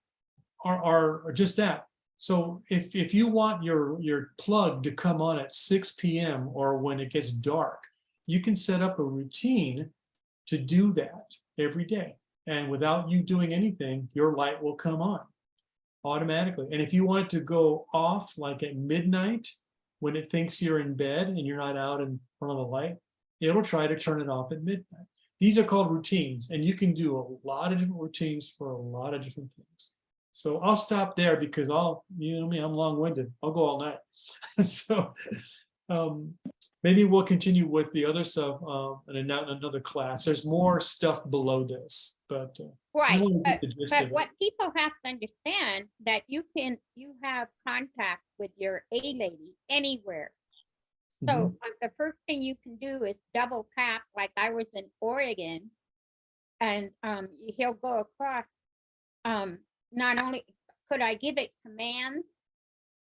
Speaker 2: just that. So if you want your plug to come on at 6 p.m. or when it gets dark, you can set up a routine to do that every day. And without you doing anything, your light will come on automatically. And if you want it to go off like at midnight, when it thinks you're in bed and you're not out in front of the light, it'll try to turn it off at midnight. These are called routines, and you can do a lot of different routines for a lot of different things. So I'll stop there because you know me, I'm long-winded. I'll go all night. So maybe we'll continue with the other stuff in another class. There's more stuff below this, but
Speaker 8: Right,
Speaker 2: you want to get the gist of
Speaker 8: but
Speaker 2: it.
Speaker 8: what people have to understand that you have contact with your A lady anywhere. So
Speaker 2: Mhm.
Speaker 8: the first thing you can do is double tap, like I was in Oregon, and he'll go across. Not only could I give it commands,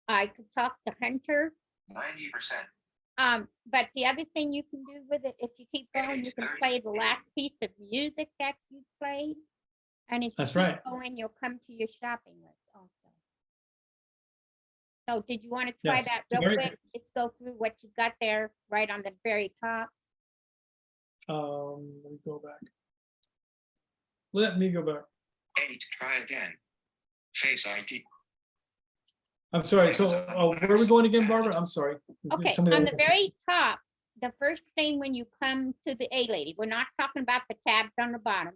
Speaker 8: I could talk to Hunter.
Speaker 3: 90%.
Speaker 8: But the other thing you can do with it, if you keep going, you can play the last piece of music that you played. And if you
Speaker 2: That's
Speaker 8: keep
Speaker 2: right.
Speaker 8: going, you'll come to your shopping list also. So did you want to try
Speaker 2: Yes,
Speaker 8: that
Speaker 2: it's
Speaker 8: real
Speaker 2: very
Speaker 8: quick? Just go through what you got there right on the very top.
Speaker 2: Let me go back. Let me go back.
Speaker 3: 80 to try again. Face ID.
Speaker 2: I'm sorry. So where are we going again, Barbara? I'm sorry.
Speaker 8: Okay,
Speaker 2: Tell me that
Speaker 8: on
Speaker 2: one
Speaker 8: the
Speaker 2: more time.
Speaker 8: very top, the first thing when you come to the A lady, we're not talking about the tabs on the bottom.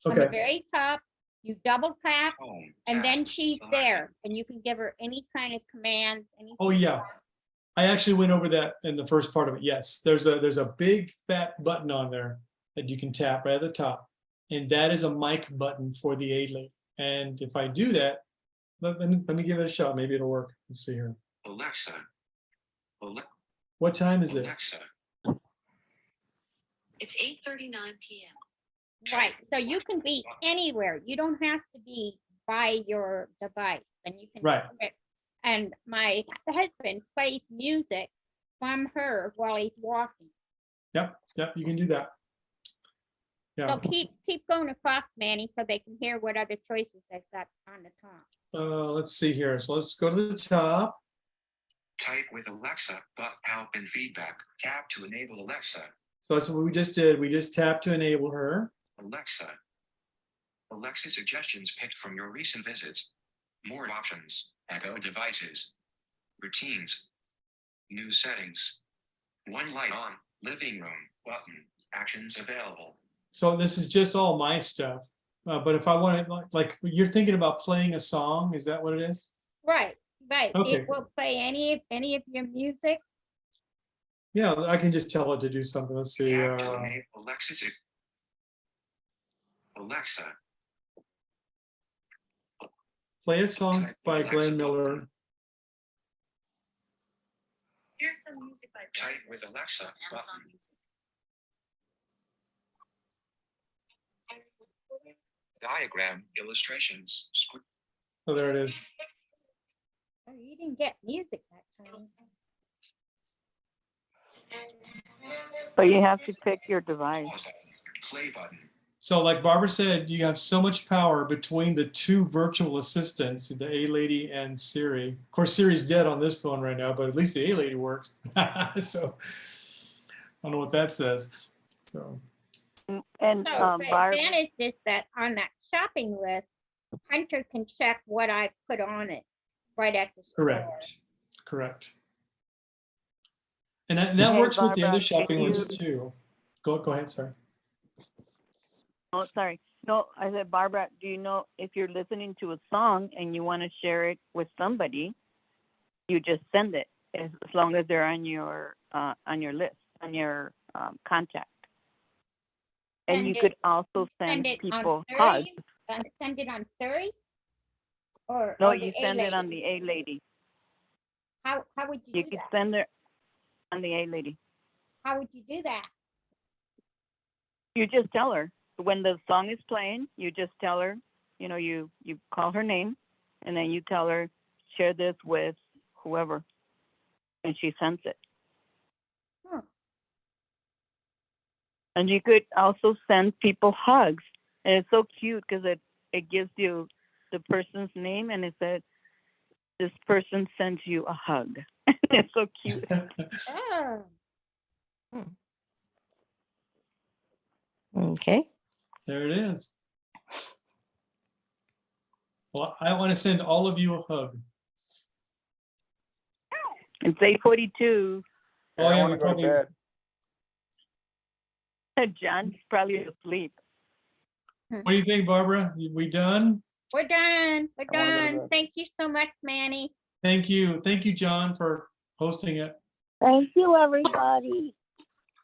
Speaker 8: On the
Speaker 2: Okay.
Speaker 8: very top, you double tap,
Speaker 3: Home.
Speaker 8: and then
Speaker 3: Tab.
Speaker 8: she's
Speaker 3: Select.
Speaker 8: there, and you can give her any kind of commands.
Speaker 2: Oh yeah, I actually went over that in the first part of it. Yes, there's a big fat button on there that you can tap right at the top, and that is a mic button for the A lady. And if I do that, let me give it a shot. Maybe it'll work. Let's see here.
Speaker 3: Alexa.
Speaker 2: What time is it?
Speaker 3: Alexa.
Speaker 13: It's 8:39 p.m.
Speaker 8: Right, so you can be anywhere. You don't have to be by your device, and you can.
Speaker 2: Right.
Speaker 8: do it. And my husband plays music from her while he's walking.
Speaker 2: Yep, you can do that. Yeah.
Speaker 8: So keep going across, Manny, so they can hear what other choices they've got on the top.
Speaker 2: Let's see here. So let's go to the top.
Speaker 3: Type with Alexa, but help and feedback. Tap to enable Alexa.
Speaker 2: So that's what we just did. We just tapped to enable her.
Speaker 3: Alexa. Alexa suggestions picked from your recent visits. More options. Echo devices. Routines. New settings. One light on. Living room button. Actions available.
Speaker 2: So this is just all my stuff. But if I want to, like you're thinking about playing a song, is that what it is?
Speaker 8: Right.
Speaker 2: Okay.
Speaker 8: It will play any of your music.
Speaker 2: Yeah, I can just tell it to do something. Let's see.
Speaker 3: Tap to enable Alexa. Alexa.
Speaker 2: Play a song
Speaker 3: Type
Speaker 2: by
Speaker 3: with
Speaker 2: Glenn
Speaker 3: Alexa
Speaker 2: Miller.
Speaker 13: Here's some music by
Speaker 3: Type with Alexa
Speaker 13: Amazon
Speaker 3: button.
Speaker 13: Music.
Speaker 3: Diagram, illustrations, script.
Speaker 2: Oh, there it is.
Speaker 8: Oh, you didn't get music that time.
Speaker 14: So you have to pick your device.
Speaker 3: Pause button. Play button.
Speaker 2: So like Barbara said, you have so much power between the two virtual assistants, the A lady and Siri. Of course, Siri's dead on this phone right now, but at least the A lady works. So I don't know what that says. So
Speaker 14: And
Speaker 8: So the
Speaker 14: Barb,
Speaker 8: advantage is that on that shopping list, Hunter can check what I put on it right at the store.
Speaker 2: correct. And that
Speaker 14: Hey,
Speaker 2: works with the
Speaker 14: Barbara,
Speaker 2: other shopping
Speaker 14: can
Speaker 2: list too. Go ahead, sorry.
Speaker 14: oh, sorry. No, I said, Barbara, do you know if you're listening to a song and you want to share it with somebody, you just send it as long as they're on your list, on your contact. And
Speaker 8: Send
Speaker 14: you
Speaker 8: it-
Speaker 14: could also send
Speaker 8: it on
Speaker 14: people
Speaker 8: Siri?
Speaker 14: hugs.
Speaker 8: Send it on Siri? Or
Speaker 14: No,
Speaker 8: or the
Speaker 14: you send it on
Speaker 8: A-lady?
Speaker 14: the A lady.
Speaker 8: How would you
Speaker 14: You
Speaker 8: do
Speaker 14: could
Speaker 8: that?
Speaker 14: send it on the A lady.
Speaker 8: How would you do that?
Speaker 14: You just tell her when the song is playing, you just tell her, you call her name and then you tell her, share this with whoever. And she sends it.
Speaker 8: Huh.
Speaker 14: And you could also send people hugs. And it's so cute because it gives you the person's name and it says, this person sends you a hug. It's so cute.
Speaker 8: Oh,
Speaker 12: Okay.
Speaker 2: There it is. Well, I want to send all of you a hug.
Speaker 14: It's 8:42.
Speaker 2: Oh,
Speaker 5: I
Speaker 2: yeah,
Speaker 5: wanna
Speaker 2: we
Speaker 5: go to
Speaker 2: probably,
Speaker 5: bed.
Speaker 14: John's probably asleep.
Speaker 2: what do you think, Barbara? We done?
Speaker 8: we're done. We're
Speaker 5: I wanna go to
Speaker 8: done.
Speaker 5: bed.
Speaker 8: Thank you so much, Manny.
Speaker 2: Thank you. Thank you, John, for hosting it.
Speaker 9: Thank you, everybody.